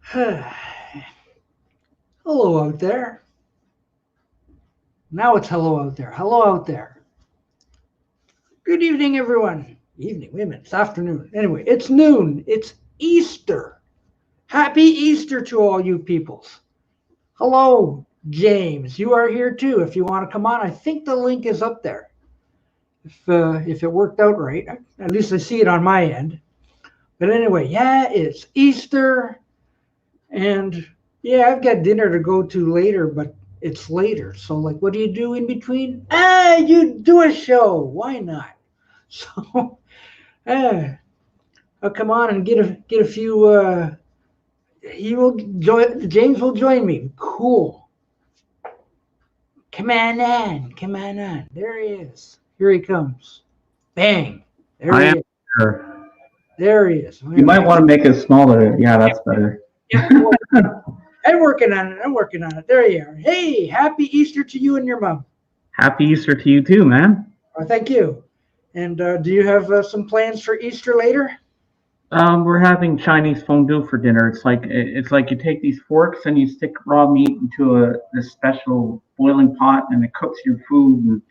Hello out there. Now it's hello out there. Hello out there. Good evening, everyone. Evening, wait a minute, it's afternoon. Anyway, it's noon. It's Easter. Happy Easter to all you peoples. Hello, James. You are here too. If you want to come on, I think the link is up there. If it worked out right, at least I see it on my end. But anyway, yeah, it's Easter. And yeah, I've got dinner to go to later, but it's later. So, like, what do you do in between? You do a show. Why not? So, I'll come on and get a few. He will join. James will join me. Cool. Come on on. Come on on. There he is. Here he comes. Bang. There I he am is. sure. There he is. You might want to make it smaller. Yeah, that's better. Yeah, I'm working on it. I'm working on it. There you are. Hey, happy Easter to you and your mom. Happy Easter to you too, man. Thank you. And do you have some plans for Easter later? We're having Chinese fondue for dinner. It's like you take these forks and you stick raw meat into this special boiling pot, and it cooks your food, and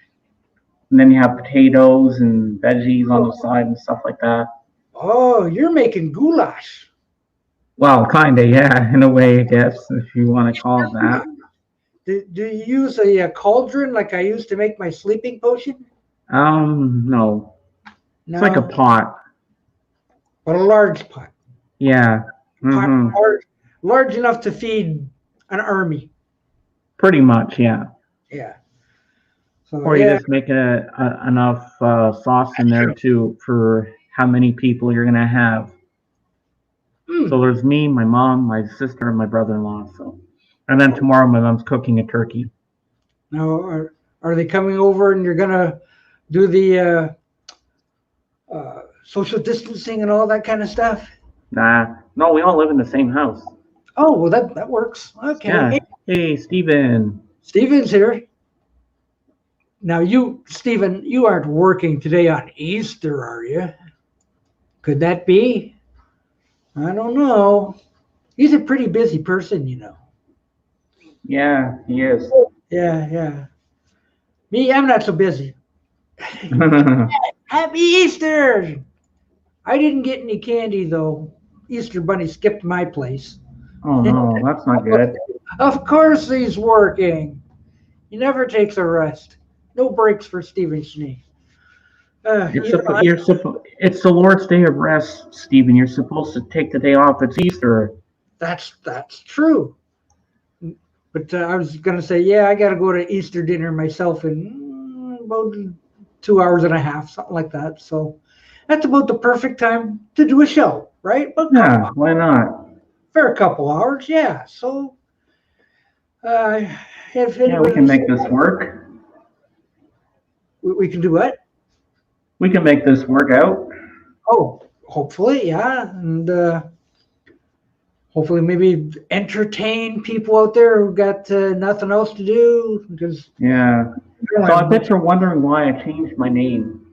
then you have potatoes and veggies on the side and stuff like that. Oh, you're making goulash. Well, kinda, yeah, in a way, I guess, if you want to call it that. Do you use a cauldron like I used to make my sleeping potion? No, it's like a No, pot. but a large pot. Yeah. Pot Mm-hmm. large enough to feed an army. Pretty much, yeah. Yeah. So Or you yeah. just make enough sauce in there for how many people you're gonna have. So there's me, my mom, my sister, and my brother-in-law. So, and then tomorrow my mom's cooking a turkey. Now, are they coming over and you're gonna do the social distancing and all that kind of stuff? Nah, no, we all live in the same house. Oh, well, that works. Okay. Yeah. Hey, Hey, Steven. Steven's here. Now, Steven, you aren't working today on Easter, are you? Could that be? I don't know. He's a pretty busy person, you know. Yeah, he is. Yeah. Me, I'm not so busy. Happy Easter! I didn't get any candy, though. Easter Bunny skipped my place. Oh no, that's not good. Of course he's working. He never takes a rest. No breaks for Stephen Schnee. It's the Lord's Day of rest, Stephen. You're supposed to take the day off. It's Easter. That's true. But I was going to say, yeah, I got to go to Easter dinner myself in about 2 hours and a half, something like that. So that's about the perfect time to do a show, right? But yeah, why not? For a couple hours, yeah. So if yeah, we can make this work. We can do what? We can make this work out. Oh, hopefully, yeah. And hopefully maybe entertain people out there who got nothing else to do. Because yeah. So I bet you're wondering why I changed my name.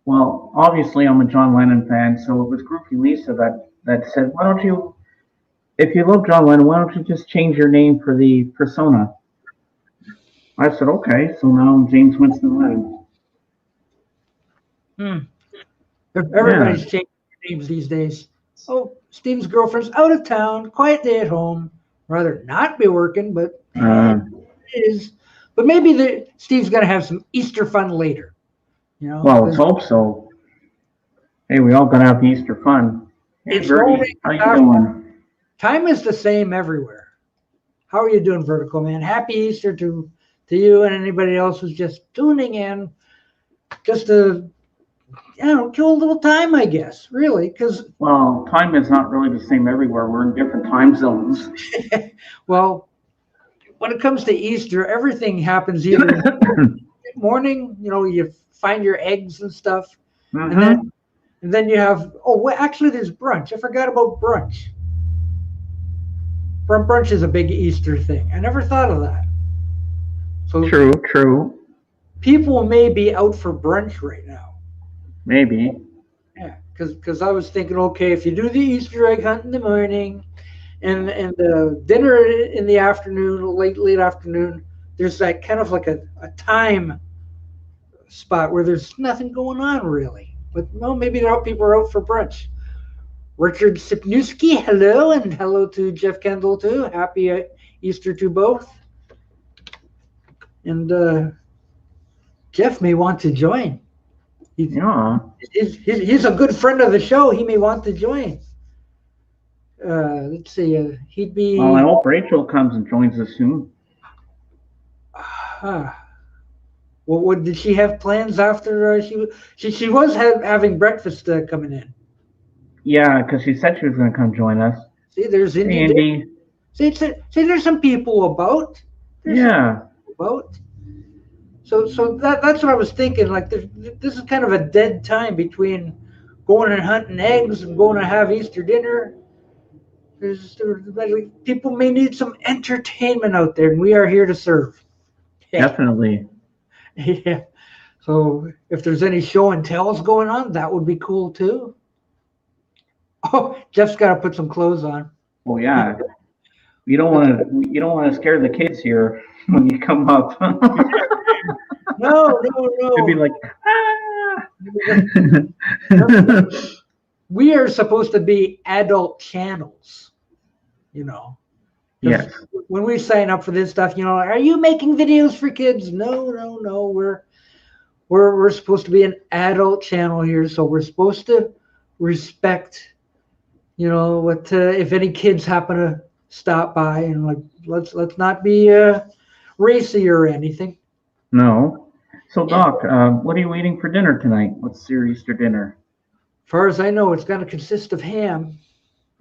Well, obviously I'm a John Lennon fan, so it was Groupie Lisa that said, why don't you, if you love John Lennon, why don't you just change your name for the persona? I said, okay, so now I'm James Winston Lennon. Everybody's changing names these days. Oh, Steve's girlfriend's out of town, quiet day at home. Rather not be working, but it is. But maybe Steve's going to have some Easter fun later. You know. Well, let's hope so. Hey, we all got to have Easter fun. Hey, Verdi, how you doing? Time is the same everywhere. How are you doing, Vertical Man? Happy Easter to you and anybody else who's just tuning in, just to kill a little time, I guess, really, because well, time is not really the same everywhere. We're in different time zones. Well, when it comes to Easter, everything happens either in the morning. You find your eggs and stuff, and then you have actually there's brunch. I forgot about brunch. Brunch is a big Easter thing. I never thought of that. So True. People may be out for brunch right now. Maybe. Yeah, because I was thinking, okay, if you do the Easter egg hunt in the morning, and the dinner in the afternoon, late afternoon. There's that kind of like a time spot where there's nothing going on really. But well, maybe people are out for brunch. Richard Sipniewski, hello, and hello to Jeff Kendall too. Happy Easter to both. And Jeff may want to join. He's a good friend of the show. He may want to join. Let's see. He'd be. Well, I hope Rachel comes and joins us soon. Well, what did she have plans after she was having breakfast coming in? Yeah, because she said she was going to come join us. See, there's Andy. See, there's some people about. So that's what I was thinking. Like, this is kind of a dead time between going and hunting eggs and going to have Easter dinner. People may need some entertainment out there, and we are here to serve. Definitely. Yeah. So if there's any show and tells going on, that would be cool too. Oh, Jeff's got to put some clothes on. Well, yeah. You don't want to scare the kids here when you come up. No. It'd be like, We are supposed to be adult channels, Yes. When we sign up for this stuff, are you making videos for kids? No. We're supposed to be an adult channel here, so we're supposed to respect, what if any kids happen to stop by, and like let's not be racy or anything. No. So, Doc, what are you eating for dinner tonight? What's your Easter dinner? As far as I know, it's going to consist of ham.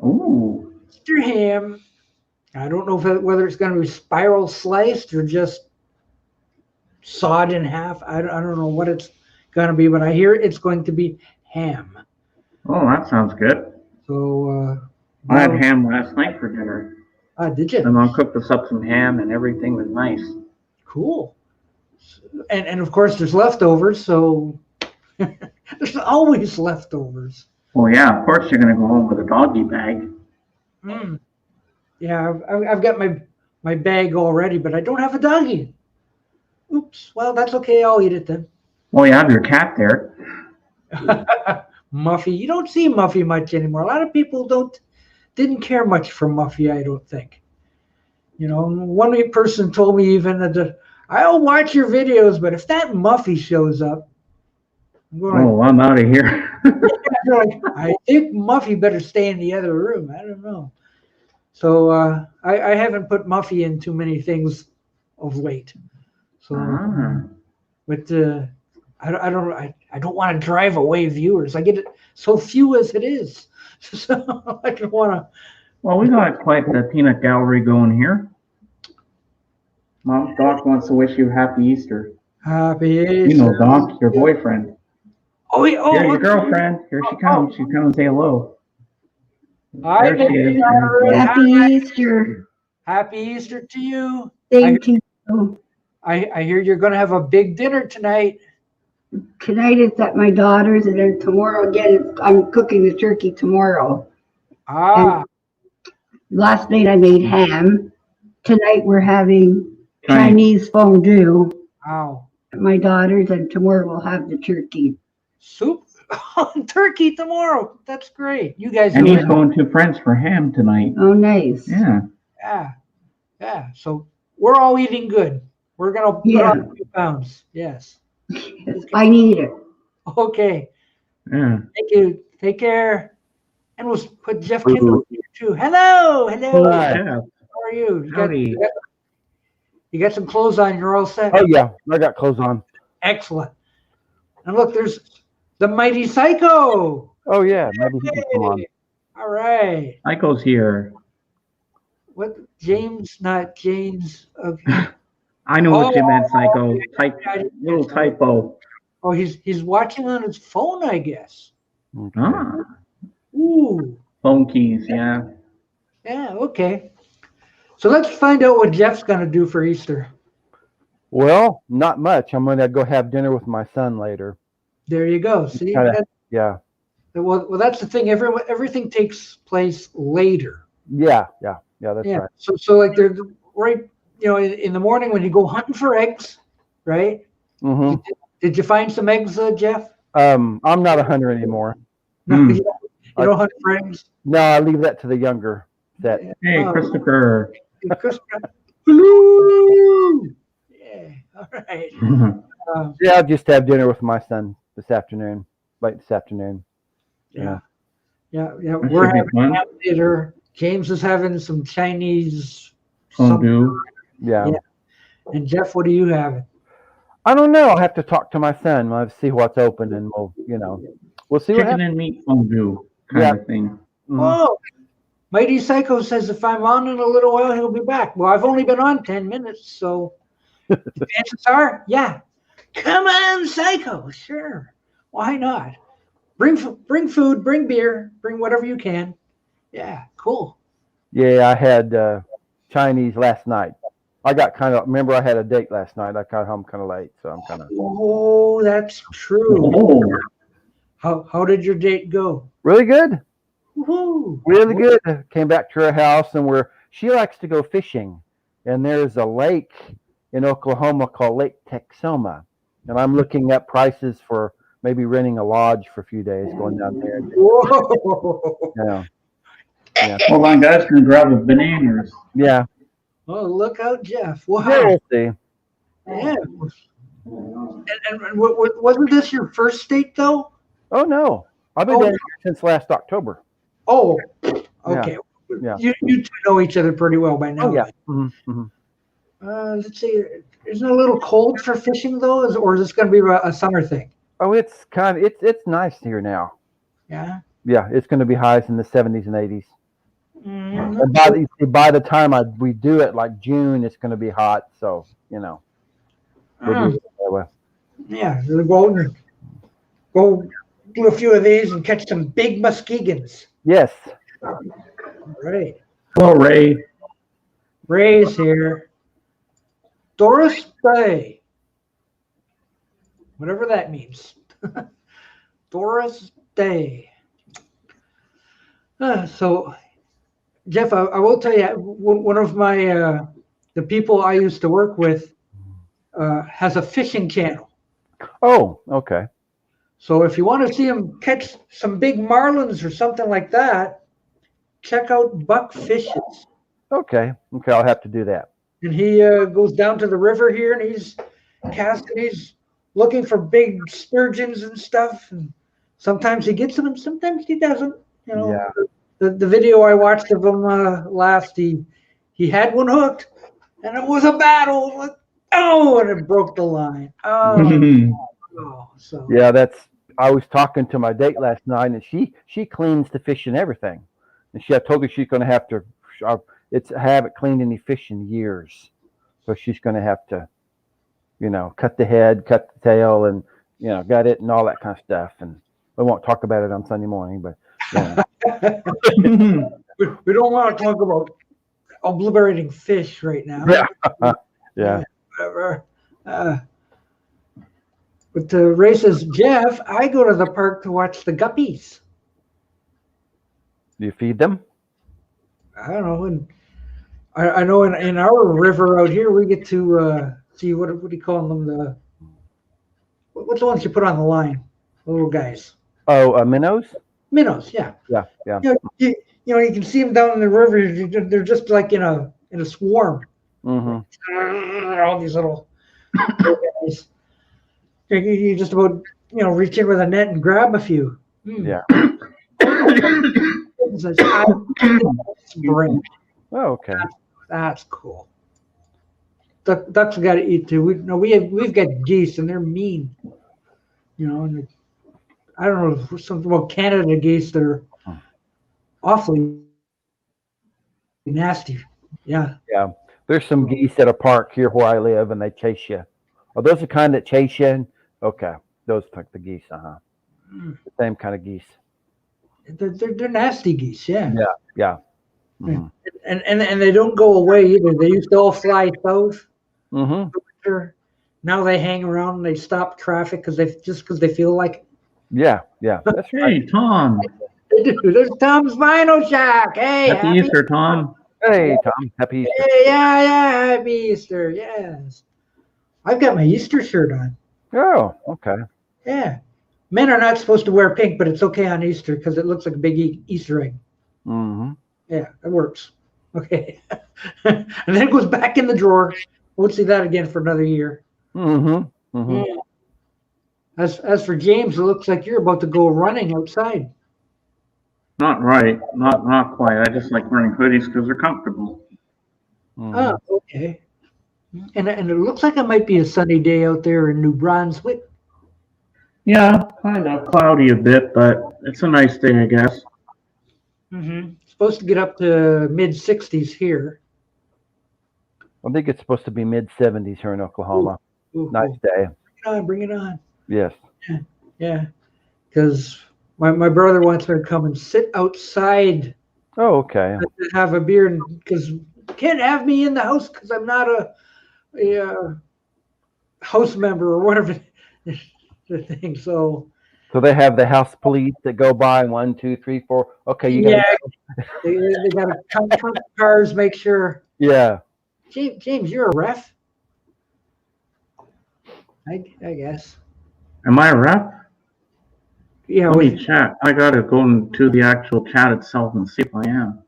Ooh. Easter ham. I don't know whether it's going to be spiral sliced or just sawed in half. I don't know what it's going to be, but I hear it's going to be ham. Oh, that sounds good. So I had ham last night for dinner. Did you? My mom cooked us up some ham, and everything was nice. Cool. And of course, there's leftovers, so there's always leftovers. Well, yeah, of course you're going to go home with a doggy bag. Yeah, I've got my bag already, but I don't have a doggy. Oops. Well, that's okay. I'll eat it then. Well, you have your cat there. Muffy. You don't see Muffy much anymore. A lot of people didn't care much for Muffy, I don't think. One person told me even that I'll watch your videos, but if that Muffy shows up, I'm out of here. I think Muffy better stay in the other room. I don't know. So I haven't put Muffy in too many things of late. So, but I don't want to drive away viewers. I get it so few as it is. So I don't want to. Well, we got quite the peanut gallery going here. Mom, Doc wants to wish you happy Easter. Happy Easter. Doc, your boyfriend. Your girlfriend. Here she comes. She's coming to say hello. Hi, baby. Happy Easter. Happy Easter to you. Thank you. I hear you're going to have a big dinner tonight. Tonight it's at my daughter's, and then tomorrow again, I'm cooking the turkey tomorrow. And last night I made ham. Tonight we're having Chinese fondue. Wow. At my daughter's, and tomorrow we'll have the turkey. Soup? Turkey tomorrow. That's great. You guys. And he's going to Friends for ham tonight. Oh, nice. Yeah. Yeah. So we're all eating good. We're going to put on a few pounds. Yes. I need it. Okay. Yeah. Thank you. Take care. And we'll put Jeff Kendall here too. Hello. Hi. How are you? Howdy. You got some clothes on. You're all set. Oh yeah, I got clothes on. Excellent. And look, there's the mighty Psycho. Oh yeah, maybe he can come on. All right. Psycho's here. What? James, not James. Okay. I know what you meant, Psycho. Little typo. Oh, he's watching on his phone, I guess. Ah. Ooh. Phone keys, yeah. Yeah, okay. So let's find out what Jeff's going to do for Easter. Well, not much. I'm going to go have dinner with my son later. There you go. See? Yeah. Well, that's the thing. Everything takes place later. Yeah, that's Yeah. right. So like they're right, in the morning when you go hunting for eggs, right? Hmm. Did you find some eggs, Jeff? I'm not a hunter anymore. No, Hmm. you don't hunt for eggs. No, I leave that to the younger set. Hey, Oh, Christopher. Christopher. Hello. Yeah. All right. Yeah, I'll just have dinner with my son this afternoon, late this afternoon. Yeah. That We're should be having fun. that later. James is having some Chinese Fondue. Yeah. Yeah. And Jeff, what are you having? I don't know. I'll have to talk to my son. I'll see what's open, and we'll see what Chicken happens. and meat fondue kind of thing. Mhm. Whoa. Mighty Psycho says if I'm on in a little while, he'll be back. Well, I've only been on 10 minutes, so the chances are, yeah. Come on, Psycho. Sure. Why not? Bring food, bring beer, bring whatever you can. Yeah, cool. Yeah, I had Chinese last night. I got remember I had a date last night. I got home kind of late, so I'm kind of Oh, that's true. Oh, How did your date go? really good. Woohoo. Really good. Came back to her house, and she likes to go fishing, and there's a lake in Oklahoma called Lake Texoma, and I'm looking at prices for maybe renting a lodge for a few days, going down there. Whoa. Yeah. hold on, guys. Gonna grab a bananas. Yeah. Oh, look out, Jeff. Wow. Yeah, we'll see. Yeah. And wasn't this your first date, though? Oh no, I've been dating her since last October. Oh, okay. Yeah. You two know each other pretty well by now. Oh yeah. Mm-hmm. Let's see. Isn't it a little cold for fishing though, or is this going to be a summer thing? Oh, it's it's nice here now. Yeah. Yeah, it's going to be highs in the 70s and 80s. Mm-hmm. And by the time we do it, like June, it's going to be hot. So we'll do it that way. Yeah, go do a few of these and catch some big muskegans. Yes. Right. Hello, Ray. Ray's here. Doris Day. Whatever that means. Doris Day. So, Jeff, I will tell you, one of my the people I used to work with has a fishing channel. Oh, okay. So if you want to see him catch some big marlins or something like that, check out Buck Fishes. Okay. I'll have to do that. And he goes down to the river here and he's casting. He's looking for big sturgeons and stuff. And sometimes he gets them and sometimes he doesn't. Yeah. The video I watched of him last, he had one hooked and it was a battle. Like, and it broke the line. So Yeah, I was talking to my date last night, and she cleans the fish and everything, and I told her she's going to have to haven't cleaned any fish in years, so she's going to have to, cut the head, cut the tail, and gut it and all that kind of stuff. And we won't talk about it on Sunday morning, but we don't want to talk about obliterating fish right now. Yeah. Whatever. But Ray says, Jeff, I go to the park to watch the guppies. Do you feed them? I don't know. And I know in our river out here, we get to see what do you call them? What's the ones you put on the line? The little guys. Oh, minnows? Minnows, yeah. Yeah. You can see them down in the river. They're just like in a swarm. Mm-hmm. All these little guys. You just about reach in with a net and grab a few. Yeah. Spring. Oh, okay. That's cool. Ducks got to eat too. We've got geese and they're mean. And I don't know something about Canada geese. They're awfully nasty. Yeah. Yeah. There's some geese at a park here where I live, and they chase you. Are those the kind that chase you? Okay, those like the geese. The same kind of geese. They're nasty geese. Yeah. Yeah. Mm-hmm. And they don't go away either. They used to all fly south. Mm-hmm. Now they hang around and they stop traffic because they feel like it. Yeah. That's right. Hey, Tom. they do. There's Tom's Vinyl Shack. Hey, Happy Easter, Tom. Hey, Tom. Happy Easter. Hey, yeah, happy Easter. Yes. I've got my Easter shirt on. Oh, okay. Yeah. Men are not supposed to wear pink, but it's okay on Easter because it looks like a big Easter egg. Mm-hmm. Yeah, it works. Okay. And then it goes back in the drawer. Won't see that again for another year. Mm-hmm. Mm-hmm. Yeah. As for James, it looks like you're about to go running outside. Not right. Not quite. I just like wearing hoodies because they're comfortable. Mm-hmm. Oh, okay. And it looks like it might be a sunny day out there in New Brunswick. Yeah, kind of cloudy a bit, but it's a nice day, I guess. Mm-hmm. Supposed to get up to mid 60s here. I think it's supposed to be mid-70s here in Oklahoma. Ooh, Nice day. bring it on. Yes. Yeah, because my brother wants me to come and sit outside Oh, okay. to have a beer, because can't have me in the house because I'm not a house member or whatever the thing. So they have the house police that go by 1, 2, 3, 4. Okay, you got. they got to count the cars, make sure. Yeah. James, you're a ref. I guess. Am I a rep? Yeah. Let me chat. I gotta go into the actual chat itself and see if I am.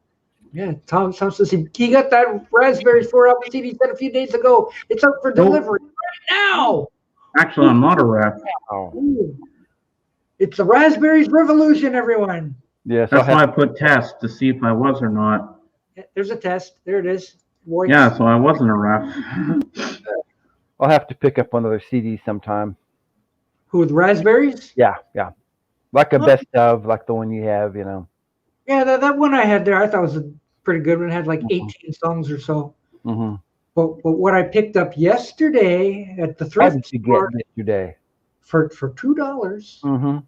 Yeah, Tom says he got that raspberry 4 apple seed he said a few days ago. It's out for delivery right now. Actually, I'm not a rep. Oh. Ooh. It's the raspberries revolution, everyone. Yes. That's why I put test to see if I was or not. There's a test. There it is. Voice. Yeah, so I wasn't a rep. I'll have to pick up one of their CDs sometime. Who, with raspberries? Yeah. Like a best of, like the one you have, you know. Yeah, that one I had there, I thought was a pretty good one. It had like 18 songs or so. Mm-hmm. But what I picked up yesterday at the How thrift did you store get yesterday? for $2. Mm-hmm.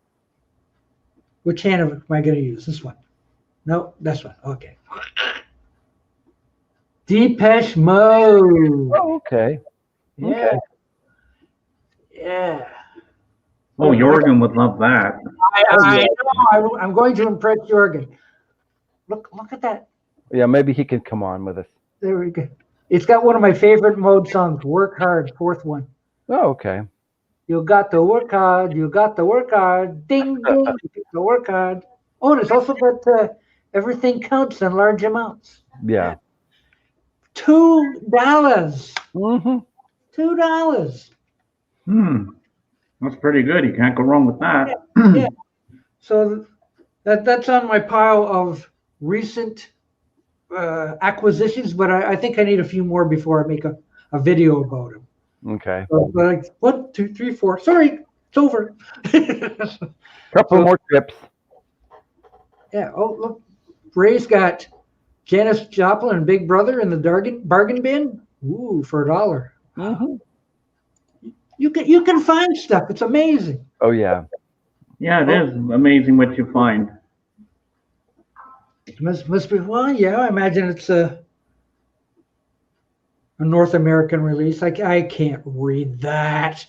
Which hand am I going to use? This one? No, this one. Okay. Depeche Mode. Oh, okay. Yeah. Okay. Yeah. Oh, Jorgen would love that. I know. I'm going to impress Jorgen. Look at that. Yeah, maybe he can come on with us. There we go. It's got one of my favorite Mode songs, Work Hard, fourth one. Oh, okay. You got to work hard. You got to work hard. Ding, ding. You got to work hard. Oh, and it's also got everything counts in large amounts. Yeah. $2. Mm-hmm. $2. That's pretty good. You can't go wrong with that. Yeah. So that's on my pile of recent acquisitions, but I think I need a few more before I make a video about them. Okay. So, like 1, 2, 3, 4. Sorry, it's over. Couple more trips. Yeah. Oh, look, Ray's got Janis Joplin and Big Brother in the bargain bin. Ooh, for $1. Mm-hmm. You can find stuff. It's amazing. Oh, yeah. Yeah, it is amazing what you find. It must be. Well, yeah. I imagine it's a North American release. I can't read that.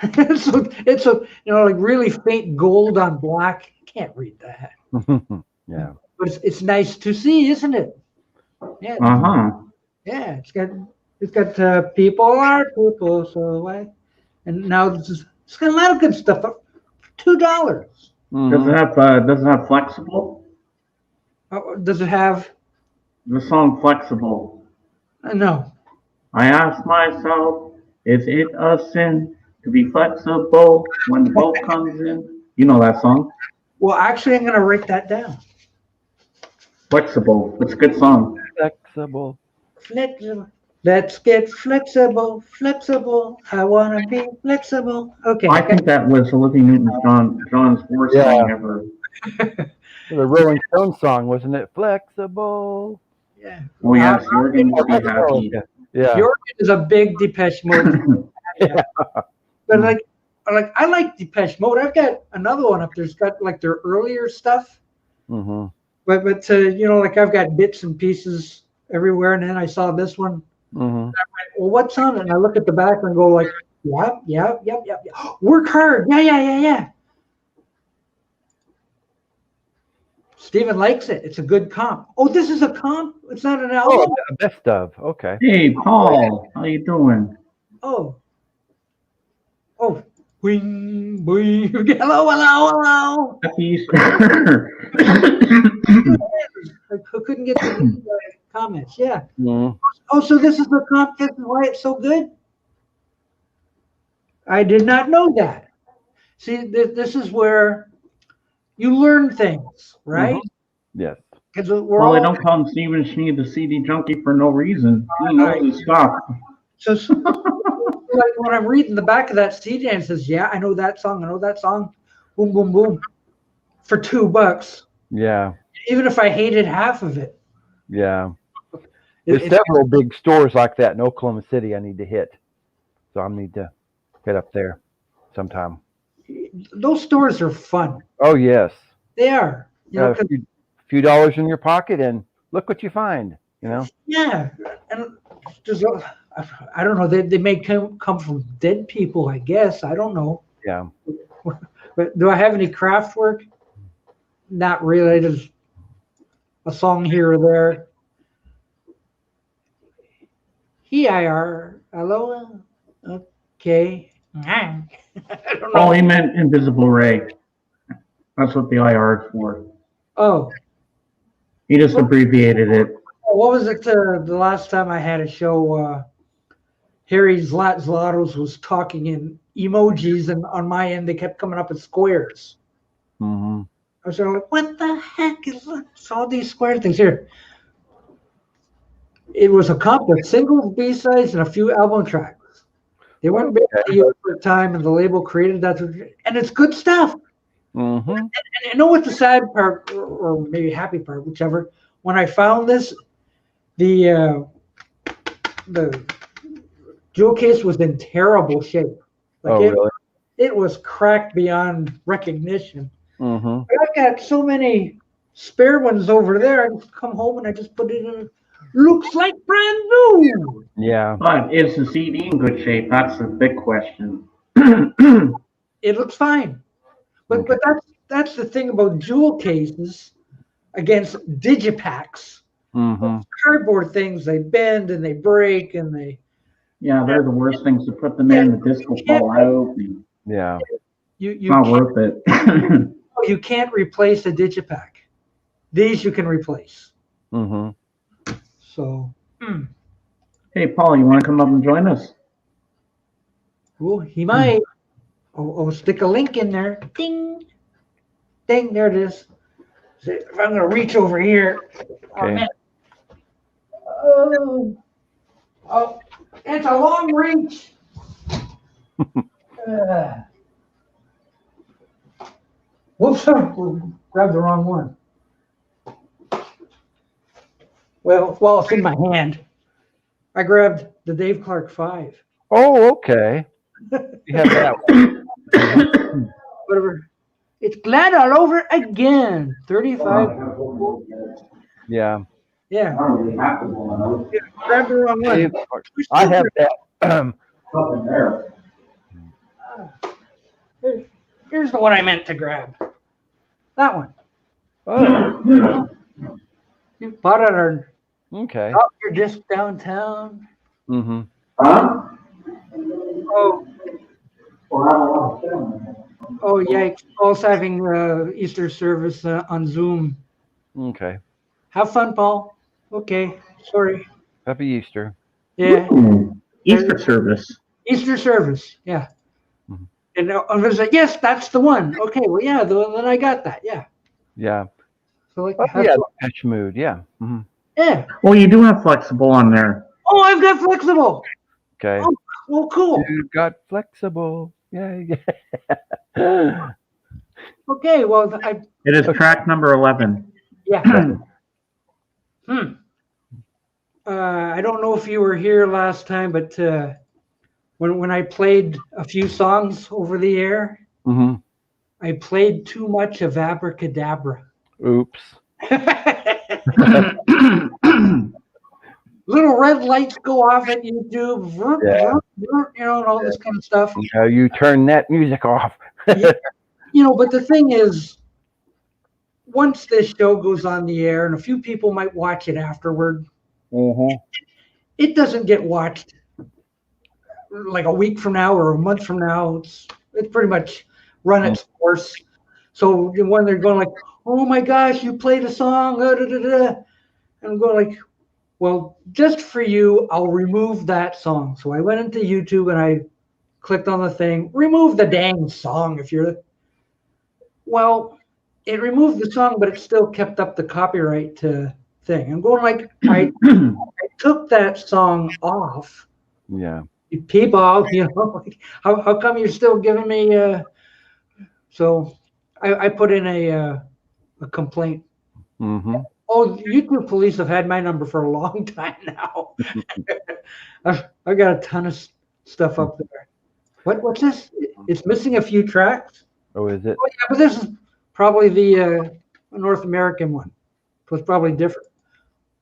it's a like really faint gold on black. Can't read that. Yeah. But it's nice to see, isn't it? Yeah. Yeah. It's got people are people. So and now it's got a lot of good stuff. $2. Mm-hmm. Does it have flexible? Does it have The song Flexible. No. I ask myself, is it a sin to be flexible when the boat comes in? You know that song? Well, actually, I'm going to write that down. Flexible. It's a good song. Flexible. Let's get flexible. I want to be flexible. Okay. I think that was Olivia Newton-John's worst song ever. The Rolling Stones song, wasn't it? Flexible. Yeah. Oh, yes. Jorgen will be happy. Yeah. Jorgen is a big Depeche Mode. Yeah. But I like Depeche Mode. I've got another one up there. It's got like their earlier stuff. Mm-hmm. But like I've got bits and pieces everywhere. And then I saw this one. Mm-hmm. And I went, well, what's on it? And I look at the back and go like, yep. Work hard. Yeah. Steven likes it. It's a good comp. Oh, this is a comp? It's not an Oh, album? a best of. Okay. Hey, Paul, how you doing? Oh. Oh. Wing, wing. Hello, hello, hello. Happy Easter. I couldn't get the comments. Yeah. Mm. Oh, so this is the comp. This is why it's so good? I did not know that. See, this is where you learn things, right? Yes. Because we're Well, all they don't call him Steven Schnee the CD junkie for no reason. He knows his stuff. so like when I'm reading the back of that CD and it says, "Yeah, I know that song. I know that song." Boom, boom, boom. For $2, Yeah. even if I hated half of it. Yeah. There's several big stores like that in Oklahoma City I need to hit. So I need to get up there sometime. Those stores are fun. Oh, yes. They are. You know, A few dollars in your pocket and look what you find, you know? yeah. And there's, I don't know. They may come from dead people, I guess. I don't know. Yeah. But do I have any craft work? Not really. There's a song here or there. Hello. Okay. I don't know. Oh, he meant Invisible Ray. That's what the IR is for. Oh, He just abbreviated it. what was it the last time I had a show? Harry Zlatos was talking in emojis, and on my end, they kept coming up as squares. Mm-hmm. I was sort of like, what the heck is this? All these square things here? It was a comp of singles, B-sides, and a few album tracks. They weren't big deals for the time, and the label created that. And it's good stuff. Mm-hmm. And I know what the sad part, or maybe happy part, whichever. When I found this, the jewel case was in terrible shape. Like Really? It was cracked beyond recognition. Mm-hmm. But I've got so many spare ones over there. I just come home and I just put it in. Looks like brand new. Yeah. But is the CD in good shape? That's the big question. It looks fine. But that's the thing about jewel cases against digipacks. Mm-hmm. Cardboard things, they bend and they break and they. Yeah, they're the worst things to put them in. The disc will fall out. Yeah. It's not worth it. You can't replace a digipack. These you can replace. Mm-hmm. So. Hey, Paul, you want to come up and join us? Well, he might. I'll stick a link in there. Ding. Ding, there it is. So if I'm going to reach over here. Okay. Oh, it's a long reach. Whoops, grabbed the wrong one. Well, it's in my hand. I grabbed the Dave Clark 5. Oh, okay. You have that one. Whatever. It's glad all over again. 35. Yeah. Yeah. Grab the wrong one. I have that. Here's the one I meant to grab. That one. Oh, You bought it or okay. oh, you're just downtown. Mm-hmm. Oh, yikes. Also having Easter service on Zoom. Okay. Have fun, Paul. Okay. Sorry. Happy Easter. Yeah. Easter service. Easter service. Yeah. Mhm. And I was like, yes, that's the one. Okay. Well, yeah. Then I got that. Yeah. Yeah. So like, Oh, yeah. Patch mood. Yeah. Mm-hmm. yeah. Well, you do have flexible on there. Oh, I've got flexible. Okay. Oh, well, cool. You got flexible. Yeah. Yeah. Okay. Well, It is track number 11. yeah. I don't know if you were here last time, but when I played a few songs over the air, Mm-hmm. I played too much of Abracadabra. Oops. Little red lights go off at YouTube, Yeah. and all this kind of stuff. You turn that music off. But the thing is, once this show goes on the air, and a few people might watch it afterward, it doesn't get watched like a week from now or a month from now. It's pretty much run its course. So when they're going like, oh my gosh, you played a song, and I'm going like, well, just for you, I'll remove that song. So I went into YouTube and I clicked on the thing, remove the dang song if you're, well, it removed the song, but it still kept up the copyright thing. I'm going like, I took that song off. Yeah. People, like, how come you're still giving me, so I put in a complaint. Oh, YouTube police have had my number for a long time now. I've got a ton of stuff up there. What's this? It's missing a few tracks. Oh, is it? Oh, yeah, but this is probably the North American one. So it's probably different.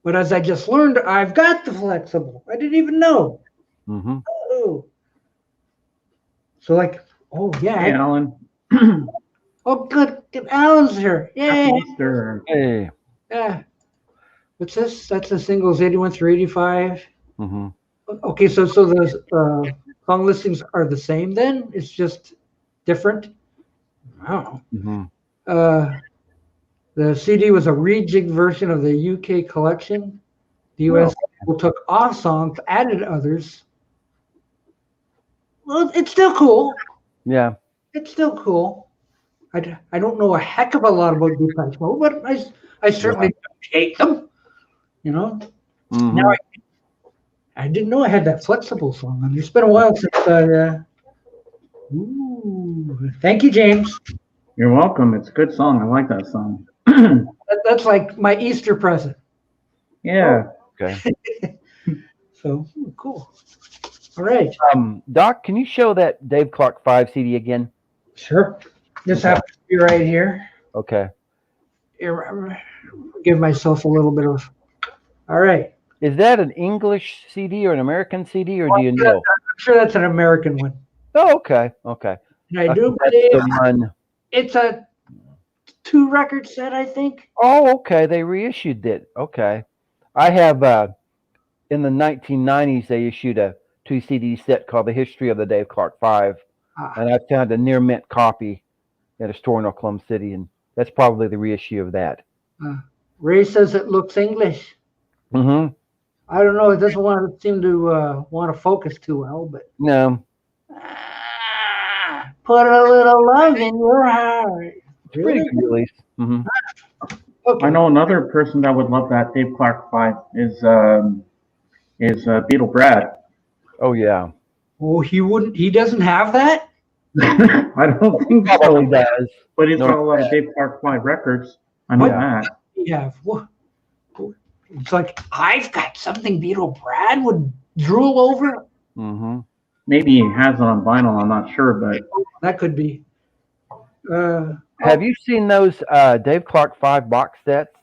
But as I just learned, I've got the flexible. I didn't even know. Oh. So like, oh yeah. Hey, Alan. Oh, good. Alan's here. Yay. Hey. Yeah. What's this? That's the singles 81 through 85. Okay, so the song listings are the same then? It's just different? Wow. The CD was a rejigged version of the UK collection. The US people took off songs, added others. Well, it's still cool. Yeah. It's still cool. I don't know a heck of a lot about Depeche Mode, but I certainly hate them. You know. Now I didn't know I had that flexible song on. It's been a while since I. Thank you, James. You're welcome. It's a good song. I like that song. That's like my Easter present. Yeah. Okay. So cool. All right. Doc, can you show that Dave Clark 5 CD again? Sure. Just have to be right here. Okay. Give myself a little bit of. All right. Is that an English CD or an American CD, or do you know? I'm sure that's an American one. Oh, okay. Okay. And I do believe it's a 2-record set, I think. Oh, okay. They reissued it. Okay. I have in the 1990s they issued a 2 CD set called The History of the Dave Clark 5, and I found a near mint copy at a store in Oklahoma City, and that's probably the reissue of that. Ray says it looks English. I don't know. It doesn't seem to want to focus too well, but no. Put a little love in your heart. It's pretty good release. Okay. I know another person that would love that Dave Clark 5 is Beetle Brad. Oh yeah. Oh, he wouldn't. He doesn't have that. I don't think so. Probably does. But he's got a lot of Dave Clark 5 records. I know that. Yeah. It's like I've got something Beetle Brad would drool over. Maybe he has it on vinyl. I'm not sure, but that could be. Have you seen those Dave Clark 5 box sets?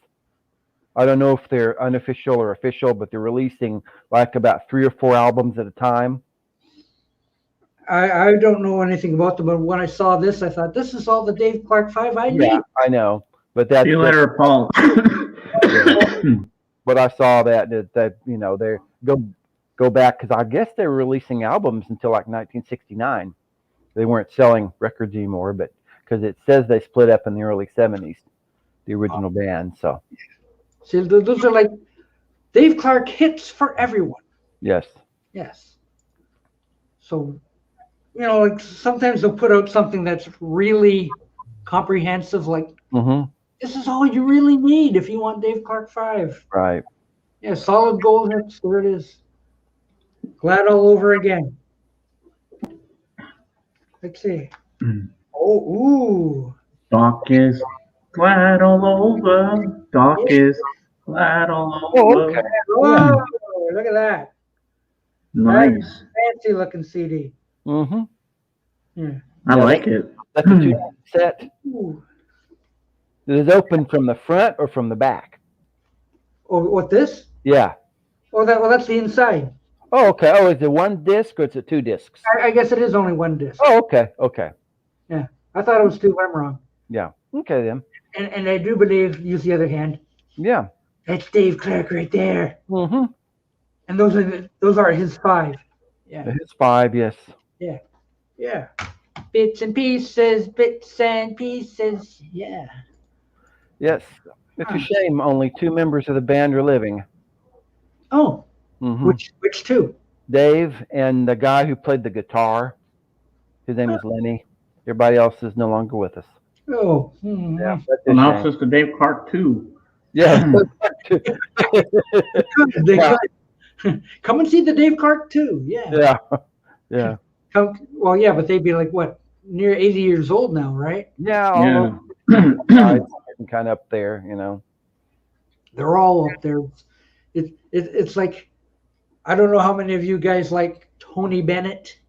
I don't know if they're unofficial or official, but they're releasing like about 3 or 4 albums at a time. I don't know anything about them, but when I saw this, I thought this is all the Dave Clark 5 I need. Yeah, I know, but that's. See you later, Paul. But I saw that you know they go back because I guess they were releasing albums until like 1969. They weren't selling records anymore, but because it says they split up in the early 70s, the original band. So. See, those are like Dave Clark hits for everyone. Yes. Yes. So, you know, like sometimes they'll put out something that's really comprehensive, like this is all you really need if you want Dave Clark 5. Right. Yeah, solid gold hits. There it is. Glad all over again. Let's see. Oh, ooh. Doc is glad all over. Doc is glad all over. Oh, okay. Whoa, look at that. Nice. Fancy looking CD. I like it. That's a 2 set. Ooh. Is it open from the front or from the back? Oh, what this? Yeah. Oh, that's the inside. Oh, okay. Oh, is it 1 disc or is it 2 discs? I guess it is only 1 disc. Oh, okay. Okay. Yeah, I thought it was 2. But I'm wrong. Yeah. Okay then. And I do believe, use the other hand, Yeah. that's Dave Clark right there. Mm-hmm. And those are his 5. Yeah. It's 5, yes. Yeah. Yeah. Bits and pieces, bits and pieces. Yeah. Yes. It's a shame only 2 members of the band are living. Oh, Mm-hmm. which 2? Dave and the guy who played the guitar. His name was Lenny. Everybody else is no longer with us. Oh. Yeah. That's a Well, now shame. it's just a Dave Clark too. Yeah. They could. Come and see the Dave Clark 2. Yeah. Yeah. Yeah. Well, yeah, but they'd be like what, near 80 years old now, right? Yeah. Yeah. Guys kind of up there, you know. They're all up there. It's like, I don't know how many of you guys like Tony Bennett.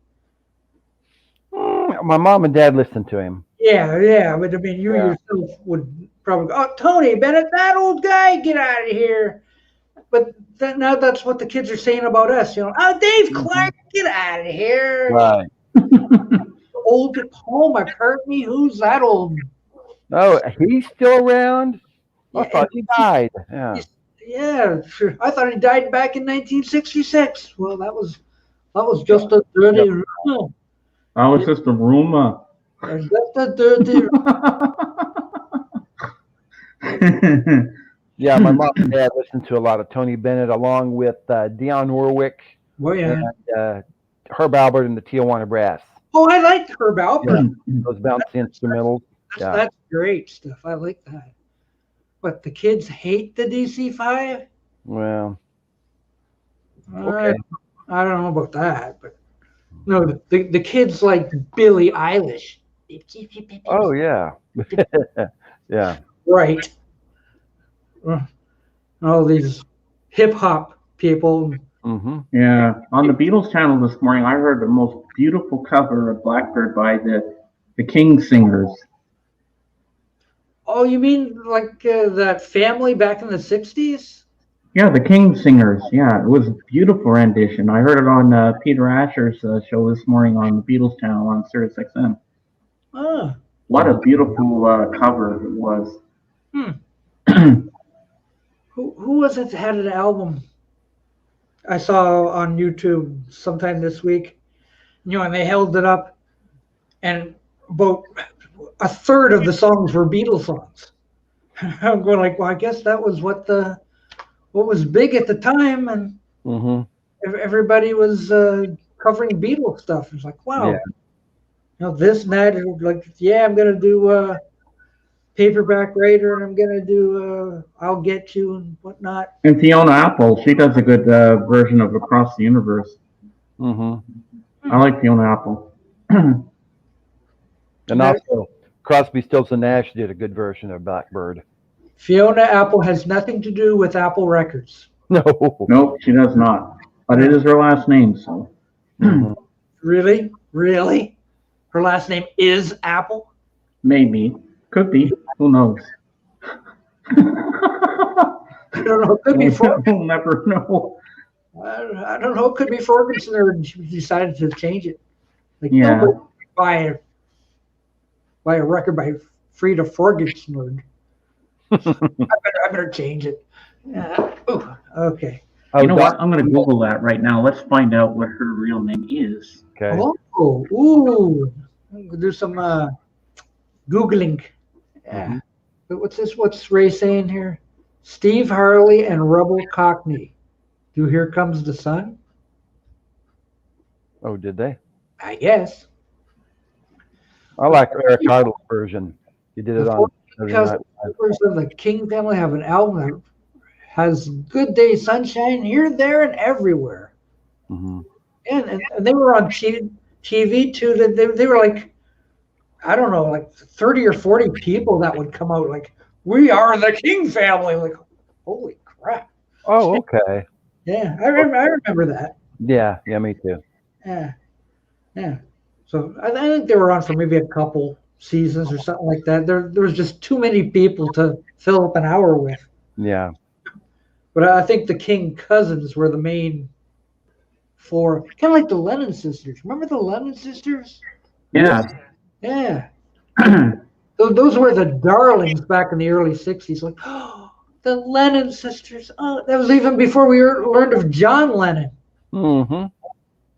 My mom and dad listened to him. Yeah, but I mean, you yourself would probably go, oh, Tony Bennett, that old guy, get out of here. But now that's what the kids are saying about us, you know. Oh, Dave Clark, get out of here. Right. Old Paul McCartney, who's that old? Oh, he's still around? I Yeah, thought he died. Yeah. Yeah, sure. I thought he died back in 1966. Well, that was just a dirty rumor. That was just a rumor. Just a dirty Yeah, my mom and dad listened to a lot of Tony Bennett along with Dionne Warwick Oh, yeah. and Herb Albert and the Tijuana Brass. Oh, I liked Herb Albert. Those bouncy instrumentals. Yeah. That's great stuff. I like that. But the kids hate the DC-5? Well, okay. I don't know about that, but no, the kids like Billie Eilish. Oh, yeah. Yeah. Right. All these hip-hop people. Mm-hmm. Yeah. On the Beatles channel this morning, I heard the most beautiful cover of Blackbird by the King Singers. Oh, you mean like that family back in the 60s? Yeah, the King Singers. Yeah, it was a beautiful rendition. I heard it on Peter Asher's show this morning on the Beatles channel on Sirius XM. Oh. What a beautiful cover it was. Who was it that had an album I saw on YouTube sometime this week? You know, and they held it up, and about a third of the songs were Beatles songs. I'm going like, well, I guess that was what was big at the time, and everybody was covering Beatles stuff. It's like, wow, you know, this and that. And like, yeah, I'm gonna do Paperback Writer, and I'm gonna do I'll Get You and whatnot. And Fiona Apple, she does a good version of Across the Universe. I like Fiona Apple. And also, Crosby, Stills and Nash did a good version of Blackbird. Fiona Apple has nothing to do with Apple Records. No. Nope, she does not. But it is her last name, so. Really? Her last name is Apple? Maybe. Could be. Who knows? I don't know. It could be We'll never know. I don't know. It could be Ferguson, or she decided to change it. Like, Yeah. buy a record by Frida Ferguson. I better change it. Okay. You know what? I'm going to Google that right now. Let's find out what her real name is. Okay. Oh, ooh. I'm gonna do some Googling. Yeah. But what's Ray saying here? Steve Harley and Rebel Cockney. Do Here Comes the Sun? Oh, did they? I guess. I like Eric Idle's version. He did it on. Because members of the King family have an album that has Good Day Sunshine here, there, and everywhere. And they were on TV too. They were like, I don't know, like 30 or 40 people that would come out like, we are the King family. Like, holy crap. Oh, okay. Yeah, I remember that. Yeah, me too. Yeah. So I think they were on for maybe a couple seasons or something like that. There was just too many people to fill up an hour with. Yeah. But I think the King cousins were the main four, kind of like the Lennon sisters. Remember the Lennon sisters? Yeah. Yeah. Those were the darlings back in the early 60s. Like, oh, the Lennon sisters. Oh, that was even before we learned of John Lennon. Mm-hmm.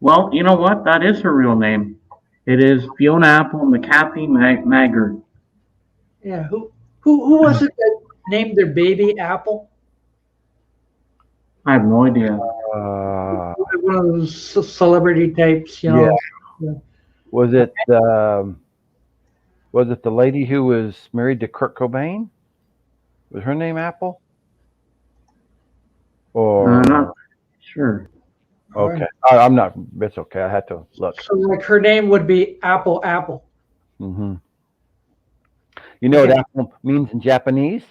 Well, you know what? That is her real name. It is Fiona Apple McCaffrey Maggard. Yeah, who was it that named their baby Apple? I have no idea. One of those celebrity types, you know. Yeah. Was it the lady who was married to Kurt Cobain? Was her name Apple? Or Not sure. okay, I'm not. It's okay. I had to look. So, like, her name would be Apple. Mm-hmm. You know what apple means in Japanese?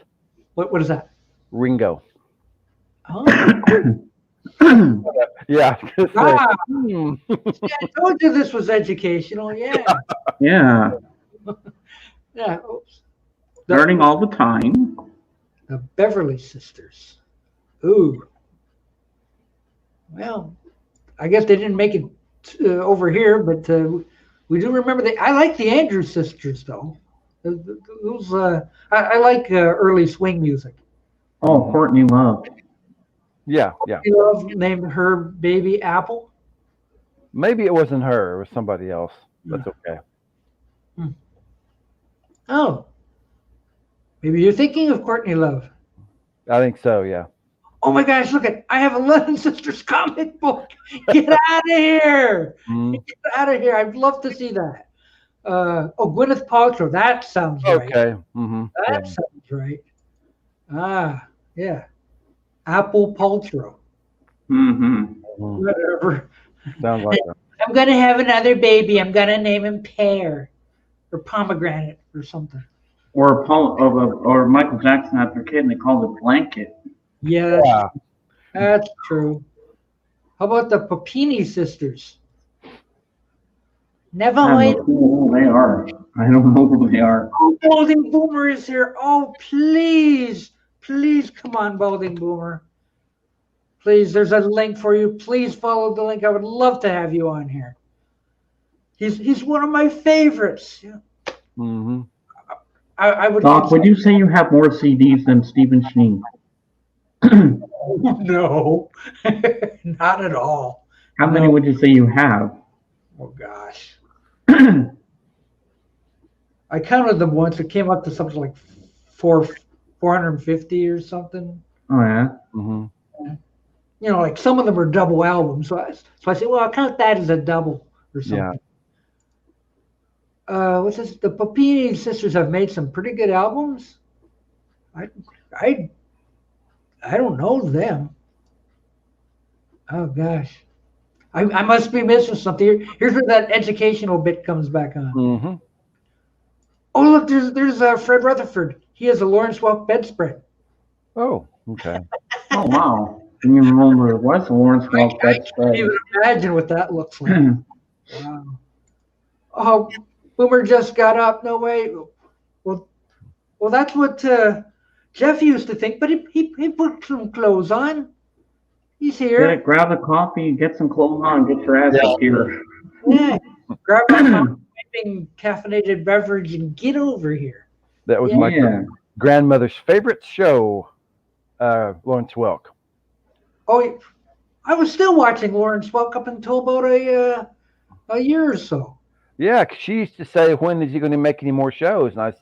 What is that? Ringo. Oh. Yeah. I told you this was educational. Yeah. Yeah. Yeah. Oops. Learning all the time. The Beverly Sisters. Ooh. Well, I guess they didn't make it over here, but we do remember I like the Andrews sisters, though. Those I like early swing music. Oh, Courtney Love. Yeah. Courtney Love named her baby Apple. Maybe it wasn't her. It was somebody else. That's okay. Oh. Maybe you're thinking of Courtney Love. I think so. Yeah. Oh my gosh, look I have a Lennon Sisters comic book. Get out of here. Get out of here. I'd love to see that. Gwyneth Paltrow. That sounds right. Okay. Mm-hmm. That sounds right. Ah, yeah. Apple Paltrow. Mm-hmm. Whatever. Sounds like that. I'm going to have another baby. I'm going to name him Pear or Pomegranate or something. Or Michael Jackson had their kid and they called it Blanket. Yeah, that's true. How about the Papini sisters? Never I don't know who they are. I don't know who they are. Oh, Balding Boomer is here. Oh, please come on, Balding Boomer. Please, there's a link for you. Please follow the link. I would love to have you on here. He's one of my favorites. Mm-hmm. I would. Doc, would you say you have more CDs than Stephen Schnee? No, not at all. How many would you say you have? Oh gosh. I counted them once. It came up to something like 450 or something. Oh yeah. Mm-hmm. You know, like some of them are double albums. So I say, well, I'll count that as a double or something. Yeah. What's this? The Papini sisters have made some pretty good albums. I don't know them. Oh gosh. I must be missing something. Here's where that educational bit comes back on. Mm-hmm. Oh, look, there's Fred Rutherford. He has a Lawrence Welk bedspread. Oh, okay. Oh, wow. Can you remember it was a Lawrence Welk bedspread? I can't even imagine what that looks like. Wow. Oh, Boomer just got up. No way. Well, that's what Jeff used to think, but he put some clothes on. He's here. Yeah, grab a coffee, get some clothes on, get your ass up here. Yeah, grab a caffeinated beverage and get over here. That was my grandmother's favorite show, Lawrence Welk. Oh, I was still watching Lawrence Welk up until about a year or so. Yeah, she used to say, when is he going to make any more shows? And I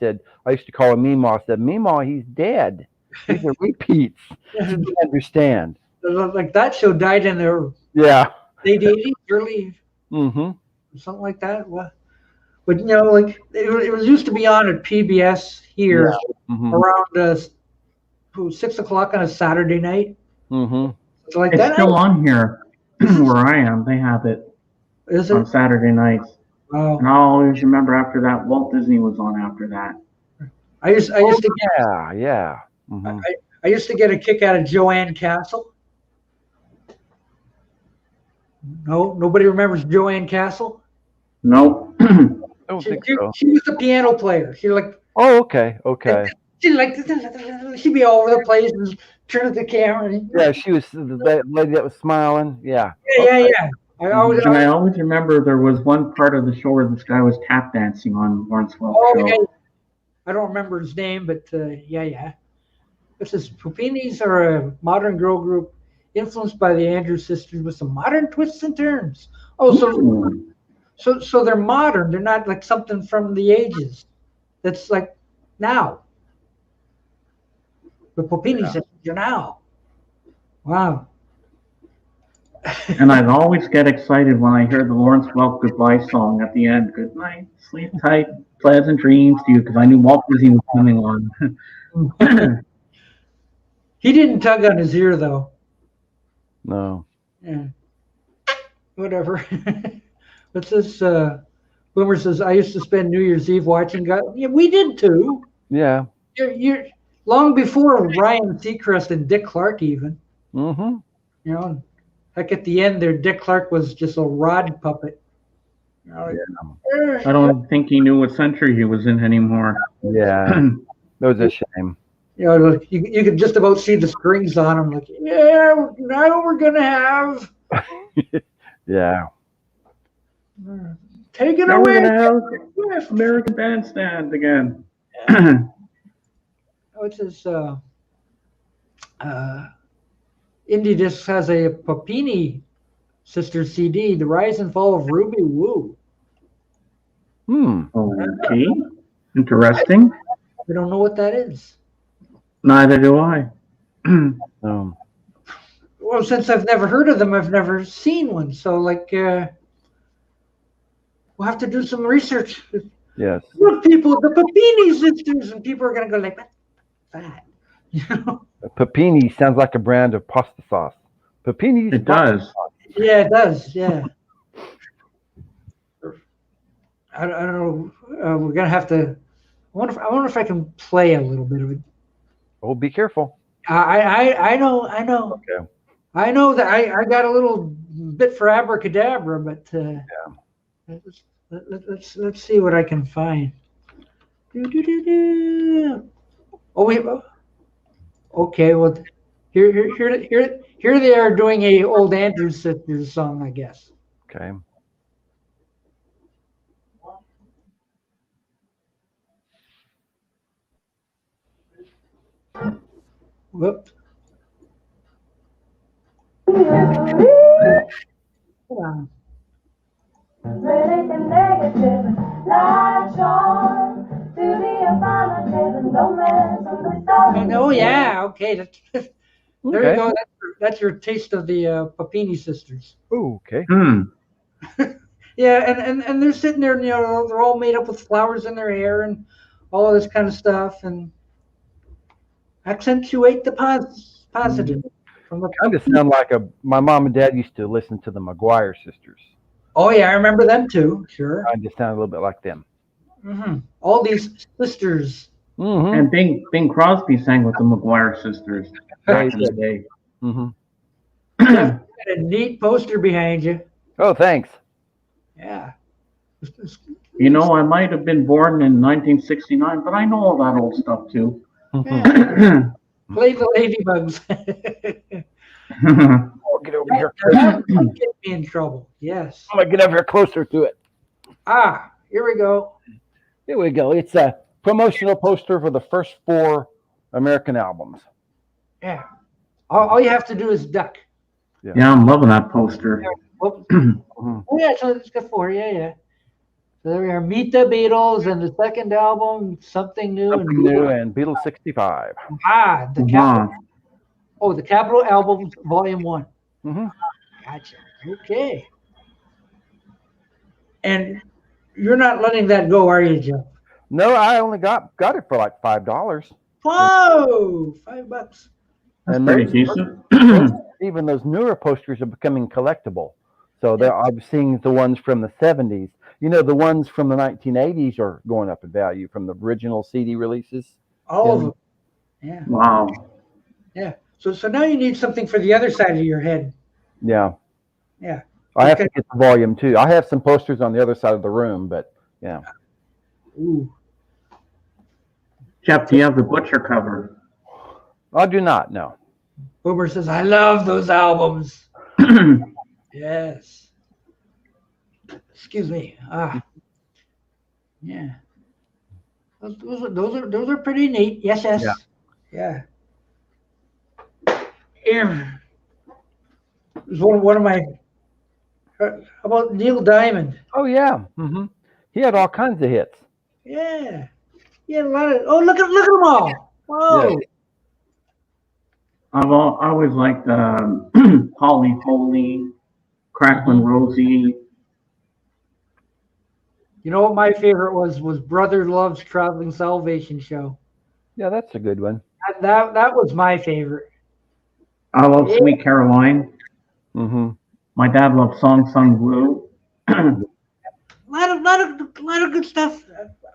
used to call him Meemaw. I said, Meemaw, he's dead. These are repeats. She didn't understand. Like that show died in the late 80s, early, something like that. Well, but, you know, like it was used to be on at PBS here around 6 o'clock on a Saturday night. Mm-hmm. So like it's that. still on here where I am. They have it. Is it? On Saturday nights. Oh. And I always remember after that, Walt Disney was on after that. I used to get, Mm-hmm. I used to get a kick out of Joanne Castle. No, nobody remembers Joanne Castle? Nope. I don't think so. She was the piano player. She like. Oh, okay. She'd be all over the place and turn at the camera. Yeah, she was the lady that was smiling. Yeah. Yeah. I always remember there was one part of the show where this guy was tap dancing on Lawrence Welk show. Yeah. I don't remember his name, but yeah. It says Pupinis are a modern girl group influenced by the Andrews sisters with some modern twists and turns. Oh, so they're modern. They're not like something from the ages. That's like now. The Pupini sisters are now. Wow. And I'd always get excited when I heard the Lawrence Welk goodbye song at the end. Good night, sleep tight, pleasant dreams to you, because I knew Walt Disney was coming on. He didn't tug on his ear though. No. Yeah. Whatever. What's this? Boomer says, I used to spend New Year's Eve watching God. Yeah, we did too. Yeah. You're long before Ryan Seacrest and Dick Clark even. Mm-hmm. You know, like at the end there, Dick Clark was just a rod puppet. You know, like, I don't think he knew what century he was in anymore. Yeah. That was a shame. You know, like you could just about see the strings on him. Like, yeah, now we're gonna have. Yeah. Take it Now away. we're gonna have American Bandstand again. What's this? Indie Discs has a Papini Sisters CD, The Rise and Fall of Ruby Woo. Okay. Interesting. I don't know what that is. Neither do I. Well, since I've never heard of them, I've never seen one. So, like, we'll have to do some research. Yes. Look, people, the Papini Sisters, and people are going to go like, what's that? You know? Papini sounds like a brand of pasta sauce. Papini. It does. Yeah, it does. Yeah. I don't know. We're gonna have to. I wonder if I can play a little bit of it. Oh, be careful. I know. Okay. I know that I got a little bit for abracadabra, but let's see what I can find. Oh wait. Okay. Well, here they are doing a old Andrews Sisters song, I guess. Okay. Whoop. Hold on. Oh yeah, okay. There you go. That's your taste of the Papini Sisters. Ooh, okay. Yeah, and they're sitting there, you know, they're all made up with flowers in their hair and all of this kind of stuff, and accentuate the positive. Kind of sound like my mom and dad used to listen to the McGuire sisters. Oh yeah, I remember them too. Sure. Kind of sound a little bit like them. Mm-hmm. All these sisters. Mm-hmm. And Bing Crosby sang with the McGuire sisters back in the day. Mm-hmm. Got a neat poster behind you. Oh, thanks. Yeah. You know, I might have been born in 1969, but I know all that old stuff too. Yeah. Play the ladybugs. Oh, get over here. That might get me in trouble. Yes. I'm gonna get over here closer to it. Ah, here we go. Here we go. It's a promotional poster for the first 4 American albums. Yeah. All you have to do is duck. Yeah, I'm loving that poster. Oh yeah, so it's got 4. Yeah. So there we are. Meet the Beatles and the second album, Something New. Something New and Beatles 65. Ah, the Capitol. Oh, the Capitol album, Volume 1. Mm-hmm. Gotcha. Okay. And you're not letting that go, are you, Jeff? No, I only got it for like $5. Whoa, $5. That's pretty decent. Even those newer posters are becoming collectible. So I'm seeing the ones from the 70s. You know, the ones from the 1980s are going up in value from the original CD releases. All of them. Yeah. Wow. Yeah. So now you need something for the other side of your head. Yeah. Yeah. I have to get the volume too. I have some posters on the other side of the room, but yeah. Ooh. Jeff, do you have the Butcher cover? I do not, no. Boomer says, I love those albums. Yes. Excuse me. Yeah. Those are pretty neat. Yes, yes. Yeah. Yeah. It was one of my. How about Neil Diamond? Oh yeah. He had all kinds of hits. Yeah. Yeah, a lot of. Oh, look at them all. Whoa. Yeah. I always liked Holly Holy, Cracklin' Rosie. You know what my favorite was Brother Love's Traveling Salvation Show. Yeah, that's a good one. That was my favorite. I love Sweet Caroline. Mm-hmm. My dad loved Song Sung Blue. A lot of good stuff.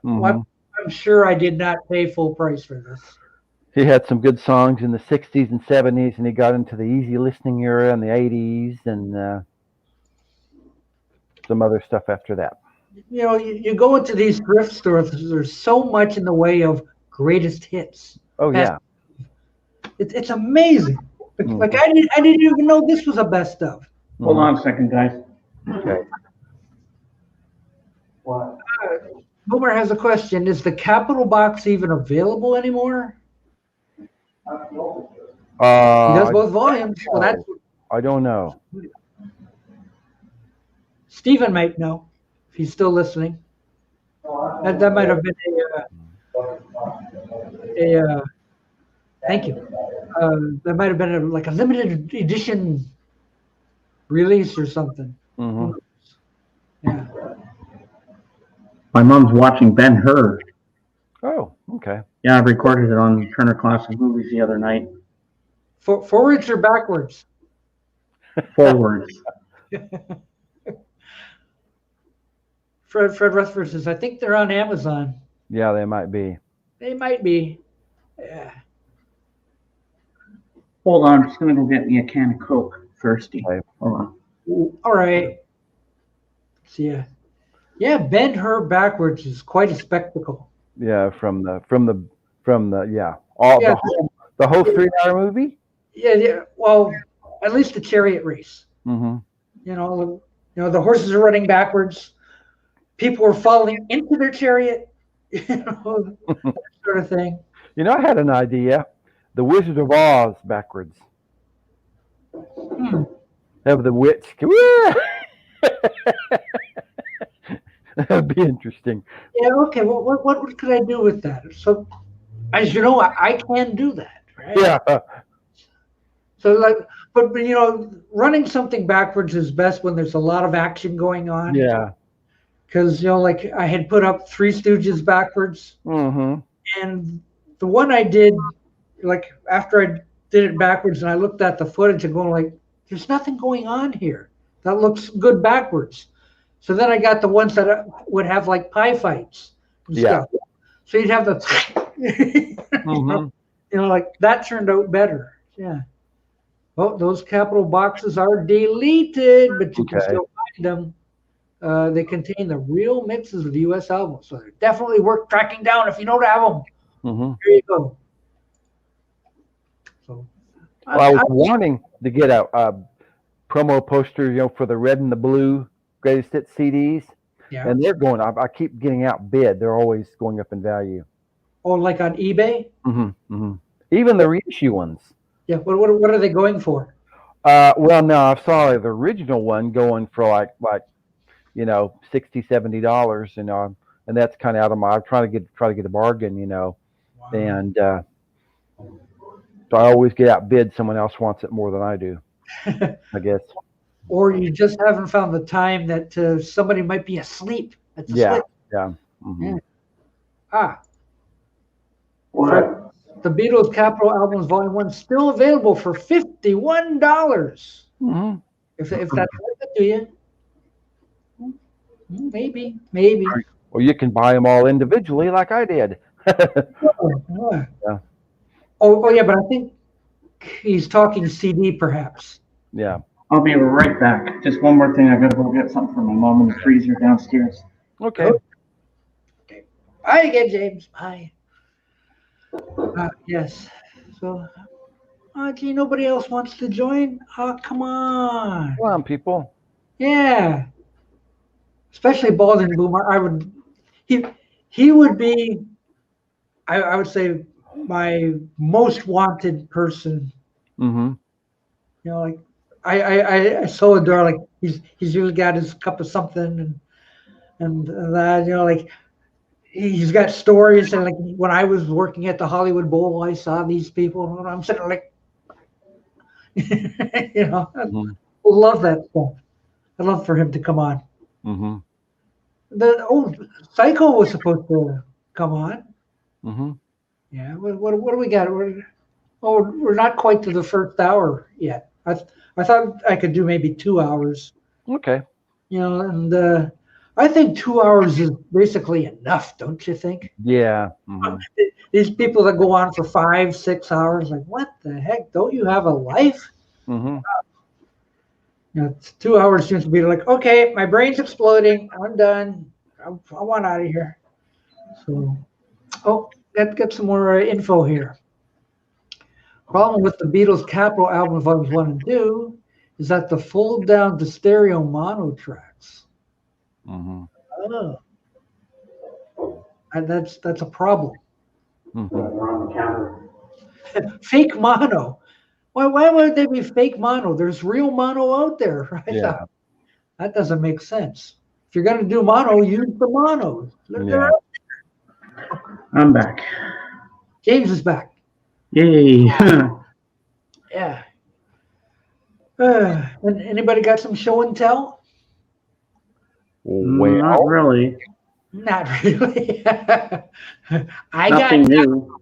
Mm-hmm. I'm sure I did not pay full price for this. He had some good songs in the 60s and 70s, and he got into the easy listening era in the 80s and some other stuff after that. You know, you go into these thrift stores, there's so much in the way of greatest hits. Oh, yeah. It's amazing. Like I didn't even know this was a best of. Hold on a second, guys. Okay. What? Boomer has a question. Is the Capitol box even available anymore? He does both volumes. Well, that's. I don't know. Stephen might know if he's still listening. That might have been a thank you. That might have been like a limited edition release or something. Mm-hmm. Yeah. My mom's watching Ben-Hur. Oh, okay. Yeah, I recorded it on Turner Classic Movies the other night. Forwards or backwards? Forwards. Fred Rutherford says, I think they're on Amazon. Yeah, they might be. They might be. Yeah. Hold on, I'm just gonna go get me a can of Coke thirsty. Okay. Hold on. All right. See ya. Yeah, Ben-Hur backwards is quite a spectacle. Yeah, from the yeah. The whole 3-hour movie? Yeah. Well, at least the chariot race. Mm-hmm. You know, the horses are running backwards. People are falling into their chariot. You know, that sort of thing. You know, I had an idea. The Wizard of Oz backwards. Have the witch. That'd be interesting. Yeah. Okay. Well, what could I do with that? So, as you know, I can do that. Right? Yeah. So, but you know, running something backwards is best when there's a lot of action going on. Yeah. Because you know, like I had put up Three Stooges backwards, Mm-hmm. and the one I did, like after I did it backwards, and I looked at the footage and going like, "There's nothing going on here. That looks good backwards." So then I got the ones that would have like pie fights and stuff. So you'd have the, Mm-hmm. you know, like that turned out better. Yeah. Well, those Capitol boxes are deleted, but you can still find them. They contain the real mixes of the U.S. albums, so they're definitely worth tracking down if you don't have them. Mm-hmm. There you go. So, Well, I was wanting to get a promo poster, you know, for the red and the blue greatest hits CDs, and they're going. I keep getting outbid. They're always going up in value. Oh, like on eBay? Mm-hmm. Mm-hmm. Even the reissue ones. Yeah. What are they going for? Well, no, I saw the original one going for like you know, $60-$70, you know, and that's kind of out of my. I'm trying to get a bargain, you know, and so I always get outbid. Someone else wants it more than I do, I guess. Or you just haven't found the time that somebody might be asleep. That's yeah. Mm-hmm. Yeah. The Beatles Capitol albums Volume 1 still available for $51. Mm-hmm. If that's worth it to you. Maybe. Or you can buy them all individually, like I did. Yeah. Oh, yeah, but I think he's talking CD, perhaps. Yeah. I'll be right back. Just one more thing. I gotta go get something from my mom in the freezer downstairs. Okay. Bye again, James. Bye. Yes. So, gee, nobody else wants to join? Come on. Come on, people. Yeah. Especially Bald and Boomer. He would be I would say my most wanted person. Mm-hmm. You know, like I so adore. Like he's usually got his cup of something and that. You know, like he's got stories. And like when I was working at the Hollywood Bowl, I saw these people, and I'm sitting there like, you know, I Mm-hmm. love that stuff. I'd love for him to come on. Mm-hmm. Psycho was supposed to come on. Mm-hmm. Yeah. What do we got? We're not quite to the first hour yet. I thought I could do maybe 2 hours. Okay. You know, and I think 2 hours is basically enough, don't you think? Yeah. Mm-hmm. These people that go on for 5, 6 hours, like, what the heck? Don't you have a life? Mm-hmm. You know, 2 hours seems to be like, okay, my brain's exploding. I'm done. I want out of here. So, let's get some more info here. Problem with the Beatles' Capitol album volumes 1 and 2 is that the fold down to stereo mono tracks. Mm-hmm. Oh, and that's a problem. Mm-hmm. Fake mono. Why would they be fake mono? There's real mono out there, right? Yeah. That doesn't make sense. If you're gonna do mono, use the monos. Yeah. I'm back. James is back. Yay. Yeah. And anybody got some show and tell? Well, Not really. Not really. I Nothing got new.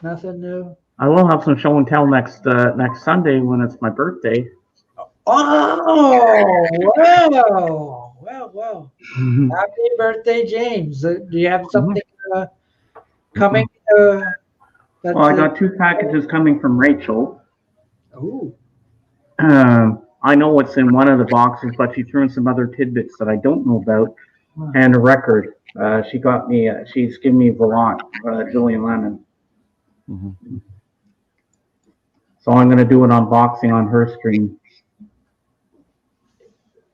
nothing new. I will have some show and tell next Sunday when it's my birthday. Oh, well. Happy birthday, James. Do you have something coming? That's, Well, I got 2 packages coming from Rachel. Ooh. I know what's in one of the boxes, but she threw in some other tidbits that I don't know about, and a record. She got me. She's given me Volant, Julian Lennon. Mm-hmm. So I'm going to do an unboxing on her stream.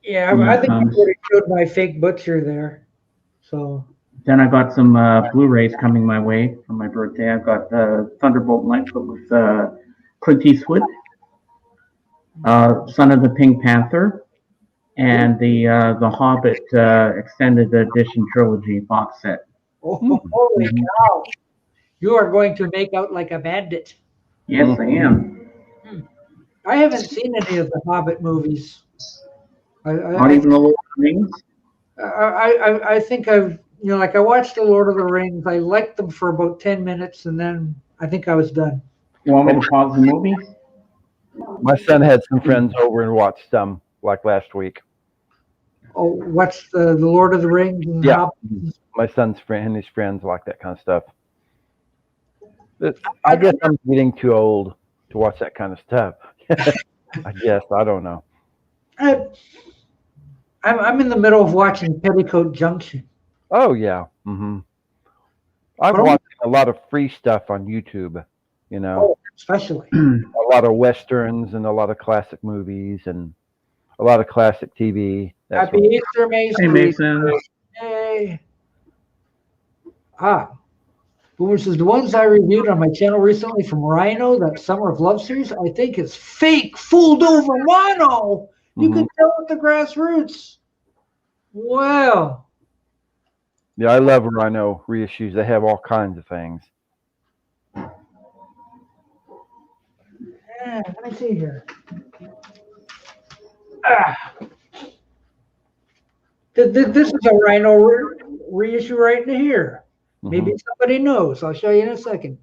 Yeah, I think you would have showed my fake butcher there. So. Then I got some Blu-rays coming my way for my birthday. I've got Thunderbolt Lightfoot with Clint Eastwood, Son of the Pink Panther, and the Hobbit extended edition trilogy box set. Oh, holy cow! You are going to make out like a bandit. Yes, I am. I haven't seen any of the Hobbit movies. Not even the Lord of the Rings. I think I've like I watched the Lord of the Rings. I liked them for about 10 minutes, and then I think I was done. You want me to pause the movie? My son had some friends over and watched some like last week. Oh, what's the Lord of the Rings? And Yeah, my son's friend and his friends like that kind of stuff. I guess I'm getting too old to watch that kind of stuff. I guess I don't know. I'm in the middle of watching Petticoat Junction. Oh yeah. Mm-hmm. I've watched a lot of free stuff on YouTube. Especially a lot of westerns and a lot of classic movies and a lot of classic TV. Happy Easter, Mason. Hey, Mason. Hey. Boomer says, the ones I reviewed on my channel recently from Rhino, that Summer of Love series, I think is fake, fooled over Rhino. You can tell with the grassroots. Wow. Yeah, I love Rhino reissues. They have all kinds of things. Yeah, let me see here. This is a Rhino reissue right in here. Maybe somebody knows. I'll show you in a second.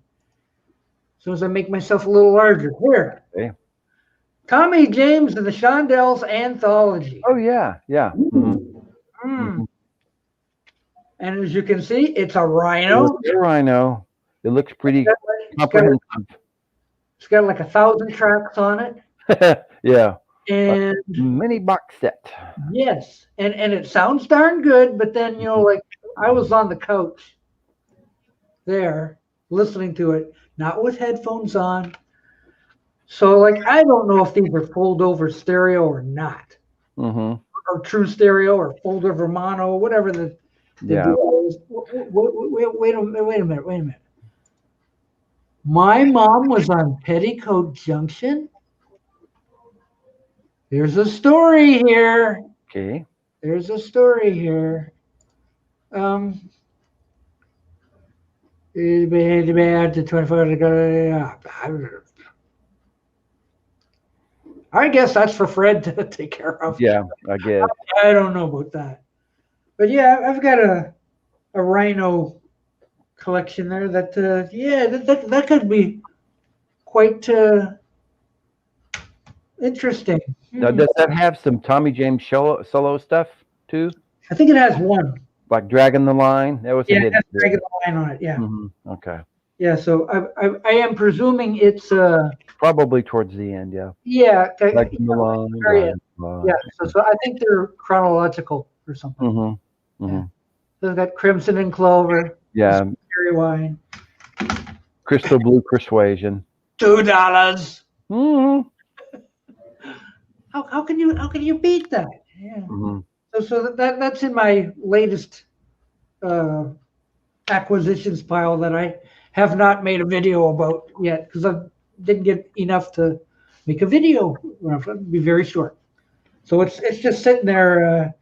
As soon as I make myself a little larger. Here. Okay. Tommy James and the Shondells Anthology. Oh, yeah. Yeah. And as you can see, it's a Rhino. It's a Rhino. It looks pretty comprehensive. It's got like 1,000 tracks on it. Yeah. And mini box set. Yes. And it sounds darn good, but then, like I was on the couch there listening to it, not with headphones on. So like I don't know if these are fold over stereo or not. Or true stereo or fold over mono, whatever the deal is. Wait a minute. My mom was on Petticoat Junction. There's a story here. Okay. There's a story here. To 24. I guess that's for Fred to take care of. Yeah, I guess. I don't know about that. But yeah, I've got a rhino collection there that that could be quite interesting. Now, does that have some Tommy James solo stuff too? I think it has one. Like Dragging the Line? That was a Yeah, hit. it has Dragging the Line on it. Yeah. Okay. Yeah. So I am presuming it's Probably towards the end. Yeah. yeah. Dragging the Line. Dragging the Line. Yeah. So I think they're chronological or something. Yeah. So they've got Crimson and Clover. Yeah. Cherry Wine. Crystal Blue Persuasion. $2. Mm-hmm. How can you beat that? Yeah. So that's in my latest acquisitions pile that I have not made a video about yet because I didn't get enough to make a video. It'll be very short. So it's just sitting there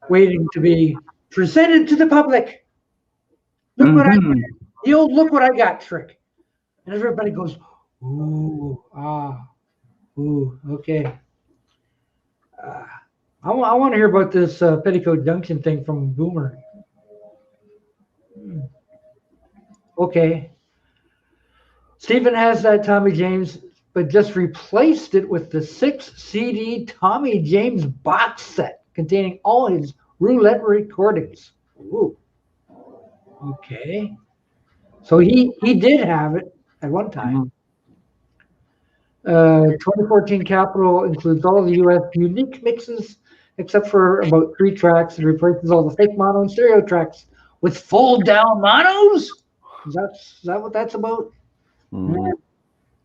waiting to be presented to the public. Look what I got. The old look what I got trick. And everybody goes, ooh, ooh, okay. I want to hear about this Petticoat Junction thing from Boomer. Okay. Stephen has that Tommy James, but just replaced it with the 6 CD Tommy James box set containing all his roulette recordings. Ooh. Okay. So he did have it at one time. 2014 Capital includes all the U.S. unique mixes except for about 3 tracks and replaces all the fake mono and stereo tracks with fold down monos. Is that what that's about?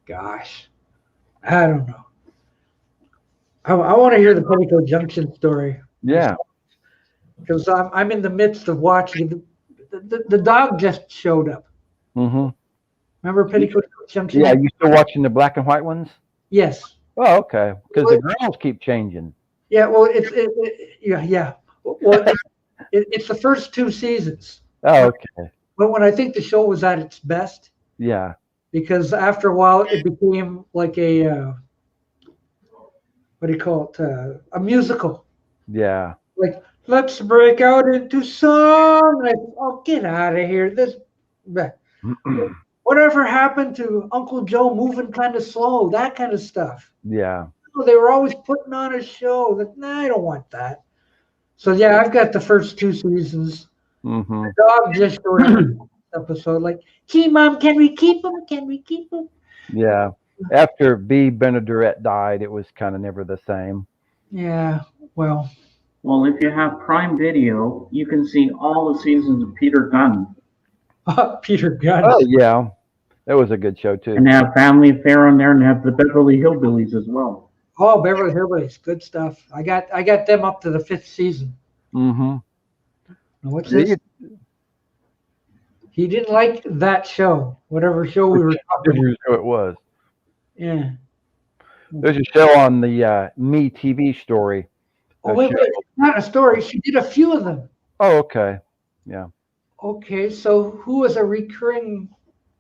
Gosh, I don't know. I want to hear the Petticoat Junction story. Yeah, because I'm in the midst of watching. The dog just showed up. Remember Petticoat Junction? Yeah, you still watching the black and white ones? Yes. Oh, okay. Because the girls keep changing. Yeah, well, yeah. Well, it's the first 2 seasons. Oh, okay. But when I think the show was at its best. Yeah. Because after a while, it became like a what do you call it? A musical. Yeah. Like, let's break out into song. Like, oh, get out of here! Whatever happened to Uncle Joe moving kind of slow? That kind of stuff. Yeah. They were always putting on a show. That I don't want that. So yeah, I've got the first 2 seasons. The dog just showed up in the episode. Like, gee, Mom, can we keep him? Can we keep him? Yeah. After B. Benaderet died, it was kind of never the same. Yeah. Well, if you have Prime Video, you can see all the seasons of Peter Gunn. Peter Gunn. Oh yeah, that was a good show too. And they have Family Affair on there, and they have the Beverly Hillbillies as well. Oh, Beverly Hillbillies, good stuff. I got them up to the 5th season. Now, what's this? He didn't like that show, whatever show we were talking about. Show it was. Yeah. There's a show on the Me TV story. Oh, wait, not a story. She did a few of them. Oh, okay. Yeah. Okay, so who was a recurring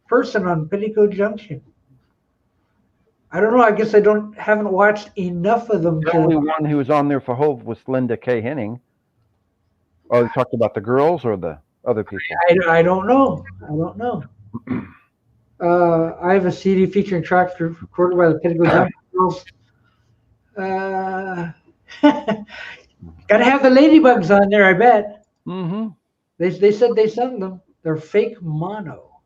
person on Petticoat Junction? I don't know. I guess I haven't watched enough of them. The only one who was on there for Hove was Linda K. Henning. Oh, they talked about the girls or the other people? I don't know. I have a CD featuring tracks recorded by the Petticoat Junction Girls. Gotta have the ladybugs on there, I bet. They said they sung them. They're fake mono.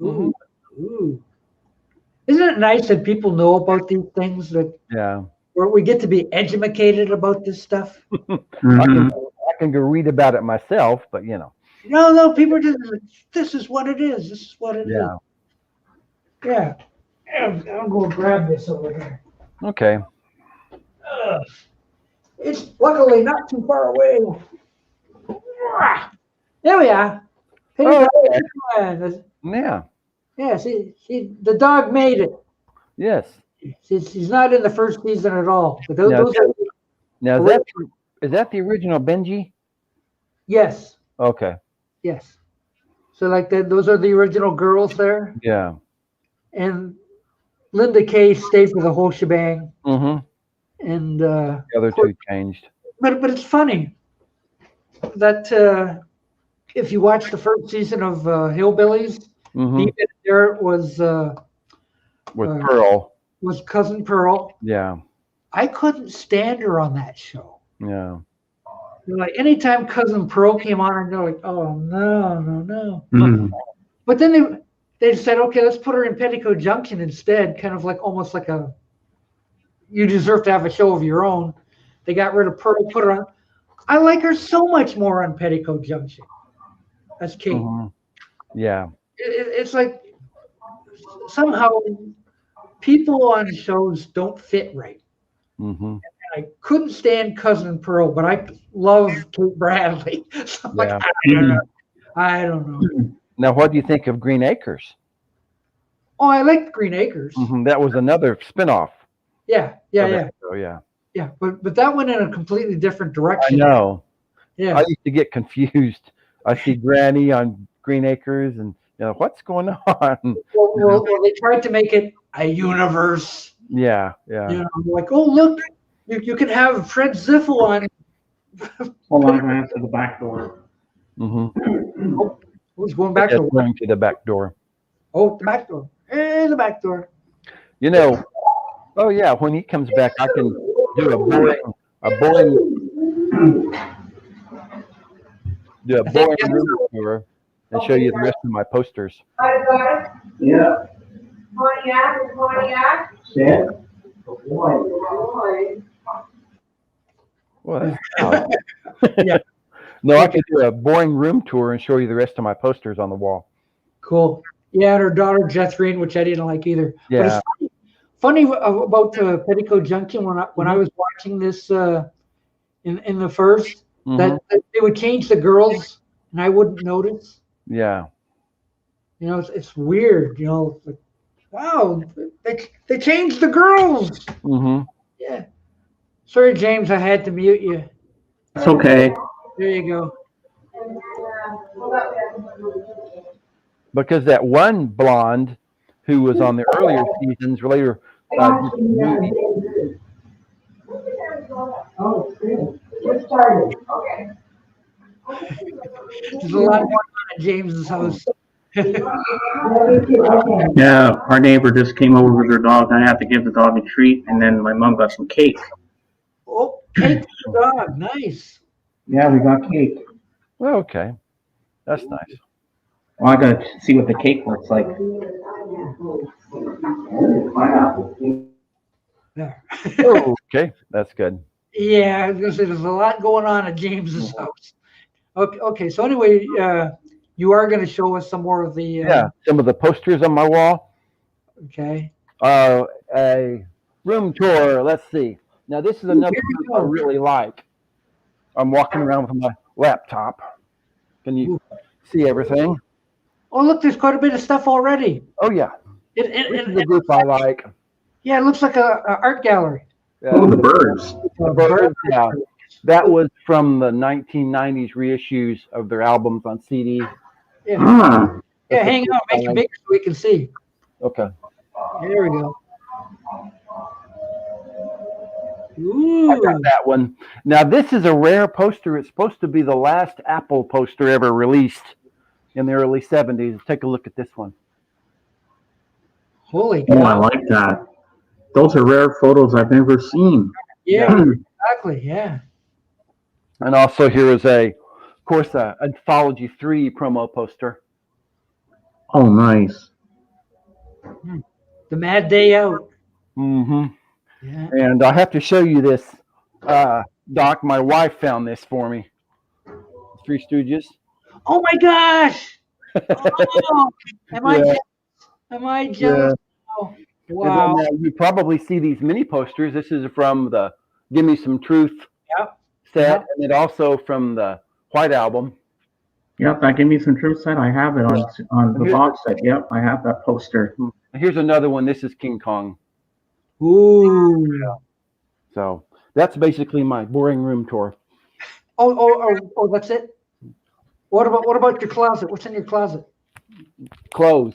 Ooh. Ooh. Isn't it nice that people know about these things? Where we get to be educated about this stuff. I can go read about it myself, but you know. No, people just, this is what it is. This is what it is. Yeah. I'm going to grab this over here. Okay. It's luckily not too far away. There we are. Oh, okay. Yeah. Yeah, see, the dog made it. Yes. He's not in the first season at all. But those, Now, those are, now is that the original Benji? yes, Okay. yes. So like that, those are the original girls there, Yeah. and Linda Kay stayed for the whole shebang. Mm-hmm. And The other two changed. but it's funny that if you watch the first season of Hillbillies, Mm-hmm. Beavis there was With Pearl. was cousin Pearl. Yeah. I couldn't stand her on that show. Yeah. Like anytime cousin Pearl came on, and they're like, "Oh no!" Mm. But then they said, "Okay, let's put her in Petticoat Junction instead." Kind of like almost like a you deserve to have a show of your own. They got rid of Pearl, put her on. I like her so much more on Petticoat Junction. That's Kate. Mm-hmm. Yeah. It's like somehow people on shows don't fit right. Mm-hmm. I couldn't stand Cousin Pearl, but I love Kate Bradley. So I'm like, Yeah. I don't know. Now, what do you think of Green Acres? Oh, I like Green Acres. Mm-hmm. That was another spinoff. Yeah. Oh, yeah. Yeah, but that went in a completely different direction. I know. Yeah. I used to get confused. I see Granny on Green Acres, and what's going on? Well, they tried to make it a universe. Yeah. Like, oh look, you can have Fred Ziffel on. Hold on, I'm going to answer the back door. Mm-hmm. Who's going back Going to the back door. Oh, the back door. Hey, the back door. Oh yeah, when he comes back, I can do a boring room tour and show you the rest of my posters. Yeah. Yeah. What? Yeah. No, I could do a boring room tour and show you the rest of my posters on the wall. Cool. Yeah, and her daughter Jethrine, which I didn't like either. Yeah. But it's funny about Petticoat Junction when I was watching this in the first that they would change the girls and I wouldn't notice. Yeah. It's weird. Like, wow, they changed the girls. Mm-hmm. Yeah. Sorry, James, I had to mute you. It's okay. There you go. Because that one blonde who was on the earlier seasons later. There's a lot going on at James's house. Yeah, our neighbor just came over with her dog. I had to give the dog a treat, and then my mom got some cake. Oh, cake for the dog. Nice. Yeah, we got cake. Well, okay. That's nice. Well, I gotta see what the cake looks like. Yeah. Oh, okay, that's good. Yeah, I was gonna say there's a lot going on at James's house. Okay. So anyway, you are gonna show us some more of the some of the posters on my wall. Okay. A room tour. Let's see. Now this is another group I really like. I'm walking around with my laptop. Can you see everything? Oh, look, there's quite a bit of stuff already. Oh yeah. This is the group I like. Yeah, it looks like a art gallery. Oh, the birds. The birds, yeah. That was from the 1990s reissues of their albums on CD. Yeah. Ah. Yeah, hang on, make it bigger so we can see. Okay. There we go. Ooh. I got that one. Now this is a rare poster. It's supposed to be the last Apple poster ever released in the early 70s. Take a look at this one. Holy Oh, cow. I like that. Those are rare photos I've never seen. Yeah, exactly. Yeah. And also here is of course, a Anthology 3 promo poster. Oh, nice. The Mad Day Out. Mm-hmm. Yeah. And I have to show you this, Doc. My wife found this for me. Three Stooges. Oh my gosh! Oh, am I jealous? Am I jealous? Oh, wow. And then, you probably see these mini posters. This is from the Give Me Some Truth set, and it also from the White Album. Yep, that gave me some true set. I have it on the box set. Yep, I have that poster. Here's another one. This is King Kong. Ooh. So that's basically my boring room tour. Oh, that's it. What about your closet? What's in your closet? Clothes.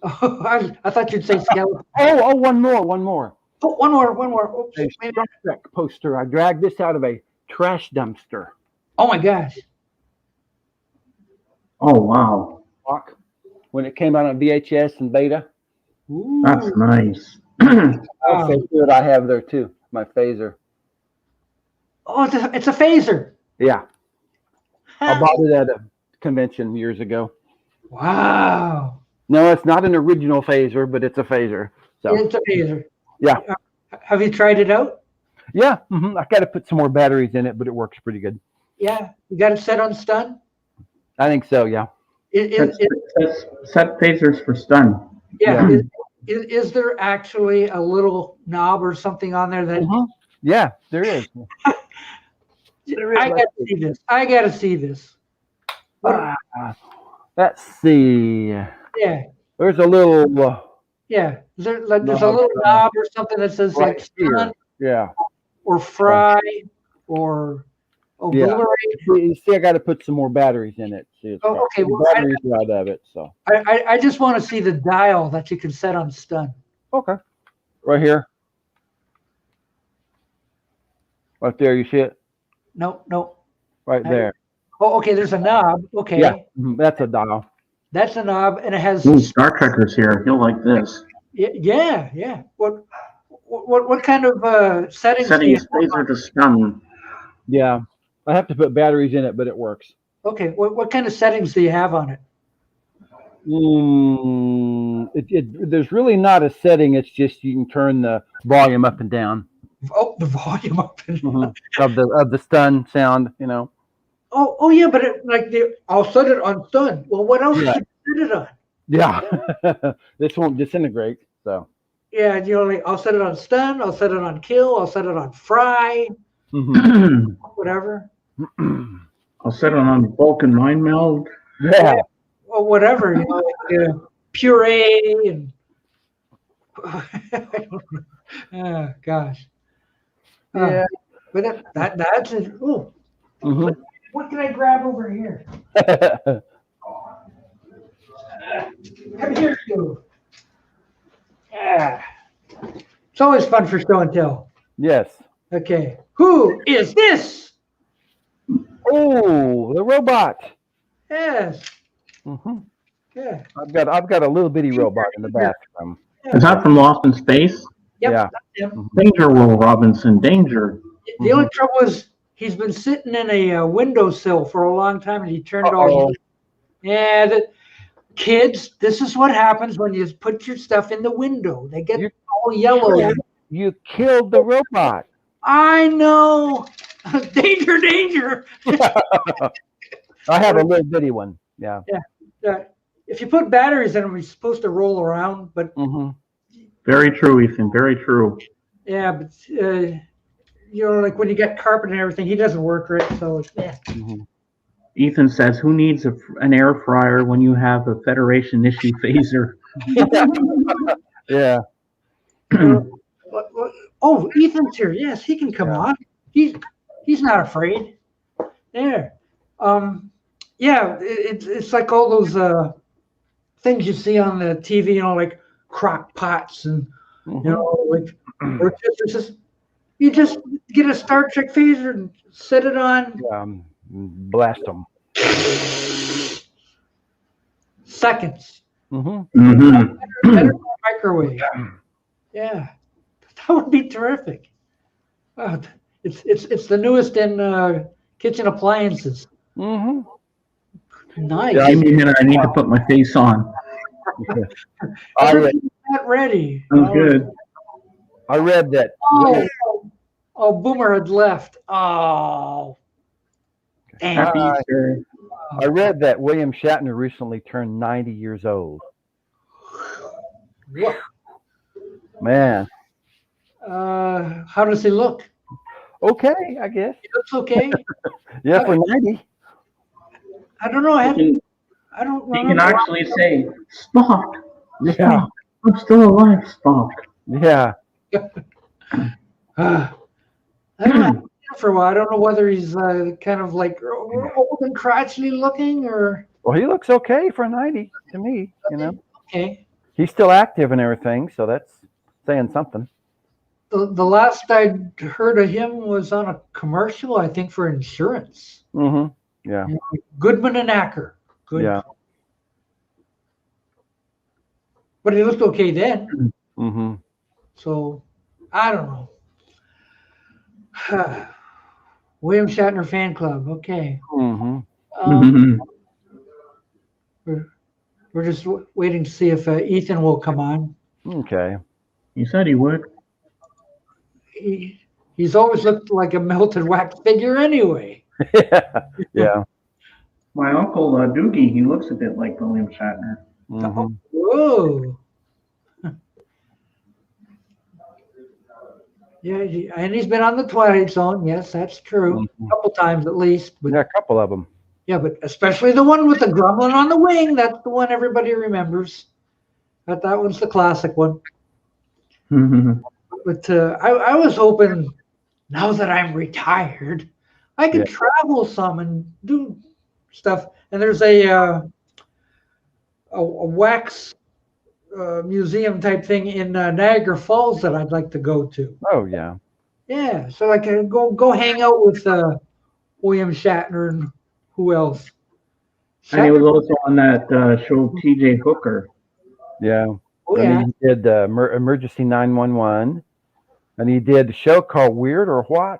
Oh, I thought you'd say skeleton. Oh, one more. Oh, one more. Oops, A Star Trek poster. I dragged this out of a trash dumpster. oh my gosh. Oh, wow. When it came out on VHS and beta. Ooh. That's nice. Also, what I have there too. My phaser. Oh, it's a phaser. Yeah. I bought it at a convention years ago. Wow. No, it's not an original phaser, but it's a phaser. So It's a phaser. Yeah. Have you tried it out? Yeah. I got to put some more batteries in it, but it works pretty good. Yeah. You got it set on stun? I think so. Yeah. Set phasers for stun. Yeah. Is there actually a little knob or something on there that? Yeah, there is. I got to see this. Let's see. Yeah. There's a little. Yeah. There's a little knob or something that says Right like stun Yeah. or fry or You see, I got to put some more batteries in it. See, okay. Well, batteries out of it. So I just want to see the dial that you can set on stun. Okay. Right here. Right there. You see it? No. Right there. Oh, okay. There's a knob. Okay. Yeah. That's a dial. That's a knob, and it has. Ooh, Star Trekker's here. He'll like this. Yeah. What kind of settings? Settings phaser to stun. Yeah. I have to put batteries in it, but it works. Okay. What kind of settings do you have on it? There's really not a setting. It's just you can turn the volume up and down. Oh, the volume up and down. of the stun sound, you know. Oh yeah, but I'll set it on stun. Well, what else should you set it on? Yeah. This won't disintegrate. So. Yeah, I'll set it on stun. I'll set it on kill. I'll set it on fry. Whatever. I'll set it on bulk and mind meld. Yeah. Or whatever, puree and. Oh gosh. Yeah. But that's it. Ooh. What can I grab over here? Come here, you. Yeah. It's always fun for show and tell. Yes. Okay. Who is this? Oh, the robot. Yes. Yeah. I've got a little bitty robot in the bathroom. Is that from Lost in Space? Yep. Yeah. Danger, Will Robinson. Danger. The only trouble is he's been sitting in a windowsill for a long time, and he turned all. Yeah, kids, this is what happens when you put your stuff in the window. They get all yellow. You killed the robot. I know. Danger. I have a little bitty one. Yeah. Yeah. If you put batteries in them, he's supposed to roll around, but. Very true, Ethan. Very true. Yeah, but like when you get carpet and everything, he doesn't work right. So yeah. Ethan says, "Who needs an air fryer when you have a Federation issue phaser?" Yeah. Oh, Ethan's here. Yes, he can come on. He's not afraid. There. Yeah, it's like all those things you see on the TV, like crock pots and like you just get a Star Trek phaser and set it on. Blast them. Seconds. Mm-hmm. Better than a microwave. Yeah, that would be terrific. It's the newest in kitchen appliances. Mm-hmm. Nice. Yeah, I need to put my face on. Not ready. I'm good. I read that. Oh, Boomer had left. Oh. Happy Easter. I read that William Shatner recently turned 90 years old. What? Man. How does he look? Okay, I guess. He looks okay. Yeah, for 90. I don't know. I don't He remember. can actually say, Spock. Yeah. I'm still alive, Spock. Yeah. I don't know. For a while, I don't know whether he's kind of like old and crotchety looking or Well, he looks okay for 90 to me. okay. He's still active and everything, so that's saying something. The last I heard of him was on a commercial, I think, for insurance. Mm-hmm. Yeah. Goodman and Acker. Good. Yeah. But he looked okay then. Mm-hmm. So I don't know. William Shatner fan club. Okay. Mm-hmm. We're just waiting to see if Ethan will come on. Okay. He said he would. He's always looked like a melted wax figure anyway. Yeah. My uncle Doogie, he looks a bit like William Shatner. Mm-hmm. Whoa. Yeah, and he's been on the Twilight Zone. Yes, that's true. Mm-hmm. A couple times at least. But Yeah, a couple of them. yeah, but especially the one with the gremlin on the wing. That's the one everybody remembers. That one's the classic one. But I was hoping, now that I'm retired, I could travel some and do stuff. And there's a wax museum type thing in Niagara Falls that I'd like to go to. Oh, yeah. Yeah, so I can go hang out with William Shatner and who else? And he was also on that show T.J. Hooker. Yeah. Oh, and yeah. he did Emergency 911. And he did a show called Weird or What?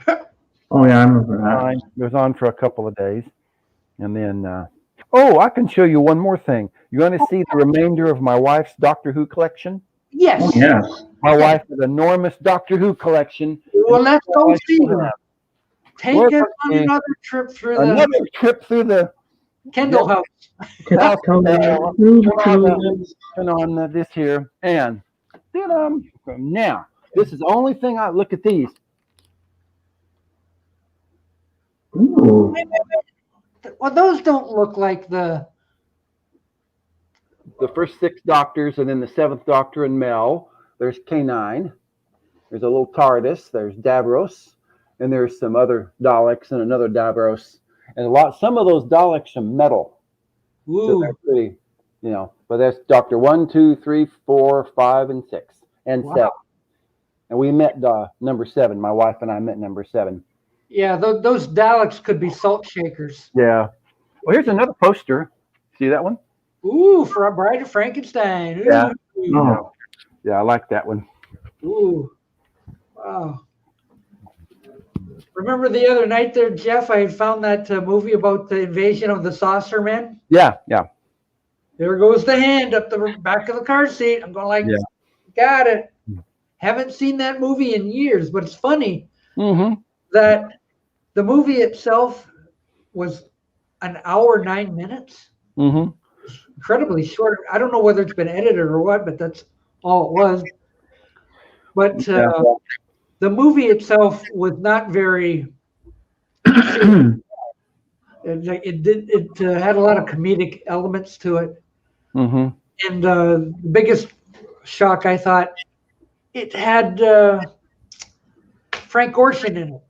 Oh, yeah, I remember that. It was on for a couple of days. And then, I can show you one more thing. You want to see the remainder of my wife's Doctor Who collection? Yes. Oh, yes. My wife has an enormous Doctor Who collection. Well, let's go see her. Take us on another trip through the Kendall house. Turn on this here. And now, this is the only thing look at these. Ooh. Well, those don't look like the first 6 Doctors, and then the 7th Doctor and Mel. There's K9. There's a little TARDIS. There's Davros, and there's some other Daleks and another Davros, and some of those Daleks are metal. Ooh. So they're pretty, But that's Doctor 1, 2, 3, 4, 5, and 6, and 7. And we met number 7. My wife and I met number 7. Yeah, those Daleks could be salt shakers. Yeah. Well, here's another poster. See that one? Ooh, for a Bride of Frankenstein. Ooh. Yeah. Oh. Yeah, I like that one. Ooh. Wow. Remember the other night there, Jeff, I had found that movie about the invasion of the Saucer Men? Yeah, yeah. There goes the hand up the back of the car seat. I'm going got it. Haven't seen that movie in years, but it's funny that the movie itself was an hour, 9 minutes. Incredibly short. I don't know whether it's been edited or what, but that's all it was. But the movie itself was not very. It had a lot of comedic elements to it. And the biggest shock, I thought, it had Frank Gorshin in it.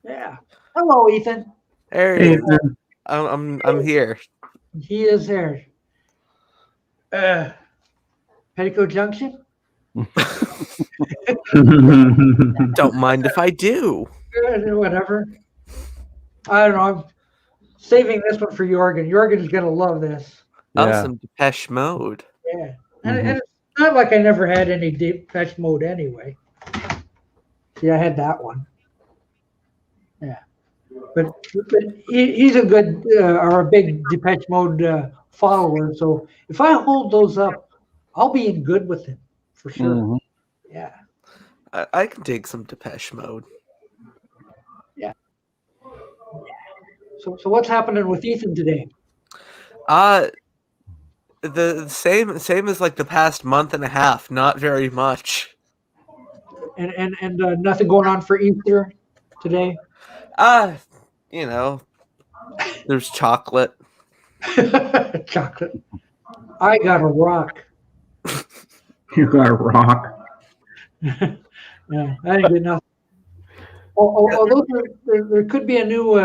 Yeah. Hello, Ethan. Hey, Ethan. I'm here. He is there. Petticoat Junction? Don't mind if I do. Whatever. I don't know. I'm saving this one for Jorgen. Jorgen's going to love this. Some Depeche Mode. Yeah. And it's not like I never had any Depeche Mode anyway. See, I had that one. Yeah. But he's a good or a big Depeche Mode follower. So if I hold those up, I'll be in good with him for sure. Yeah. I can take some Depeche Mode. Yeah. So what's happening with Ethan today? The same as like the past month and a half. Not very much. And nothing going on for Easter today? There's chocolate. Chocolate. I got a rock. You got a rock. Yeah, I didn't get nothing. Although there could be a new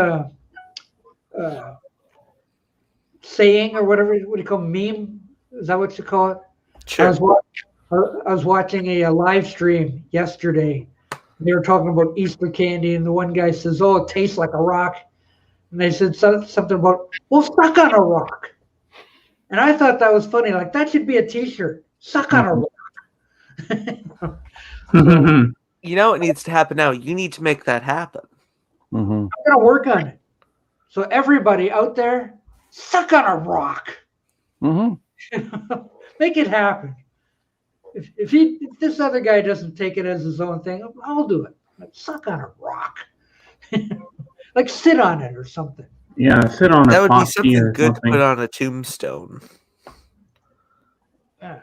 saying or whatever. What do you call meme? Is that what you call it? Sure. I was watching a live stream yesterday. They were talking about Easter candy, and the one guy says, "Oh, it tastes like a rock." And they said something about, "Well, suck on a rock." And I thought that was funny. Like, that should be a T-shirt. Suck on a rock. You know what needs to happen now? You need to make that happen. Mm-hmm. I'm going to work on it. So everybody out there, suck on a rock. Mm-hmm. Make it happen. If this other guy doesn't take it as his own thing, I'll do it. Like, suck on a rock. Like, sit on it or something. Yeah, sit on That a would be top something tier or good to something. put on a tombstone. Yeah.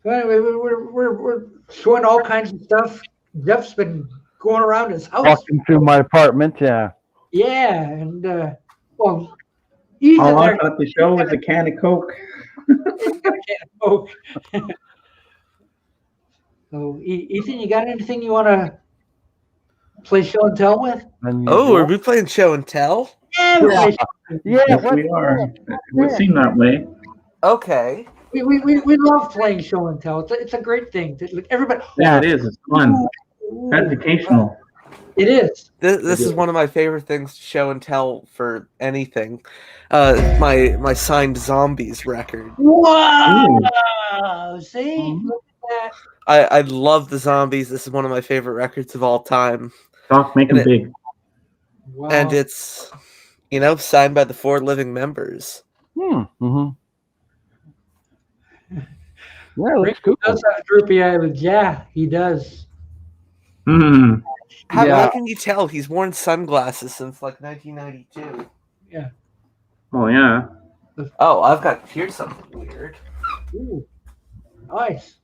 So anyway, we're showing all kinds of stuff. Jeff's been going around his house. Walking through my apartment, yeah. Yeah, and well, Ethan All I there. got to show is a can of Coke. Oh. So Ethan, you got anything you want to play show and tell with? Oh, are we playing show and tell? Yeah, Yes, we are. It would seem that way. Okay. we love playing show and tell. It's a great thing. Like, everybody. Yeah, it is. It's fun. Ooh, Educational. It is. This is one of my favorite things to show and tell for anything. My signed zombies record. Wow! See, look at that. I love the zombies. This is one of my favorite records of all time. Doc, make them big. Wow. And it's, signed by the 4 living members. Mm-hmm. Yeah, looks cool. He does have droopy eyelids. Yeah, he does. Hmm. How can you tell? He's worn sunglasses since like 1992. Yeah. Oh, yeah. Oh, here's something weird. Ooh, nice.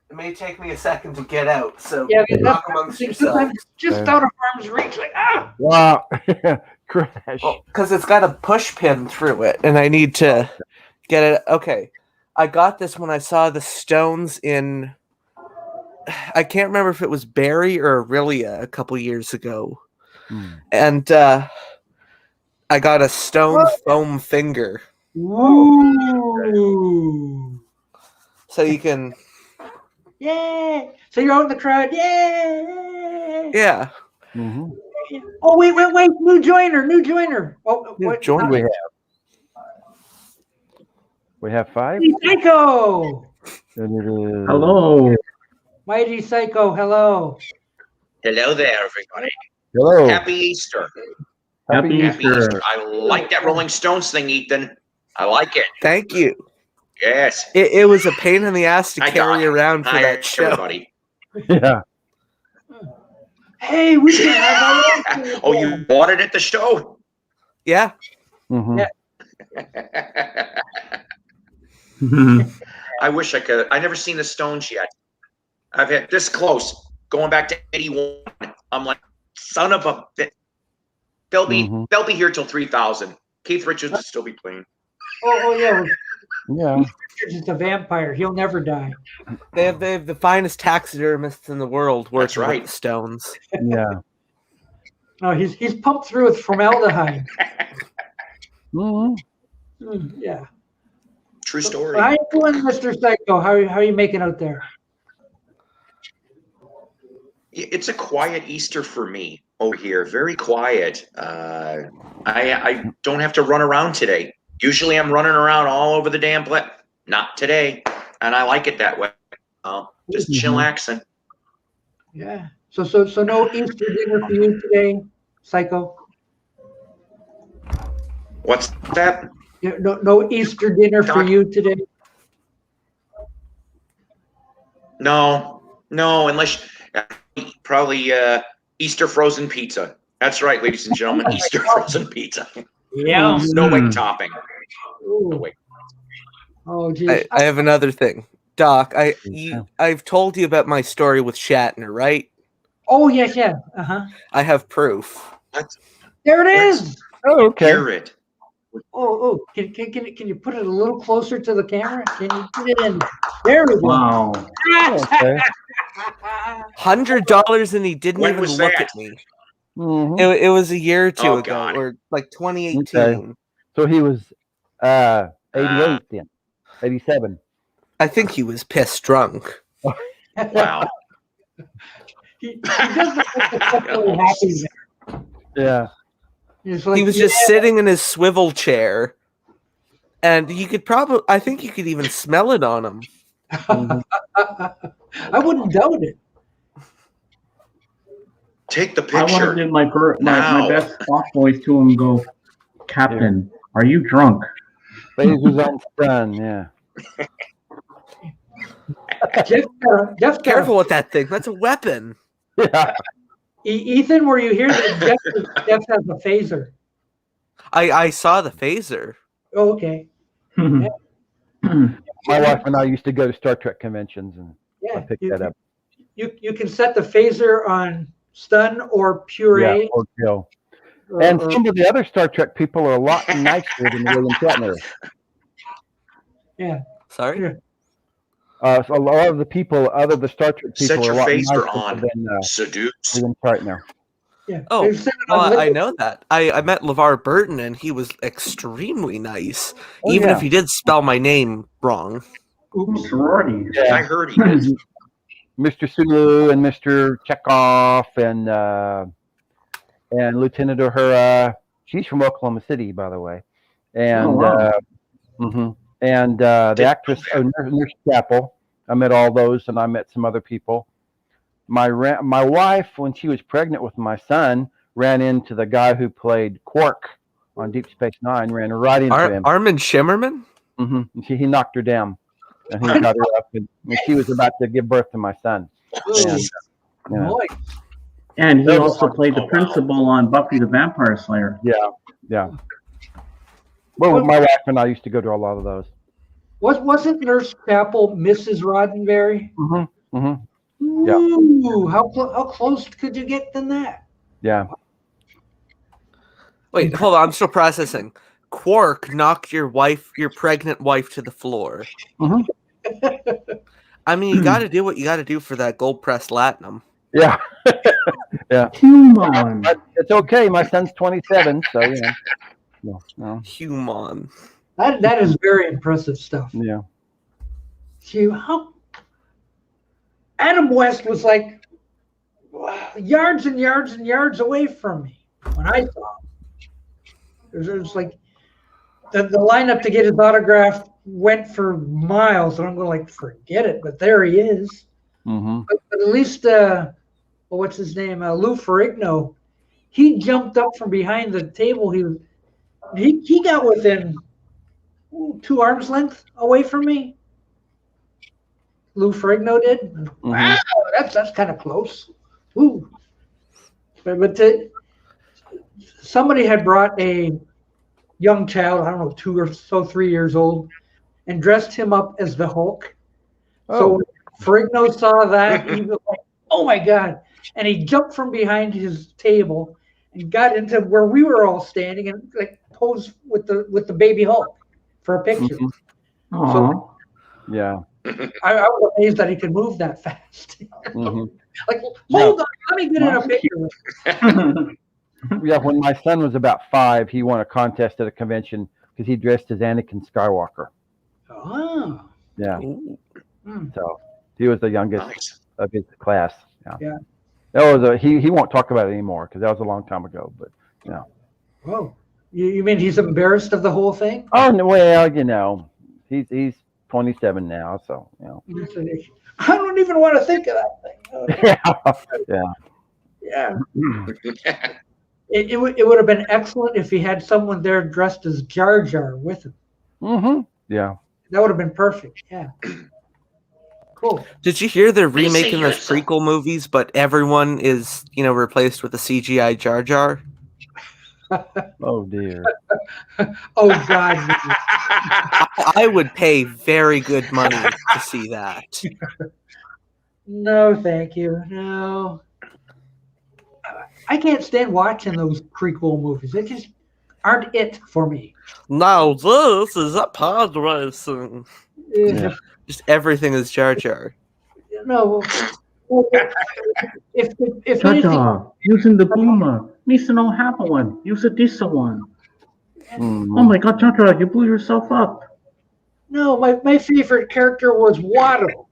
It may take me a second to get out, so Yeah, talk amongst yourselves. Just out of arm's reach, like Wow. Crash. Because it's got a push pin through it, and I need to get it. Okay. I got this when I saw the Stones in, I can't remember if it was Barrie or Aurelia a couple years ago. And I got a Stone foam finger. Ooh. So you can... Yeah. So you're out in the crowd. Yeah. Yeah. Mm-hmm. Oh, wait. New joiner. Oh, what Join we have? We have 5. Psyko. Hello. Mighty Psyko, hello. Hello there, everybody. Hello. Happy Easter. Happy Happy Easter. Easter. I like that Rolling Stones thing, Ethan. I like it. Thank you. Yes. It was a pain in the ass to Hi, carry Doc. around for Hi, that show. everybody. Yeah. Hey, we can have our own. Oh, you bought it at the show? Yeah. Mm-hmm. Yeah. I wish I could. I've never seen the Stones yet. I've had this close, going back to 81. I'm like, son of a bit. They'll be here till 3000. Keith Richards will still be playing. Oh yeah. Yeah. He's just a vampire. He'll never die. They have the finest taxidermists in the world working That's right. with the Stones. Yeah. Oh, he's pumped through with formaldehyde. Mm-hmm. Yeah. True story. So how you doing, Mr. Psyko? How are you making out there? It's a quiet Easter for me over here. Very quiet. I don't have to run around today. Usually I'm running around all over the damn place. Not today. And I like it that way. Just chillaxing. Yeah. So no Easter dinner for you today, Psyko? What's that? Yeah, no Easter dinner for you today? No, unless probably Easter frozen pizza. That's right, ladies and gentlemen, Easter frozen pizza. Yeah. No egg topping. Ooh. No egg. Oh, geez. I have another thing. Doc, I've told you about my story with Shatner, right? Oh, yes, yeah. Uh-huh. I have proof. There it is. Oh, okay. Hear it. Can you put it a little closer to the camera? Can you put it in? There we go. Wow. Okay. $100 and he didn't When even was look that? at me. Mhm. It was a year or two Oh, ago, God. or like 2018. Okay. So he was 88 then, 87. I think he was pissed drunk. Wow. He doesn't look especially happy there. Yeah. It's like, He was just sitting in his swivel chair, and you could probably, I think you could even smell it on him. Mhm. I wouldn't doubt it. Take the I want picture. to do my Now. best soft voice to him. Go, Captain, are you drunk? Lasers on stun. Yeah. Jeff, Careful with that thing. That's a weapon. Yeah. Ethan, were you here that Jeff has a phaser? I saw the phaser. Oh, okay. My wife and I used to go to Star Trek conventions, and I Yeah. picked that up. You can set the phaser on stun or puree. Yeah, or kill. or- And or- some of the other Star Trek people are a lot nicer than William Shatner. yeah. Sorry? Yeah. So a lot of the people, other the Star Trek people, Set are your a lot phaser nicer on. than Seduce. William Shatner. Yeah. Oh, They set it on well, I liquid. know that. I met LeVar Burton, and he was extremely nice, Oh, even yeah. if he did spell my name wrong. Oops. Sorority. I heard he did. Mr. Sulu and Mr. Chekhov and Lieutenant Uhura. She's from Oklahoma City, by the way. And Oh, wow. the actress Nurse Chapel. I met all those, and I met some other people. My wife, when she was pregnant with my son, ran into the guy who played Quark on Deep Space Nine. Ran right into him. Armin Shimmerman? Mm-hmm. He knocked her down, and he got her up, and she was about to give birth to my son. And, you know, Boy. And he That was also played the principal on Buffy the Vampire Slayer. yeah. Well, my wife and I used to go to a lot of those. Wasn't Nurse Chapel Mrs. Roddenberry? Mm-hmm. Mm-hmm. Yeah. Ooh, how close could you get than that? Yeah. Wait, hold on. I'm still processing. Quark knocked your pregnant wife, to the floor. Mm-hmm. I mean, you got to do what you got to do for that gold press latinum. Yeah. Yeah. Come on. But it's okay. My son's 27, so you know. No. Human. That is very impressive stuff. Yeah. See, Adam West was like yards and yards and yards away from me when I saw him. It was like the lineup to get his autograph went for miles, and I'm going like, forget it. But there he is. Mm-hmm. But at least, what's his name? Lou Ferrigno. He jumped up from behind the table. He got within 2 arms length away from me. Lou Ferrigno did. Mm-hmm. Wow, that's kind of close. Ooh. But somebody had brought a young child, I don't know, 2 or so, 3 years old, and dressed him up as the Hulk. Oh. So when Ferrigno saw that, he was like, oh my God. And he jumped from behind his table and got into where we were all standing and like posed with the baby Hulk for a picture. Mm-hmm. Aw. So Yeah. I was amazed that he could move that fast. Mm-hmm. Like, hold on, let me get in a picture. Yeah. When my son was about 5, he won a contest at a convention because he dressed as Anakin Skywalker. Oh. Yeah. Ooh. So he was the youngest Nice. of his class. Yeah. That was he won't talk about it anymore because that was a long time ago. But Whoa. You mean he's embarrassed of the whole thing? oh no, well, he's 27 now, so I don't even want to think of that thing. yeah. It would have been excellent if he had someone there dressed as Jar Jar with him. Mm-hmm. Yeah. That would have been perfect. Yeah. Cool. Did you hear they're They say remaking you're those prequel movies, but everyone is, replaced with a CGI Jar Jar? Oh dear. Oh God. I would pay very good money to see that. No, thank you. No. I can't stand watching those prequel movies. They just aren't it for me. Now this is a pod racing. Yeah. Just everything is Jar Jar. No. If anything, Cha-cha, using the boomer. Misa no have one. Use a this one. Mhm. Oh my god, Cha-cha, you blew yourself up. no, my favorite character was Watto.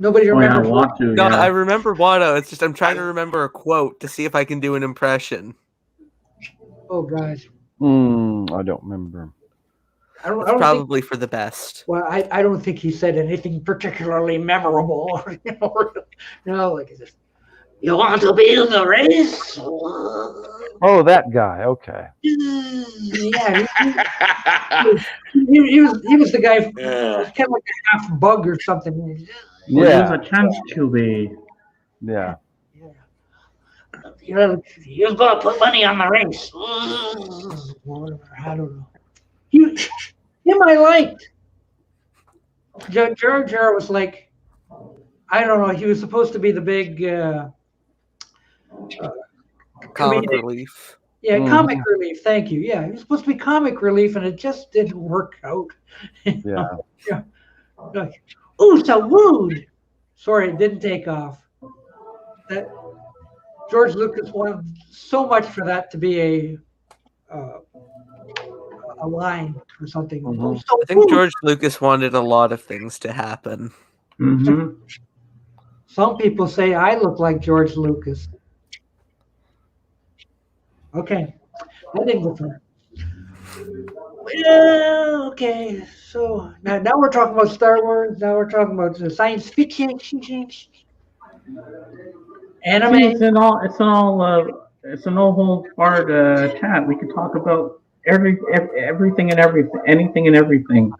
Nobody Oh yeah, I remembers. want to, No, I yeah. remember Watto. It's just I'm trying to remember a quote to see if I can do an impression. Oh gosh, I don't remember. I don't It's think. probably for the best. Well, I don't think he said anything particularly memorable. Like this. You want to be in the race? Oh, that guy. Okay. Yeah, he was the guy. Kind of like a half bug or something. Well, Yeah. use a chance to be. Yeah. He was going to put money on the race. I don't know. Him I liked. Jar Jar was like, I don't know. He was supposed to be the big Comic comedic- relief. Yeah, Mhm. comic relief. Thank you. Yeah, he was supposed to be comic relief, and it just didn't work out. Yeah. Like, ooh, so rude. Sorry, it didn't take off. That George Lucas wanted so much for that to be a line or something. Mhm. Oh, so I think rude. George Lucas wanted a lot of things to happen. Mm-hmm. Some people say I look like George Lucas. Okay, that didn't go far. Yeah, okay. So now we're talking about Star Wars. Now we're talking about science fiction, anime. It's an all whole part chat. We can talk about everything and everything, anything and everything.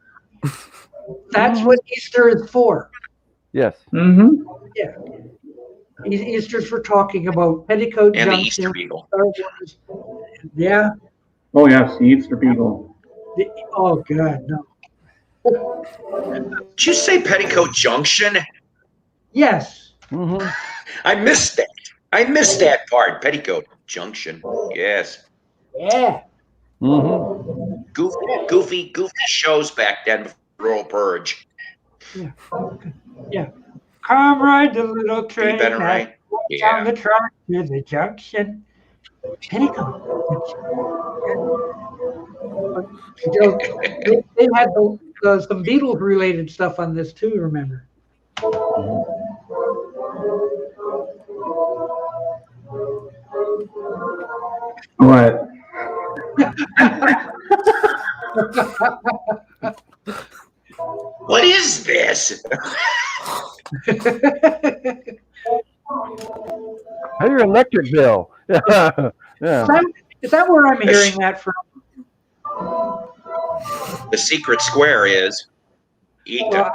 That's what Easter is for. Yes. Mm-hmm. Yeah. Easter's for talking about Petticoat And the Junction, Easter Beagle. Star Wars. Yeah. Oh yes, the Easter Beagle. Oh God, no. Did you say Petticoat Junction? Yes. Mm-hmm. I missed that. I missed that part. Petticoat Junction. Yes. Yeah. Mm-hmm. Goofy shows back then before Rural Purge. Yeah. Yeah. Come ride the little train better, that right? goes Yeah. down the track to the junction. Petticoat. They had some Beatles related stuff on this too, remember? What? What is this? Hey, your electric bill. Yeah. Is that where I'm hearing that from? The secret square is Ethan. Well,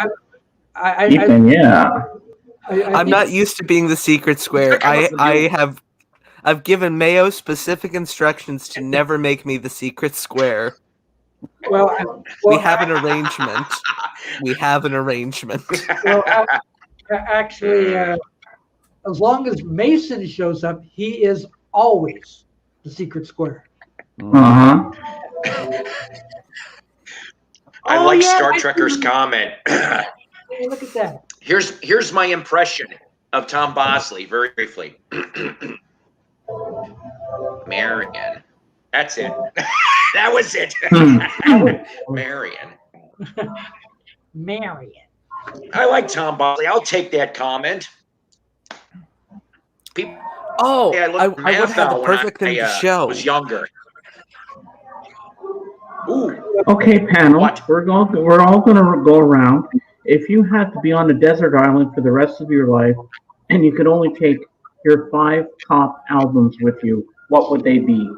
Ethan, yeah. I'm not used to being the secret square. I've given Mayo specific instructions to never make me the secret square. We have an arrangement. Actually, as long as Mason shows up, he is always the secret square. Uh-huh. I Oh, like yeah, Star I Trekker's see. comment. Hey, look at that. Here's my impression of Tom Bosley, very briefly. Marion. That's it. That was it. Marion. Marion. I like Tom Bosley. I'll take that comment. People, Oh, I I looked would have the when perfect thing to show. was younger. Ooh. Okay, panel. What? We're all going to go around. If you had to be on a desert island for the rest of your life, and you could only take your 5 top albums with you, what would they be?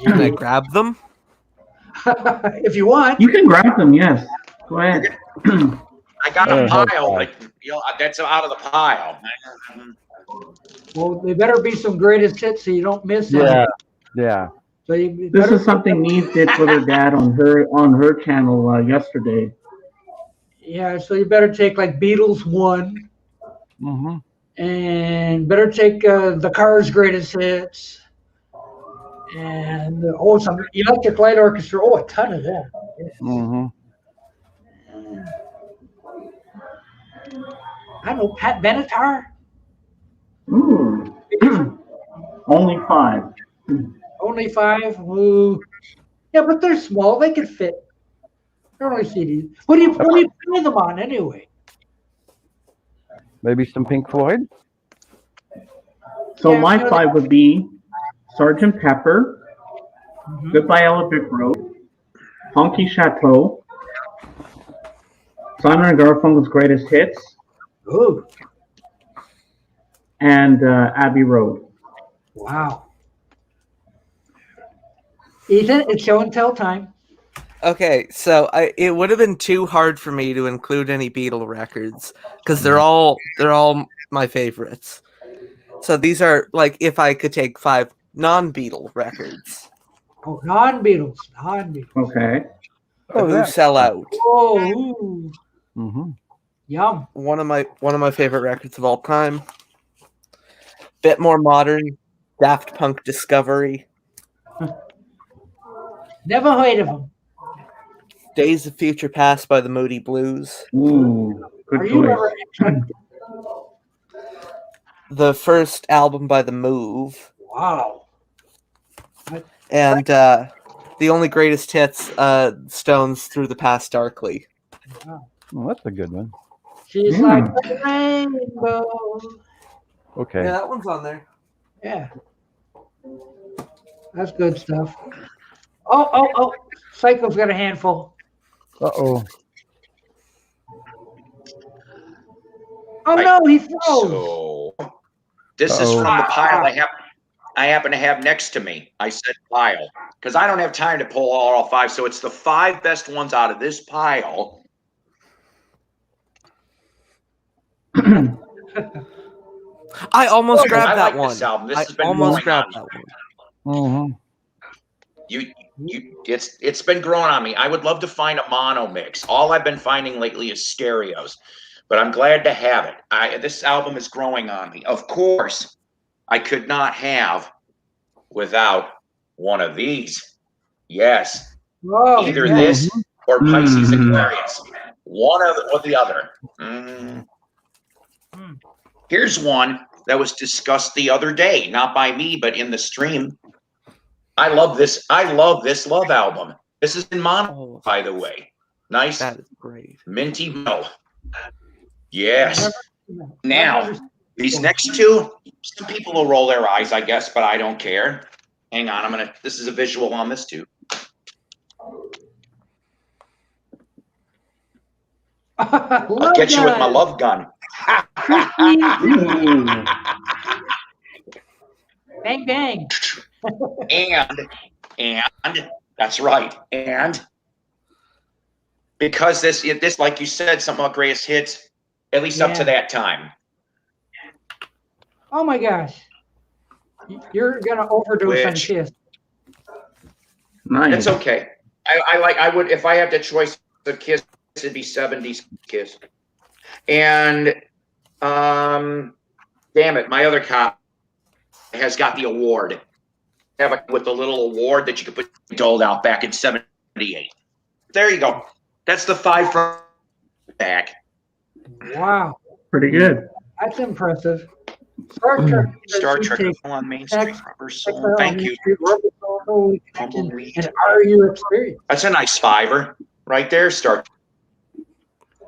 Can I grab them? If you want. You can grab them. Yes. Go ahead. I got a pile, but that's out of the pile. Well, they better be some greatest hits so you don't miss Yeah. anything. Yeah. So you This better, is something Neve did with her dad on her channel yesterday. yeah. So you better take like Beatles 1, Mm-hmm. and better take the Cars' greatest hits, and some Electric Light Orchestra. Oh, a ton of that. Yes. Mm-hmm. I don't know, Pat Benatar. Only 5. Only 5. Ooh. Yeah, but they're small. They could fit. They're only CDs. What do you play them on anyway? Maybe some Pink Floyd. So my 5 would be Sgt. Pepper, Goodbye Yellow Brick Road, Honky Chateau, Simon and Garfunkel's Greatest Hits, Ooh. and Abbey Road. Wow. Ethan, it's show and tell time. Okay, so it would have been too hard for me to include any Beatle records because they're all my favorites. So these are like if I could take 5 non-Beatle records. Oh, non-Beatles. Okay. The Who Sell Out. Oh. Mm-hmm. Yum. One of my favorite records of all time. Bit more modern, Daft Punk Discovery. Never heard of them. Days of Future Past by the Moody Blues. Ooh, good Are you ever choice. The first album by The Move. Wow. And the only greatest hits, Stones Through the Past Darkly. Wow. Well, that's a good one. She's like a rainbow. Okay. Yeah, that one's on there. Yeah. That's good stuff. Oh. Psycho's got a handful. Uh-oh. Oh, no, he froze. So this is from the pile I happen to have next to me. I said pile because I don't have time to pull all 5. So it's the 5 best ones out of this pile. I almost grabbed that like one. This album. This I has been almost growing grabbed on that me. one. Mm-hmm. It's been growing on me. I would love to find a mono mix. All I've been finding lately is stereos, but I'm glad to have it. This album is growing on me. Of course, I could not have without one of these. Yes, either this or Pisces Aquarius. One or the other. Here's one that was discussed the other day, not by me, but in the stream. I love this Love album. This is in mono, by the way. Nice. That is great. Minty Mo. Yes. Now, these next 2, some people will roll their eyes, I guess, but I don't care. Hang on, this is a visual on this too. I'll get you with my love gun. Bang, bang. And that's right. And because this, like you said, some of the greatest hits, at least up to that time. Oh my gosh. You're gonna overdose on Kiss. Nice. It's okay. I would, if I had the choice of Kiss, it'd be 70s Kiss. And damn it, my other cop has got the award. With the little award that you could put doled out back in '78. There you go. That's the 5 from back. Wow. Pretty good. That's impressive. Star Trek on Main Street, Rubber Soul. Thank you. And Are You Experienced? That's a nice 5er right there, Star.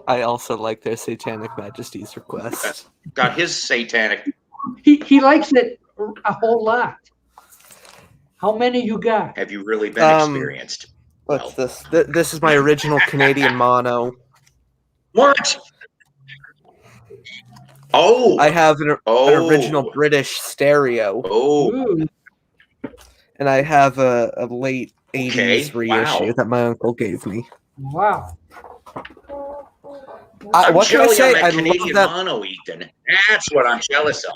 I also like their Satanic Majesty's Request. Got his satanic. He likes it a whole lot. How many you got? Have you really been experienced? What's this? This is my original Canadian mono. What? Oh, I have an original British stereo. Oh, Ooh. And I have a late 80s reissue that my uncle gave me. Wow. What can I say? I love Canadian that. mono, Ethan. That's what I'm jealous of.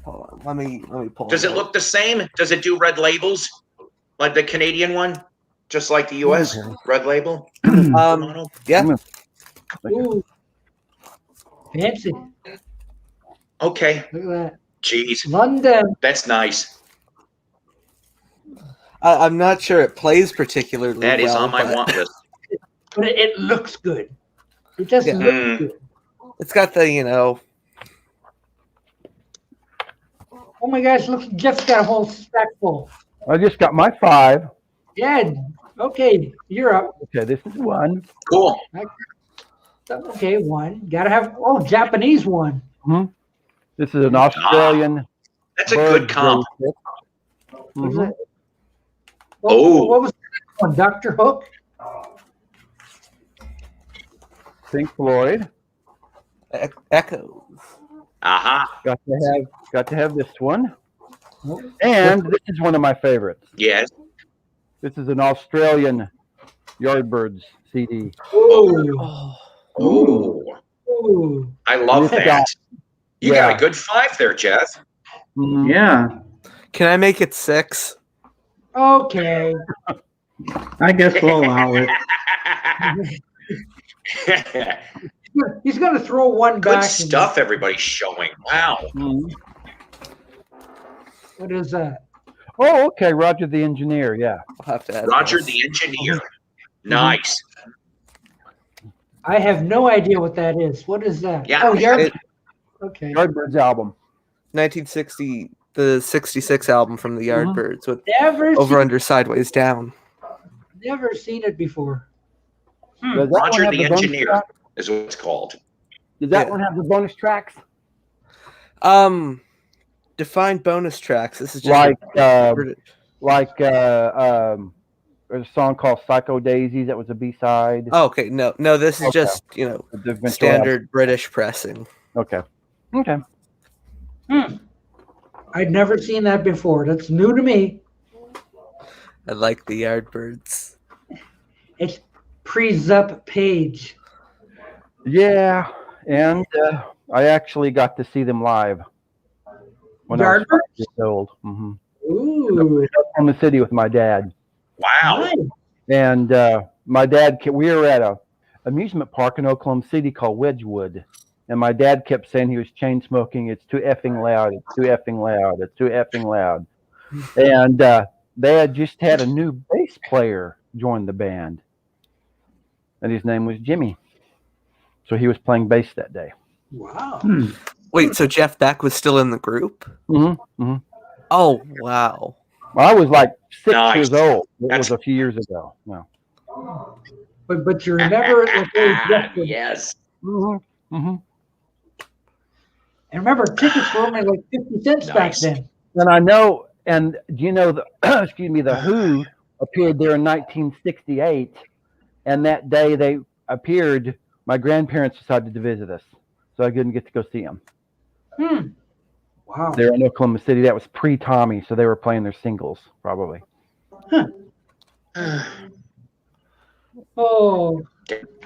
Hold on, let me pull. Does it look the same? Does it do red labels like the Canadian one, just like the U.S. red label? Yeah. Ooh. Fancy. Okay. Look at that. Jeez. London. That's nice. I'm not sure it plays particularly That is well, on my but want list. But it looks good. It just Yeah. looks good. It's got the, Oh my gosh, look, Jeff's got a whole stack full. I just got my 5. Yeah, okay, you're up. Okay, this is 1. Cool. Okay, 1. Gotta have, Japanese 1. This is an Australian. That's a good bird comp. bracelet. Mhm. What was the next one? Dr. Hook? Pink Floyd. Echoes. Aha. Got to have this one. Oh, And this is one of my favorites. Yes. This is an Australian Yardbirds CD. Oh, Ooh. oh. I love It's that. You yeah. got a good 5 there, Jeff. Mhm. Yeah, Can I make it 6? Okay. I guess we'll allow it. He's gonna throw one Good back. stuff everybody's showing. Wow. Mhm. What is that? Oh, okay. Roger the Engineer. Yeah. I'll have to add Roger those. the Engineer. Nice. I have no idea what that is. What is that? Yeah. Oh, yeah. It- Okay. Yardbirds album. 1960, the 66 album from the Yardbirds with Over Under Sideways Down. Never seen it before. Does that one Roger have the bonus Engineer tracks? is what it's called. Does that Yeah. one have the bonus tracks? Define bonus tracks. This is just Like, there's there's a song called Psycho Daisies that was a B-side. Oh, okay, no, this is Okay. just The Ventura- standard British pressing. Okay. Okay. I'd never seen that before. That's new to me. I like the Yardbirds. It's Pre-Zup Page. Yeah, and I actually got to see them live when I was 5 Yardbirds? years old. Mm-hmm. Ooh. From the city with my dad. Wow. Nice. And my dad, we were at a amusement park in Oklahoma City called Wedgwood. And my dad kept saying he was chain smoking. It's too effing loud. It's too effing loud. It's too effing loud. And they had just had a new bass player join the band. And his name was Jimmy. So he was playing bass that day. Wow. Wait, so Jeff Beck was still in the group? Mm-hmm. Mm-hmm. Oh, wow. I was like 6 Nice. years old. It That's- was a few years ago. Yeah. But you remember Yes. Mm-hmm. Mm-hmm. and remember tickets were only like 50 cents back Nice. then. And I know, and do you know the excuse me, the Who appeared there in 1968, and that day they appeared, my grandparents decided to visit us, so I couldn't get to go see them. Wow. They're in Oklahoma City. That was pre-Tommy, so they were playing their singles probably. Oh,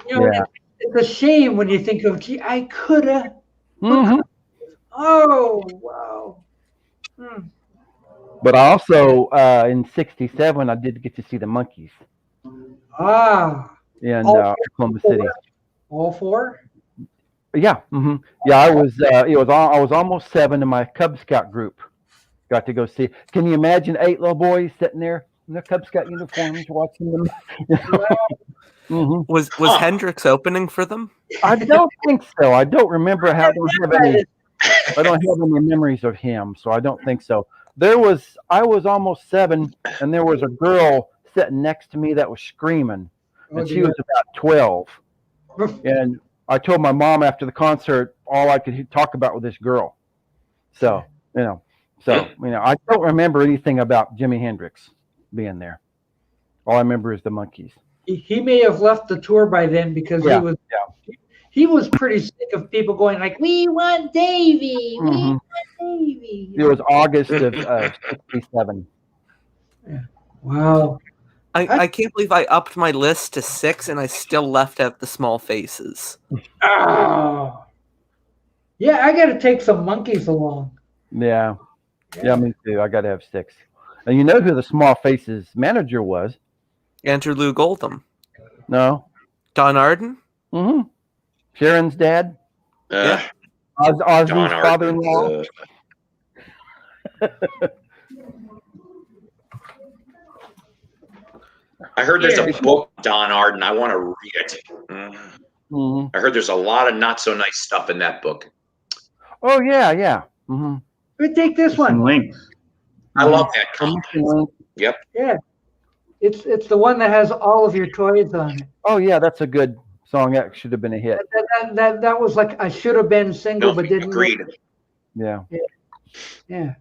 Yeah. it's a shame when you think of, gee, I could have. Mm-hmm. Oh, wow. But I also in '67 I did get to see the Monkees Ah, in Oh, Oklahoma City. all 4? Yeah, mm-hmm. Yeah. I was. I was almost 7 in my Cub Scout group. Got to go see. Can you imagine 8 little boys sitting there in their Cub Scout uniforms watching them? Mm-hmm. Was Hendrix opening for them? I don't think so. I don't remember how. I don't have any memories of him, so I don't think so. I was almost 7, and there was a girl sitting next to me that was screaming, and she was about 12. And I told my mom after the concert all I could talk about with this girl. So I don't remember anything about Jimi Hendrix being there. All I remember is the Monkees. He may have left the tour by then because he was pretty sick of people going like, "We want Davey, we want Davey." It was August of '67. Wow. I can't believe I upped my list to 6 and I still left out the Small Faces. Oh. Yeah, I got to take some monkeys along. Yeah, me too. I got to have 6. And you know who the Small Faces manager was? Andrew Lou Goldham. No. Don Arden? Mm-hmm. Sharon's dad. Yeah. Ozzy's father-in-law. I heard there's a book, Don Arden. I want to read it. Mm-hmm. I heard there's a lot of not so nice stuff in that book. Oh yeah. Mm-hmm. We take this Some one. links. I love that comic. Yep. Yeah. It's the one that has all of your toys on it. Oh yeah, that's a good song. That should have been a hit. That was like a should have been single, but didn't. Agreed. Yeah. Yeah.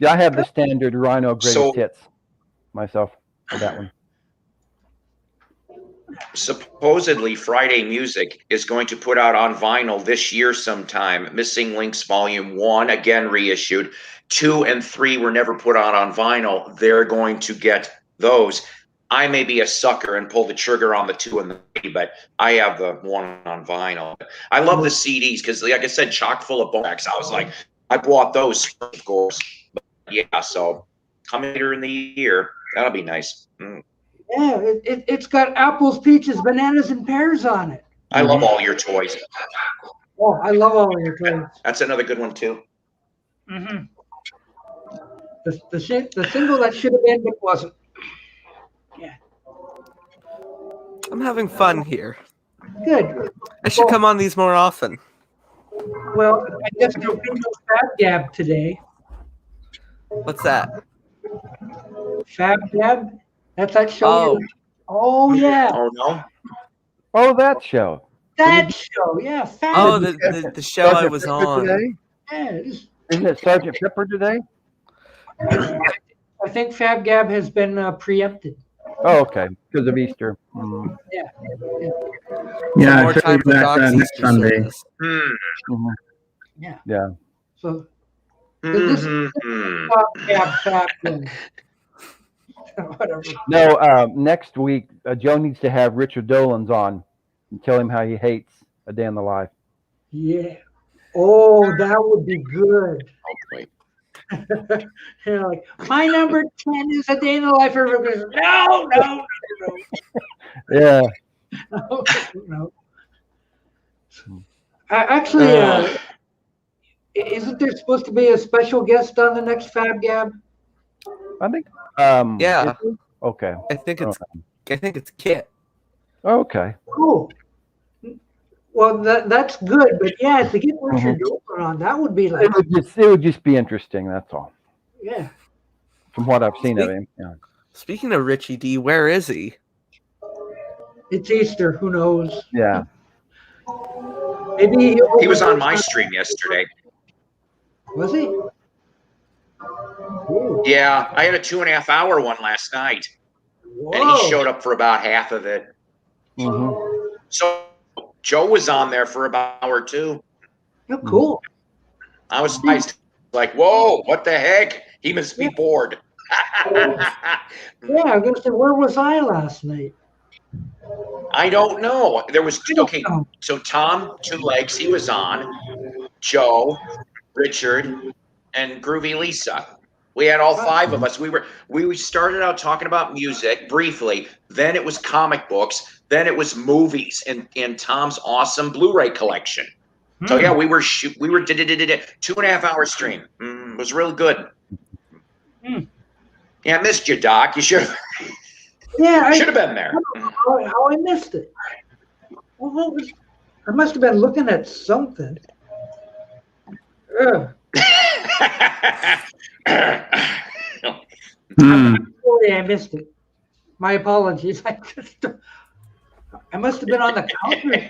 Yeah, I have the standard Rhino greatest So- hits myself for that one. Supposedly, Friday Music is going to put out on vinyl this year sometime. Missing Links Volume 1, again reissued. 2 and 3 were never put out on vinyl. They're going to get those. I may be a sucker and pull the trigger on the 2 and the 3, but I have the 1 on vinyl. I love the CDs because, like I said, chock full of bonus. I was like, I bought those, of course. But yeah, so coming later in the year, that'll be nice. Yeah, it's got apples, peaches, bananas, and pears on it. I love all your toys. Oh, I love all of your toys. That's another good one too. Mm-hmm. The single that should have been but wasn't. Yeah. I'm having fun here. Good. I should come on these more often. Well, I guess there'll be no Fab Gab today. What's that? Fab Gab? That's that show. Oh. Oh yeah. Oh no. Oh, that show. That show. Yeah. Fab. Oh, the show I was Pepper on. today? Yeah. Isn't it Sergeant Pepper today? I think Fab Gab has been preempted. Oh, okay, because of Easter. Mm. Yeah, More it should time be for back Doc's next Easter Sunday. service. Mhm. Yeah. Yeah. So this is Fab Gab. Whatever. No, next week, Joe needs to have Richard Dolan's on and tell him how he hates A Day in the Life. Yeah. Oh, that would be good. Wait. You know, like my number 10 is A Day in the Life. Everybody goes, no. Yeah. No. Actually, isn't there supposed to be a special guest on the next Fab Gab? I think. Yeah. Okay. I think it's Kit. Okay. Oh. Well, that's good, but yeah, to get Richard Dolan on, that would be like, It would just be interesting. That's all. yeah. From what I've seen of him. Yeah. Speaking of Richie D, where is he? It's Easter. Who knows? Yeah. Maybe He was on my stream yesterday. Was he? Ooh. Yeah, I had a 2.5 hour one last night, Whoa. and he showed up for about half of it. Mm-hmm. So Joe was on there for about an hour too. Oh, cool. I was surprised. Like, whoa, what the heck? He must be bored. Yeah, I'm gonna say, where was I last night? I don't know. There was okay. So Tom, 2 Legs, he was on. Joe, Richard, and Groovy Lisa. We had all 5 of us. We started out talking about music briefly. Then it was comic books. Then it was movies in Tom's awesome Blu-ray collection. So yeah, we were 2.5 hour stream. It was real good. Yeah, I missed you, Doc. You should have. Yeah, I should have been there. I don't know how I missed it. Well, what was? I must have been looking at something. Ugh. Sorry, I missed it. My apologies. I must have been on the counter.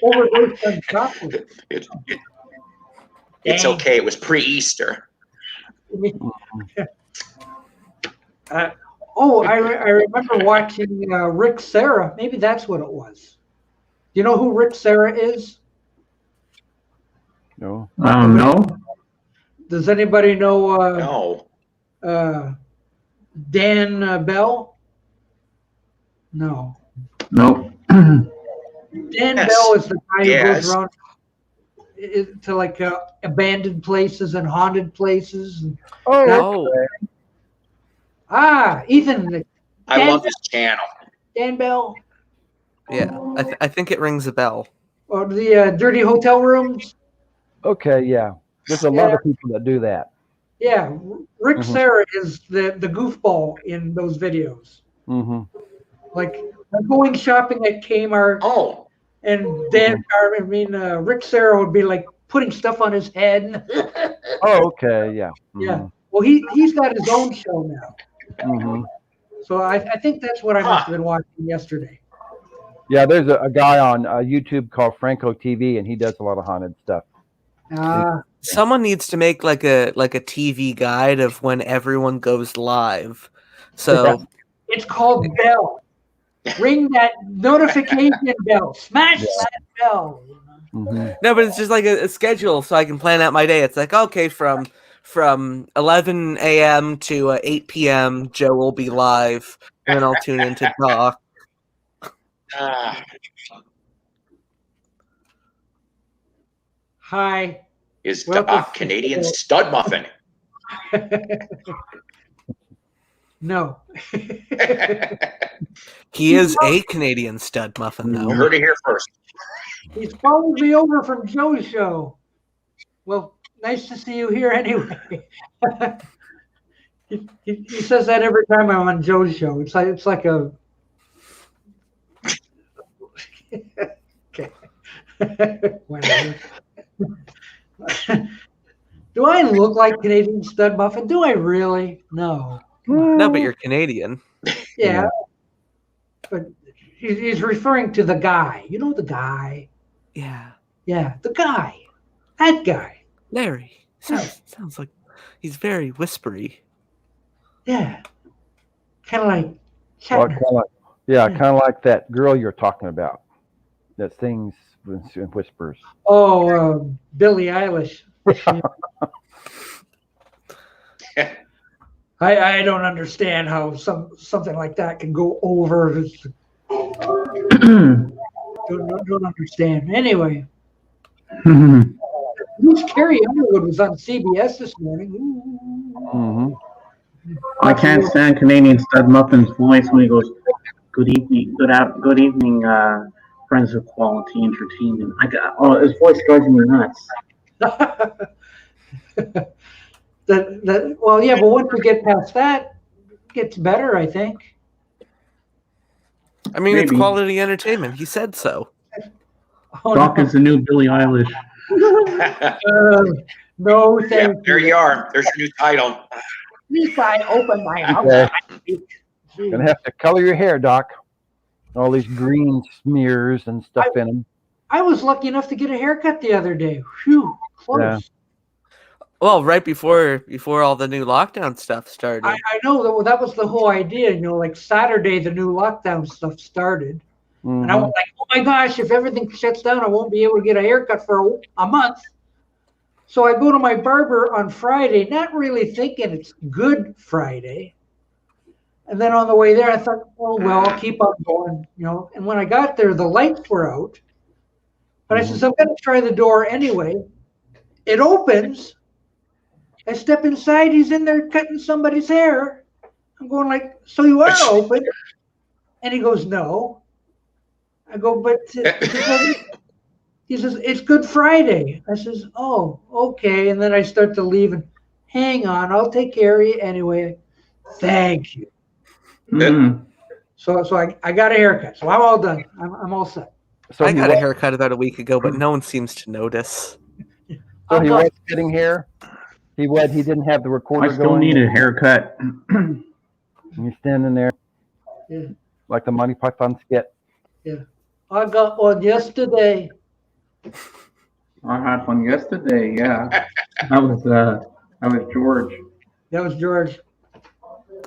Overdosed on chocolate. It's okay. It was pre-Easter. I remember watching Rick Serra. Maybe that's what it was. Do you know who Rick Serra is? No. No. Does anybody know No. Dan Bell? No. Nope. Dan Yes. Bell is the guy who Yes. goes around to like abandoned places and haunted places. And, Oh, Ethan. I love this channel. Dan Bell. yeah. I think it rings a bell. or the dirty hotel rooms. Okay, yeah. There's a lot of people that do that. Yeah, Rick Serra is the goofball in those videos. Mm-hmm. Like going shopping at Kmart. Oh, And Rick Serra would be like putting stuff on his head. Oh, okay, yeah. Yeah. Well, he's got his own show now. Mm-hmm. So I think that's what I must have been watching yesterday. Yeah, there's a guy on YouTube called Franco TV, and he does a lot of haunted stuff. Someone needs to make like a TV guide of when everyone goes live. So it's called Bell. Ring that notification bell. Smash that bell. Mm-hmm. No, but it's just like a schedule, so I can plan out my day. It's like, okay, from 11 a.m. to 8 p.m., Joe will be live, and then I'll tune in to talk. Hi. Is Doc Canadian stud muffin? No. He is a Canadian stud muffin, though. You heard it here first. He's followed me over from Joe's show. Well, nice to see you here anyway. he says that every time I'm on Joe's show. It's like a okay. Whatever. Do I look like Canadian stud muffin? Do I really? No. No, but you're Canadian. Yeah. But he's referring to the guy. You know the guy? Yeah. Yeah, the guy. That guy. Larry. Sounds like he's very whispery. Yeah. Kind of like Kind of like that girl you're talking about that sings and whispers. Oh, Billie Eilish. I don't understand how something like that can go over. Don't understand. Anyway, Carrie Underwood was on CBS this morning. Mm-hmm. I can't stand Canadian stud muffin's voice when he goes, "Good evening, good evening, friends of quality entertainment." His voice drives me nuts. Well, yeah, but once we get past that, it gets better, I think. I mean, Maybe. It's quality entertainment. He said so. Doc is the new Billie Eilish. No, thank you. There you are. There's your new title. At least I opened my mouth. You're gonna have to color your hair, Doc. All these green smears and stuff in them. I was lucky enough to get a haircut the other day. Phew, close. Yeah. Well, right before all the new lockdown stuff started. I know that was the whole idea. Like Saturday, the new lockdown stuff started. Mm-hmm. And I was like, oh my gosh, if everything shuts down, I won't be able to get a haircut for a month. So I go to my barber on Friday, not really thinking it's Good Friday. And then on the way there, I thought, oh, well, I'll keep on going, And when I got there, the lights were out. But I said, I'm going to try the door anyway. It opens. I step inside. He's in there cutting somebody's hair. I'm going like, so you are open? And he goes, no. I go, but he says, it's Good Friday. I says, oh, okay. And then I start to leave and hang on, I'll take care of you anyway. Thank you. Mm-hmm. So I got a haircut. So I'm all done. I'm all set. So I got a haircut about a week ago, but no one seems to notice. So he was getting hair. He didn't have the recorder. I still need a haircut. And you're standing there, like the Monty Python skit. Yeah, I got one yesterday. I had one yesterday. Yeah, that was George. That was George.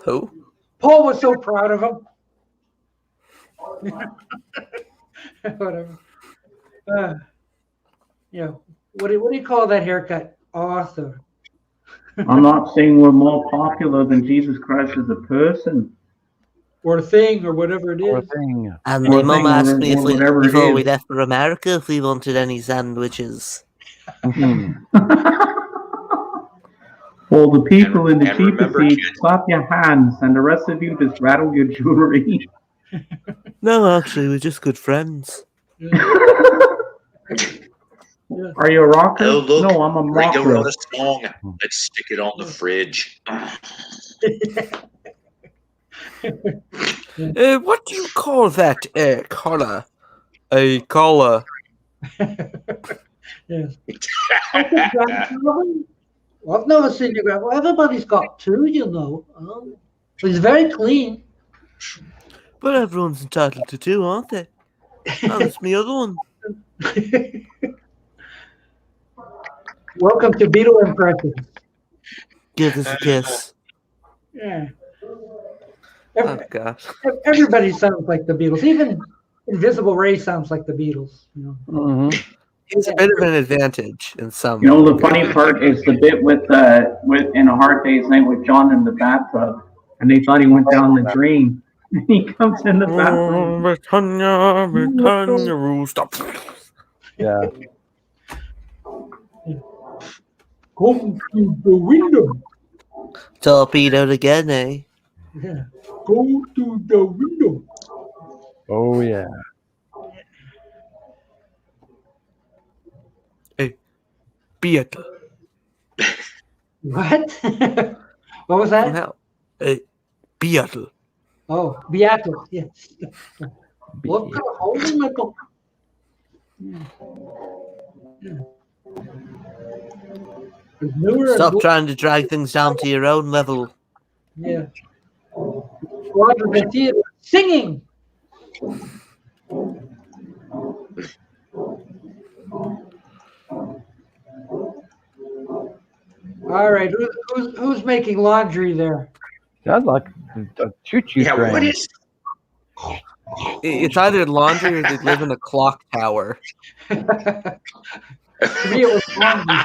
Who? Paul was so proud of him. Whatever. What do you call that haircut? Awesome. I'm not saying we're more popular than Jesus Christ as a person. Or thing, or whatever it is. And Or my mum thing, asked me whatever it before we is. left for America if we wanted any sandwiches. Well, the people in the And cheaper remember, seats, kids- clap your hands, and the rest of you just rattle your jewelry. No, actually, we're just good friends. Are you a rocker? Oh, look. No, I'm a Ringo mocker. wrote a song. Let's stick it on the fridge. What do you call that collar? A collar. Yes. Well, I've never seen you grab. Well, everybody's got two, you know. But it's very clean. But everyone's entitled to two, aren't they? Oh, that's me other one. Welcome to Beetle Impressions. Give us a kiss. Yeah. Oh, gosh. Everybody sounds like the Beatles. Even Invisible Ray sounds like the Beatles. You know. It's a bit of an advantage in some. You know, the funny part is the bit with in A Hard Day's Night with John in the bathtub, and they thought he went down the drain. He comes in the bathroom. Britannia, rooster. Yeah. Come to the window. Torpedoed again, eh? Yeah. Go to the window. Oh yeah. Beatle. What? What was that? Somehow. Beatle. Oh, Beatle. Yes. Look at holy little. Stop trying to drag things down to your own level. Yeah. Quadrant theater singing. All right, who's making laundry there? Sounds like a choo-choo Yeah, train. what is? It's either laundry or they live in a clock tower. To me, it was laundry.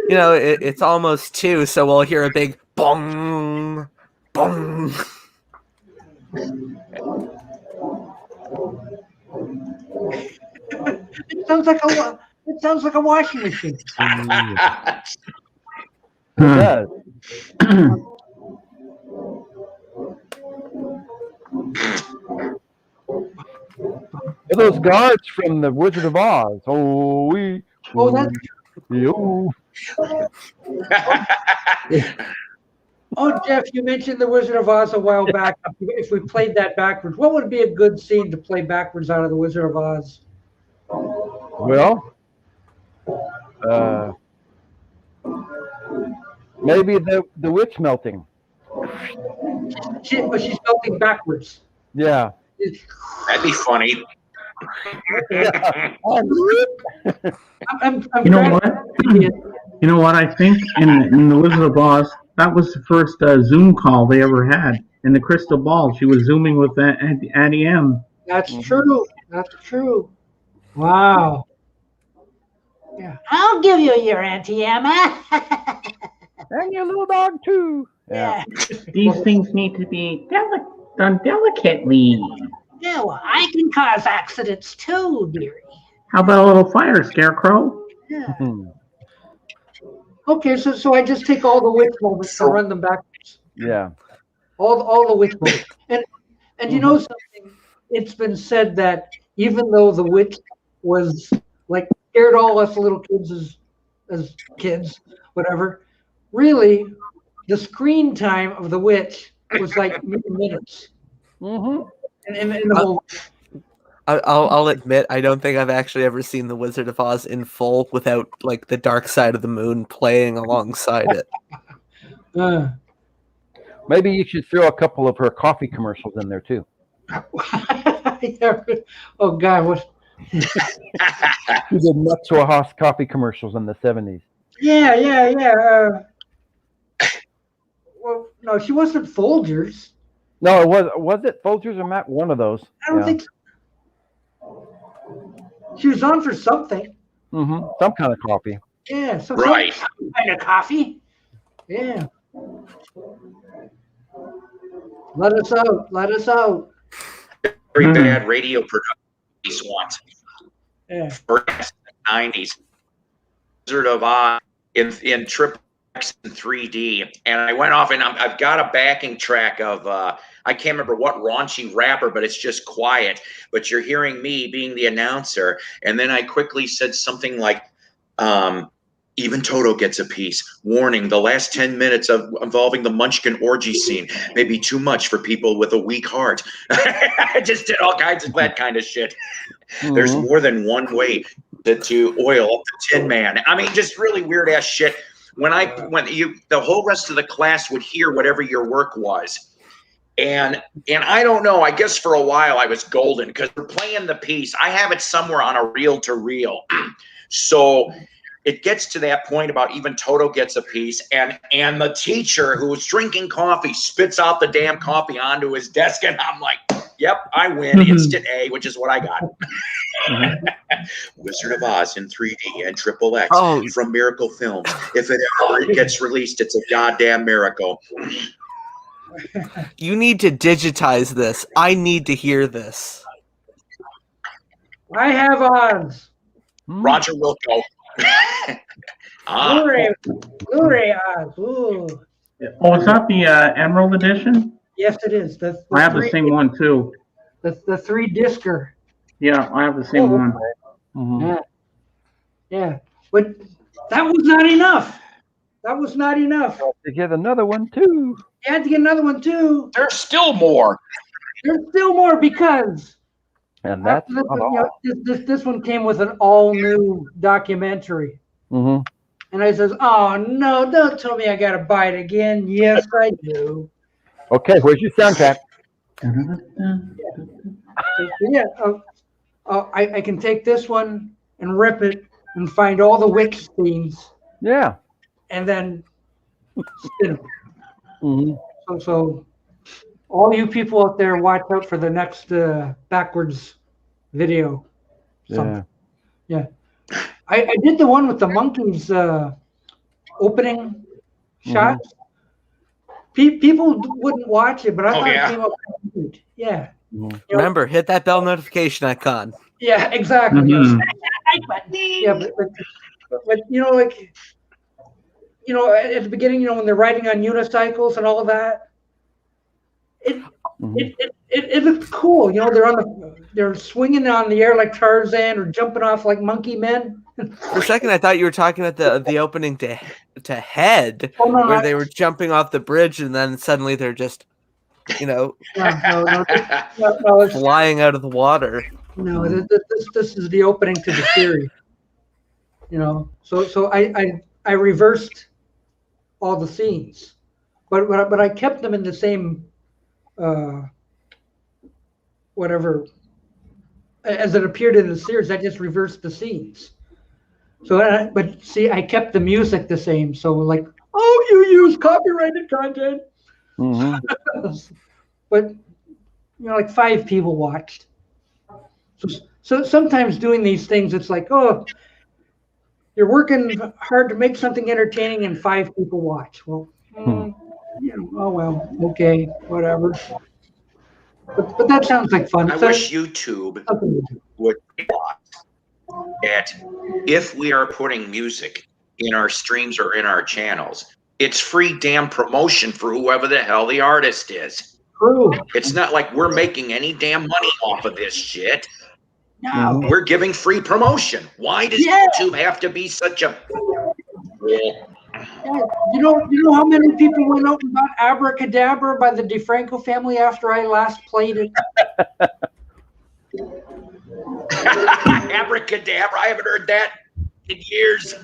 You know, it's almost 2, so we'll hear a big bong, bong. It sounds like a washing machine. It does. Those guards from the Wizard of Oz. Oh, That's. yo. Oh, Jeff, you mentioned the Wizard of Oz a while back. If we played that backwards, what would be a good scene to play backwards out of the Wizard of Oz? Well, maybe the witch melting. But she's melting backwards. Yeah. That'd be funny. I'm You know what? You know what? I think in the Wizard of Oz, that was the first Zoom call they ever had. In the crystal ball, she was zooming with Auntie M. That's true. That's true. Wow. Yeah. I'll give you your Auntie Emma. And your little dog, too. Yeah. These things need to be done delicately. Yeah, well, I can cause accidents too, dearie. How about a little fire, Scarecrow? Yeah. Okay, so I just take all the witch moments and run them backwards. Yeah. All the witch moments. And you know something? It's been said that even though the witch was like scared all us little kids as kids, whatever, really the screen time of the witch was like minutes. Mm-hmm. And the whole I'll admit, I don't think I've actually ever seen The Wizard of Oz in full without like the Dark Side of the Moon playing alongside it. Maybe you should throw a couple of her coffee commercials in there too. Oh God, what? She did Nutso Haas coffee commercials in the 70s. Yeah. Well, no, she wasn't Folgers. No, was it Folgers or Matt? One of those. I don't think so. She was on for something. Mm-hmm. Some kind of coffee. Yeah, some Right. kind of coffee. Yeah. Let us out. Very bad radio production these ones. Yeah. For the 90s. Wizard of Oz in triple X and 3D. And I went off and I've got a backing track of I can't remember what raunchy rapper, but it's just quiet. But you're hearing me being the announcer. And then I quickly said something like, even Toto gets a piece. Warning, the last 10 minutes involving the Munchkin orgy scene may be too much for people with a weak heart. I just did all kinds of that kind of shit. There's more than one way to oil up the Tin Man. I mean, just really weird ass shit. When the whole rest of the class would hear whatever your work was. And I don't know, I guess for a while I was golden because we're playing the piece. I have it somewhere on a reel to reel. So it gets to that point about even Toto gets a piece, and the teacher who was drinking coffee spits out the damn coffee onto his desk, and I'm like, yep, I win. Instant A, which is what I got. Wizard of Oz in 3D and XXX from Miracle Films. If it ever gets released, it's a goddamn miracle. You need to digitize this. I need to hear this. I have Oz. Roger Wilco. Blu-ray Oz. Ooh. Oh, is that the Emerald Edition? Yes, it is. I have the same one too. The 3-discer. Yeah, I have the same one. Yeah, but that was not enough. That was not enough. To get another one too. You had to get another one too. There's still more. There's still more because. And that's this one came with an all-new documentary. And I says, oh, no, don't tell me I got to buy it again. Yes, I do. Okay, where's your soundtrack? I can take this one and rip it and find all the witch themes. Yeah. And then spin them. So all you people out there, watch out for the next backwards video. Yeah. I did the one with the monkeys opening shots. People wouldn't watch it, but I thought it came up good. Yeah. Remember, hit that bell notification icon. Yeah, exactly. Yeah, but at the beginning, when they're riding on unicycles and all of that, it looks cool. They're swinging on the air like Tarzan or jumping off like monkey men. For a second, I thought you were talking about the opening to Head, where they were jumping off the bridge, and then suddenly they're just, no, flying out of the water. No, this is the opening to the series. So I reversed all the scenes, but I kept them in the same whatever as it appeared in the series. I just reversed the scenes. So, but see, I kept the music the same. So, like, oh, you use copyrighted content. But like 5 people watched. So sometimes doing these things, it's like, oh, you're working hard to make something entertaining, and 5 people watch. Well, oh well, okay, whatever. But that sounds like fun. I wish YouTube would that if we are putting music in our streams or in our channels, it's free damn promotion for whoever the hell the artist is. True. It's not like we're making any damn money off of this shit. No. We're giving free promotion. Why does YouTube have to be such a... You know how many people went out and bought Abracadabra by the DeFranco family after I last played it? Abracadabra. I haven't heard that in years.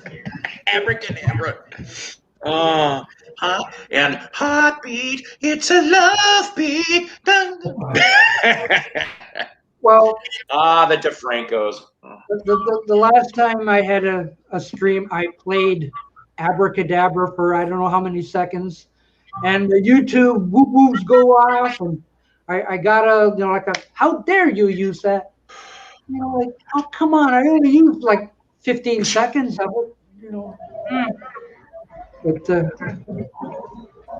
Abracadabra. And heartbeat, it's a love beat. Well, the DeFrancos. The last time I had a stream, I played Abracadabra for I don't know how many seconds, and the YouTube whoop whoops go off, and I got how dare you use that? Like, oh come on, I only used like 15 seconds of it, But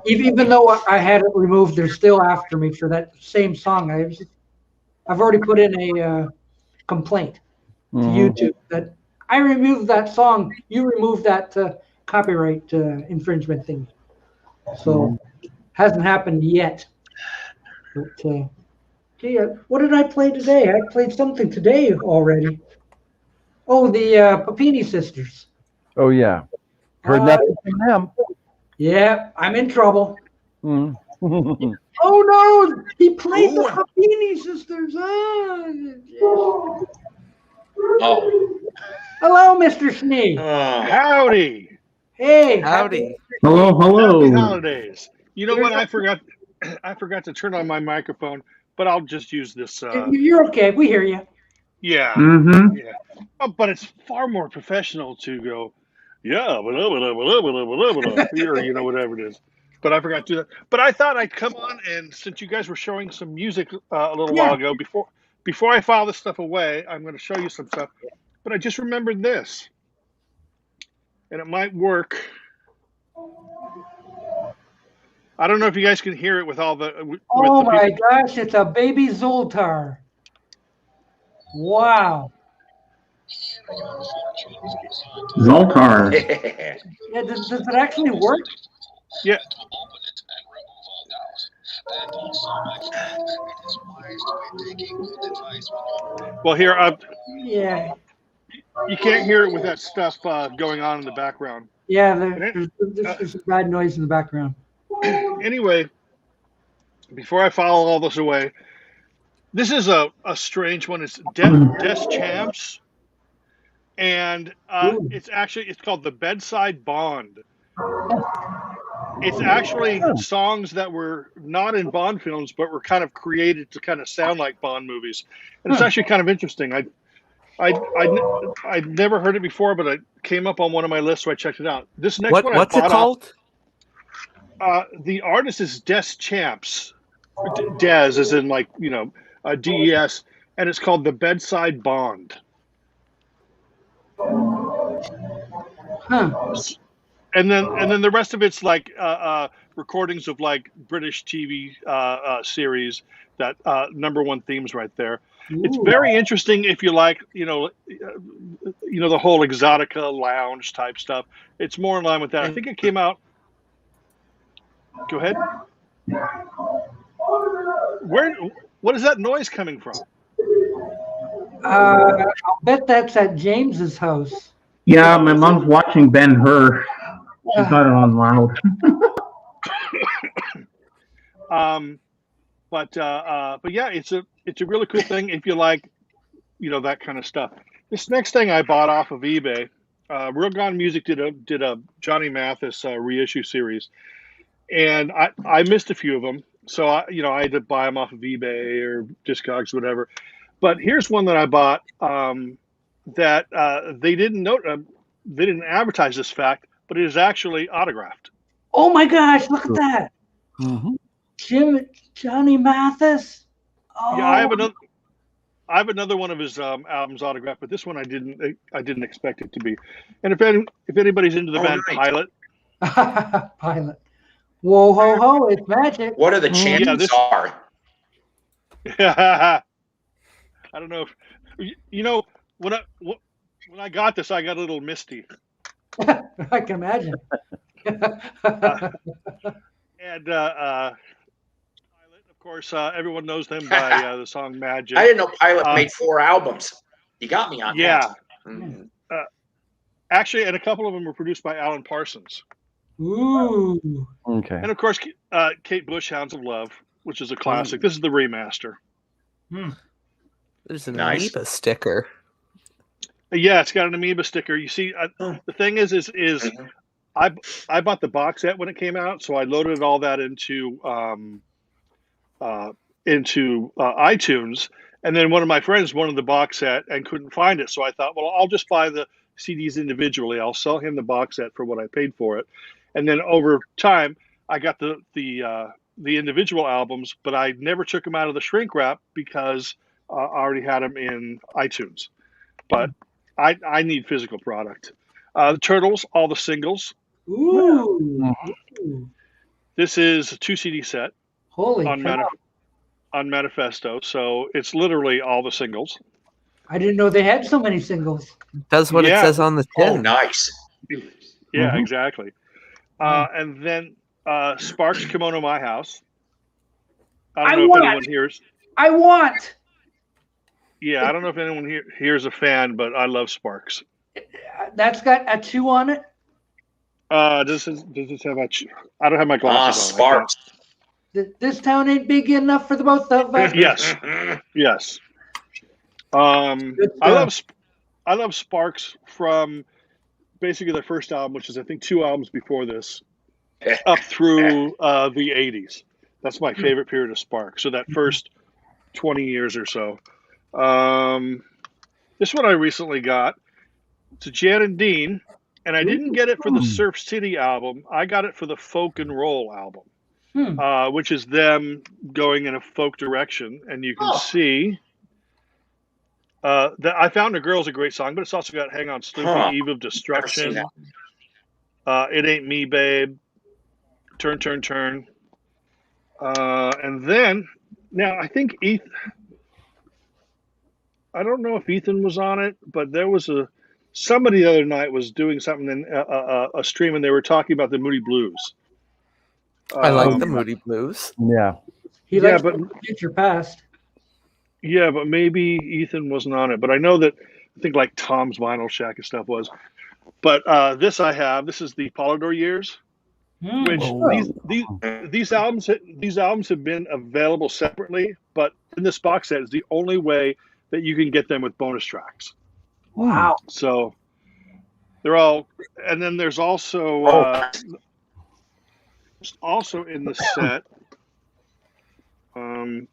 even though I had it removed, they're still after me for that same song. I've already put in a complaint to YouTube that I removed that song. You removed that copyright infringement thing. So hasn't happened yet. But gee, what did I play today? I played something today already. Oh, the Papini sisters. Oh yeah, heard nothing from them. Yeah, I'm in trouble. Mm. Oh no, he played the Ooh. Papini sisters. Oh. Hello, Mr. Schnee. Howdy. Hey, Howdy. Hello, Happy hello. holidays. You know what? I forgot to turn on my microphone, but I'll just use this. You're okay. We hear you. Yeah. Mm-hmm. Yeah. Oh, but it's far more professional to go, yeah, or you know, whatever it is. But I forgot to do that. But I thought I'd come on, and since you guys were showing some music a little while ago, before I file this stuff away, I'm going to show you some stuff. But I just remembered this, and it might work. I don't know if you guys can hear it with all the. Oh my gosh, it's a baby Zoltar. Wow. Zoltar. Yeah, does it actually work? Yeah. Well, here, Yeah. you can't hear it with that stuff going on in the background. Yeah, there's some bad noise in the background. Anyway, before I file all this away, this is a strange one. It's Des Champs, and it's called the Bedside Bond. It's actually songs that were not in Bond films, but were kind of created to kind of sound like Bond movies, and it's actually kind of interesting. I'd never heard it before, but it came up on one of my lists, so I checked it out. This next one, What's it called? The artist is Des Champs. Des as in like, you know, DES, and it's called The Bedside Bond. Huh. And then the rest of it's like recordings of like British TV series that #1 themes right there. Ooh. It's very interesting if you like, you know, the whole exotica lounge type stuff. It's more in line with that. I think it came out. Go ahead. What is that noise coming from? I'll bet that's at James's house. Yeah, my mom's watching Ben-Hur. She's got it on loud. But yeah, it's a really cool thing if you like, you know, that kind of stuff. This next thing I bought off of eBay, Real Gone Music did a Johnny Mathis reissue series, and I missed a few of them, so I had to buy them off of eBay or Discogs, whatever. But here's one that I bought that they didn't advertise this fact, but it is actually autographed. Oh my gosh, look at that. Mm-hmm. Johnny Mathis. Oh. Yeah, I have another one of his albums autographed, but this one I didn't expect it to be. And if anybody's into the band nice. Pilot, Pilot. Whoa ho ho! It's magic. What are the chances are? I don't know if you know when I got this, I got a little misty. I can imagine. And Pilot, of course, everyone knows them by the song Magic. I didn't know Pilot made 4 albums. You got me on yeah. that. Mm. Actually, and a couple of them were produced by Alan Parsons. Ooh. Okay. And of course, Kate Bush, Hounds of Love, which is a classic. This is the remaster. There's an Nice. amoeba sticker. Yeah, it's got an amoeba sticker. You see, the thing is I bought the box set when it came out, so I loaded all that into iTunes, and then one of my friends wanted the box set and couldn't find it, so I thought, well, I'll just buy the CDs individually. I'll sell him the box set for what I paid for it, and then over time, I got the individual albums, but I never took them out of the shrink wrap because I already had them in iTunes. But I need physical product. The Turtles, all the singles. Ooh. This is a 2 CD set. Holy on cow. on Manifesto, so it's literally all the singles. I didn't know they had so many singles. That's what it says on the tin. Oh, nice. Yeah, exactly. And then Sparks, Kimono My House. I don't know if anyone hears. I want. Yeah, I don't know if anyone here's a fan, but I love Sparks. That's got a 2 on it. Does this have a? I don't have my glasses on. Sparks. This town ain't big enough for the both of us. Yes. I love Sparks from basically their first album, which is I think 2 albums before this, up through the 80s. That's my favorite period of Sparks. So that first 20 years or so. This one I recently got. It's a Jan and Dean, and I didn't get it for the Surf City album. I got it for the Folk and Roll album, which is them going in a folk direction. And you can see that I Found a Girl's a great song, but it's also got Hang On Sloopy, Eve of Destruction, It Ain't Me, Babe, Turn, Turn, Turn. And then, now I think I don't know if Ethan was on it, but there was somebody the other night was doing something in a stream, and they were talking about the Moody Blues. I like the Moody Blues. Yeah. He likes Future Past. Yeah, but maybe Ethan wasn't on it. But I know that I think like Tom's Vinyl Shack and stuff was. But this is the Polydor Years, which these albums have been available separately, but in this box set is the only way that you can get them with bonus tracks. Wow. So they're all, and then there's also in the set. I'm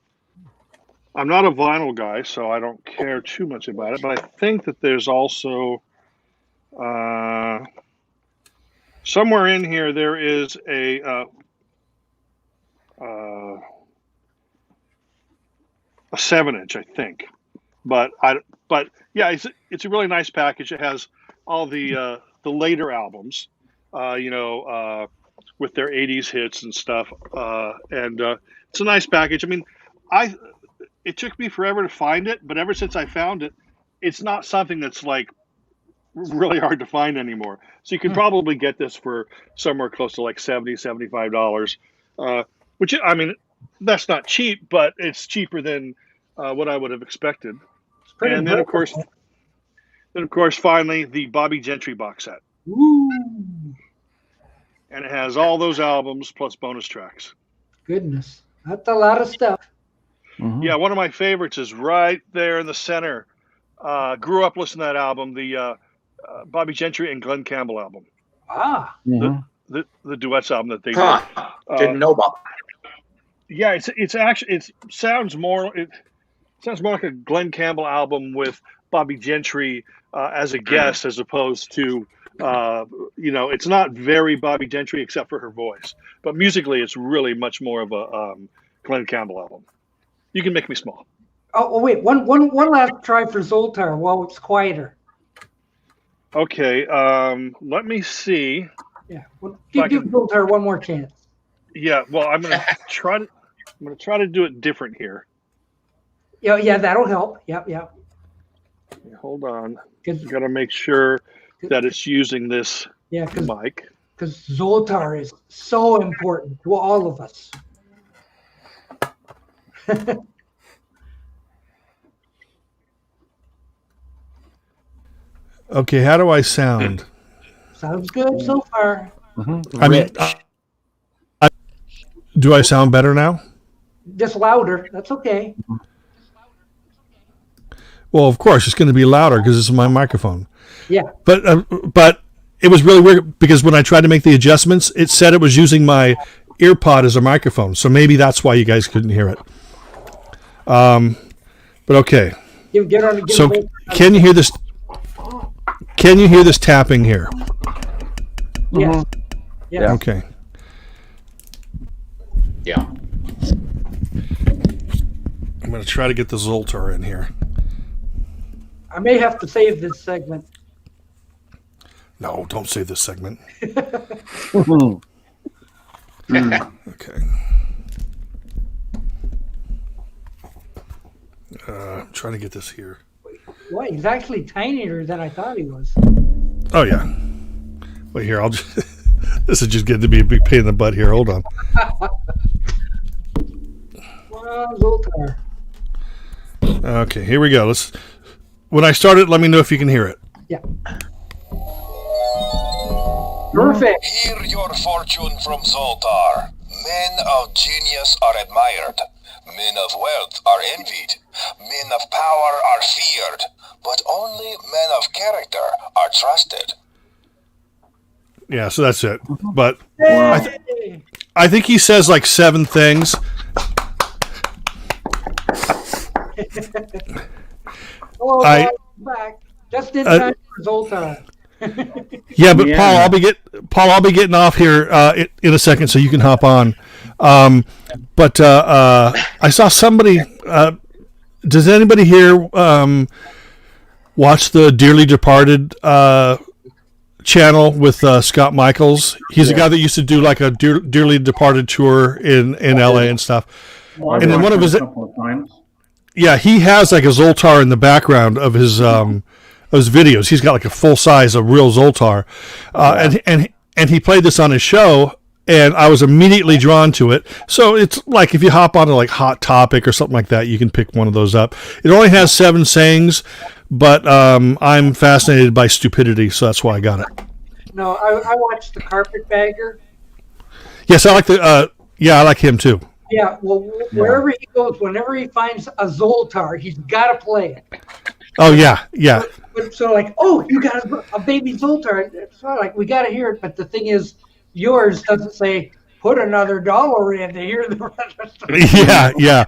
not a vinyl guy, so I don't care too much about it, but I think that there's also somewhere in here there is a 7-inch, I think. But yeah, it's a really nice package. It has all the later albums, with their 80s hits and stuff, and it's a nice package. I mean, it took me forever to find it, but ever since I found it, it's not something that's like really hard to find anymore. So you could probably get this for somewhere close to like $70, $75, which, I mean, that's not cheap, but it's cheaper than what I would have expected. And then, of course, finally, the Bobby Gentry box set. Woo. And it has all those albums plus bonus tracks. Goodness. That's a lot of stuff. Mm-hmm. Yeah, one of my favorites is right there in the center. Grew up listening to that album, the Bobby Gentry and Glenn Campbell album. Mm-hmm. The duets album that they did. Didn't know about that. Yeah, it's actually, it sounds more like a Glenn Campbell album with Bobby Gentry as a guest, as opposed to it's not very Bobby Gentry except for her voice, but musically it's really much more of a Glenn Campbell album. You Can Make Me Small. Oh wait, one last try for Zoltar while it's quieter. Okay, let me see. Yeah, give Zoltar one more chance. Yeah, well, I'm gonna try to do it different here. Yeah, that'll help. Yep. Hold on. Got to make sure that it's using this mic. Because Zoltar is so important to all of us. Okay, how do I sound? Sounds good so far. Mm-hmm. I mean, do I sound better now? Just louder. That's okay. Well, of course, it's going to be louder because this is my microphone. Yeah. But it was really weird because when I tried to make the adjustments, it said it was using my earpod as a microphone. So maybe that's why you guys couldn't hear it. But okay. So can you hear this? Can you hear this tapping here? Yes. Yeah. Okay. Yeah. I'm going to try to get the Zoltar in here. I may have to save this segment. No, don't save this segment. Mm-hmm. Okay. I'm trying to get this here. Well, he's actually tinier than I thought he was. Oh, yeah. Wait, here, I'll just... This is just getting to be a big pain in the butt here. Hold on. Okay, here we go. When I start it, let me know if you can hear it. Yeah. Perfect. Hear your fortune from Zoltar. Men of genius are admired. Men of wealth are envied. Men of power are feared. But only men of character are trusted. Yeah, so that's it. But Wow. I think he says like 7 things. Hello, I- back. Just in time for Zoltar. Yeah, but Yeah. Paul, I'll be getting off here in a second, so you can hop on. But I saw somebody. Does anybody here watch the Dearly Departed channel with Scott Michaels? He's a guy that used to do like a Dearly Departed tour in LA and stuff. Well, And then one of his- a couple of times. Yeah, he has like a Zoltar in the background of his videos. He's got like a full size, a real Zoltar, and he played this on his show, and I was immediately drawn to it. So it's like if you hop onto like Hot Topic or something like that, you can pick one of those up. It only has 7 sayings, but I'm fascinated by stupidity, so that's why I got it. No, I watched the Carpetbagger. Yes, I like I like him too. Yeah, well, wherever he goes, whenever he finds a Zoltar, he's got to play it. Oh yeah. But so like, oh, you got a baby Zoltar. It's not like we got to hear it. But the thing is, yours doesn't say put another $1 in to hear the rest of it. Yeah.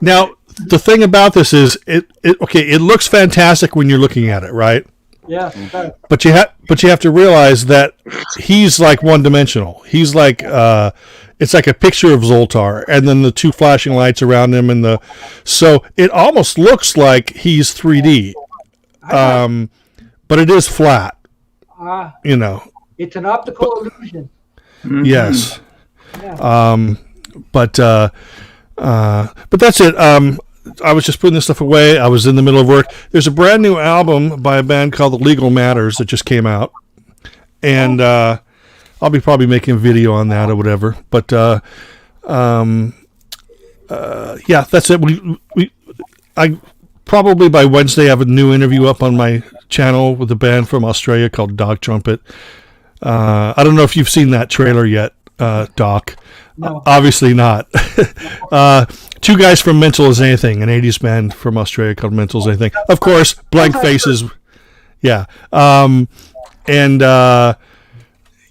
Now the thing about this is, it looks fantastic when you're looking at it, right? Yeah. But you have to realize that he's like one-dimensional. He's like it's like a picture of Zoltar, and then the 2 flashing lights around him, so it almost looks like he's 3D, but it is flat. It's an optical illusion. Yes. Yeah. But that's it. I was just putting this stuff away. I was in the middle of work. There's a brand new album by a band called The Legal Matters that just came out, and I'll be probably making a video on that or whatever. But yeah, that's it. I probably by Wednesday have a new interview up on my channel with a band from Australia called Dog Trumpet. I don't know if you've seen that trailer yet, Doc. No. Obviously not. 2 guys from Mental as Anything, an 80s band from Australia called Mental as Anything. Of course, Blank Faces. Yeah.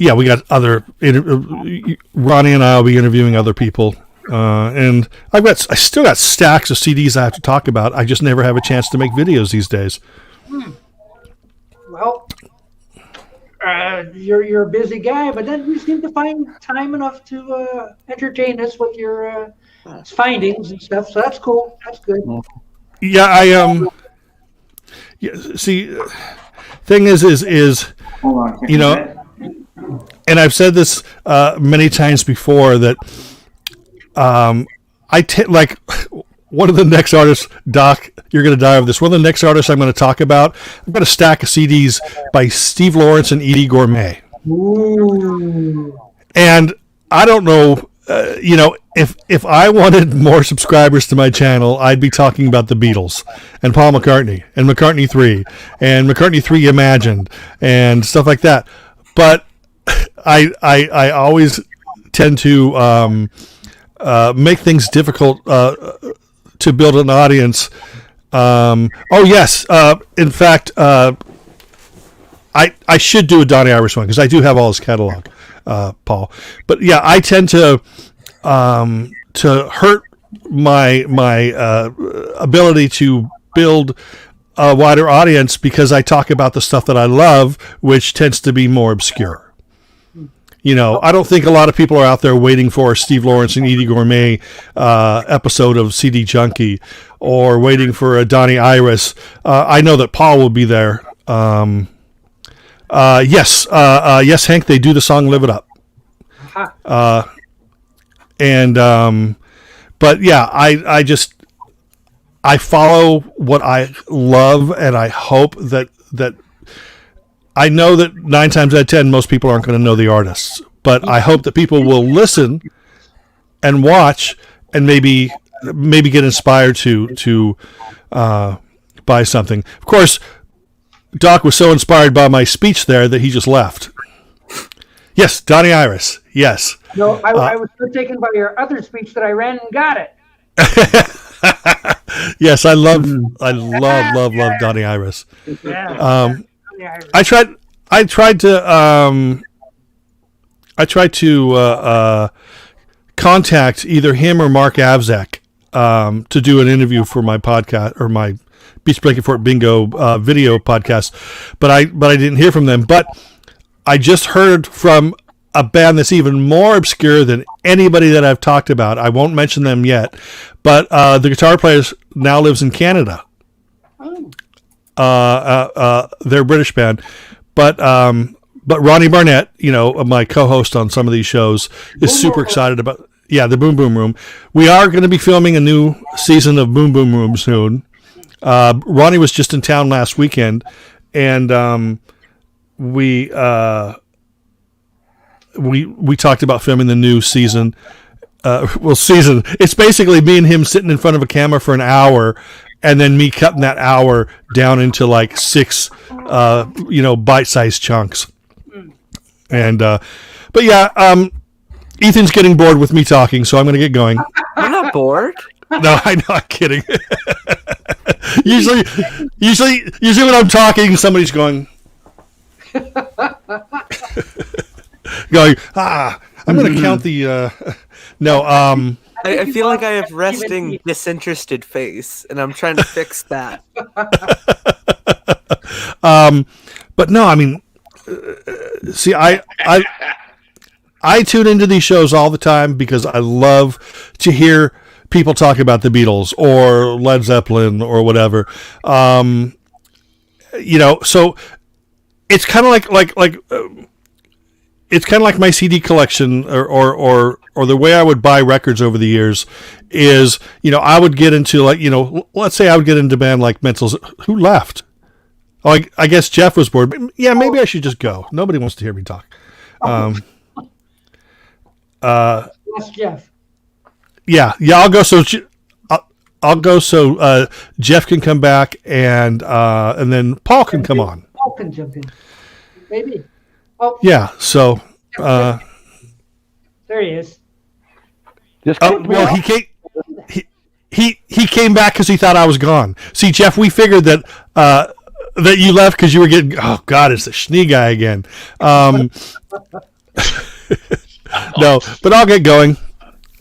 Yeah, we got other. Ronnie and I will be interviewing other people, and I still got stacks of CDs I have to talk about. I just never have a chance to make videos these days. Well, you're a busy guy, but then you seem to find time enough to entertain us with your findings and stuff. So that's cool. That's good. Yeah, Yeah, see, thing is, Hold on. you know, and I've said this many times before that like one of the next artists, Doc, you're going to die of this. One of the next artists I'm going to talk about, I've got a stack of CDs by Steve Lawrence and Edie Gourmet. Ooh. And I don't know, if I wanted more subscribers to my channel, I'd be talking about the Beatles and Paul McCartney and McCartney 3 and McCartney 3 Imagined and stuff like that. But I always tend to make things difficult to build an audience. In fact, I should do a Donnie Irish one because I do have all his catalog, Paul. But yeah, I tend to hurt my ability to build a wider audience because I talk about the stuff that I love, which tends to be more obscure. I don't think a lot of people are out there waiting for a Steve Lawrence and Edie Gourmet episode of CD Junkie or waiting for a Donnie Iris. I know that Paul will be there. Yes, Hank, they do the song Live It Up. But yeah, I follow what I love, and I hope that I know that 9 times out of 10, most people aren't going to know the artists, but I hope that people will listen and watch and maybe maybe get inspired to buy something. Of course, Doc was so inspired by my speech there that he just left. Yes, Donnie Iris. Yes. No, I was so taken by your other speech that I ran and got it. Yes, I love Donnie Iris. Yeah. I tried to contact either him or Mark Avzak to do an interview for my podcast or my Beach Blanket Fort Bingo video podcast, but I didn't hear from them. But I just heard from a band that's even more obscure than anybody that I've talked about. I won't mention them yet, but the guitar player now lives in Canada. They're a British band, but Ronnie Barnett, my co-host on some of these shows, is super excited about. Yeah, the Boom Boom Room. We are going to be filming a new season of Boom Boom Room soon. Ronnie was just in town last weekend, and we talked about filming the new season. Season. It's basically me and him sitting in front of a camera for an hour, and then me cutting that hour down into like 6, bite-sized chunks. And but yeah, Ethan's getting bored with me talking, so I'm going to get going. I'm not bored. No, I'm not kidding. usually when I'm talking, somebody's going. I'm going to count the. No. I feel like I have resting, disinterested face, and I'm trying to fix that. But no, I mean, see, I tune into these shows all the time because I love to hear people talk about the Beatles or Led Zeppelin or whatever. So it's kind of like it's kind of like my CD collection or the way I would buy records over the years is, I would get into let's say I would get into a band like Mentals. Who left? Oh, I guess Jeff was bored. But yeah, maybe I should just go. Nobody wants to hear me talk. Yes, Jeff. Yeah, I'll go. So I'll go so Jeff can come back and then Paul can come on. Paul can jump in. Maybe. Oh. Yeah. So. There he is. Well, he came back because he thought I was gone. See, Jeff, we figured that you left because you were getting. Oh God, it's the Schnee guy again. No, but I'll get going.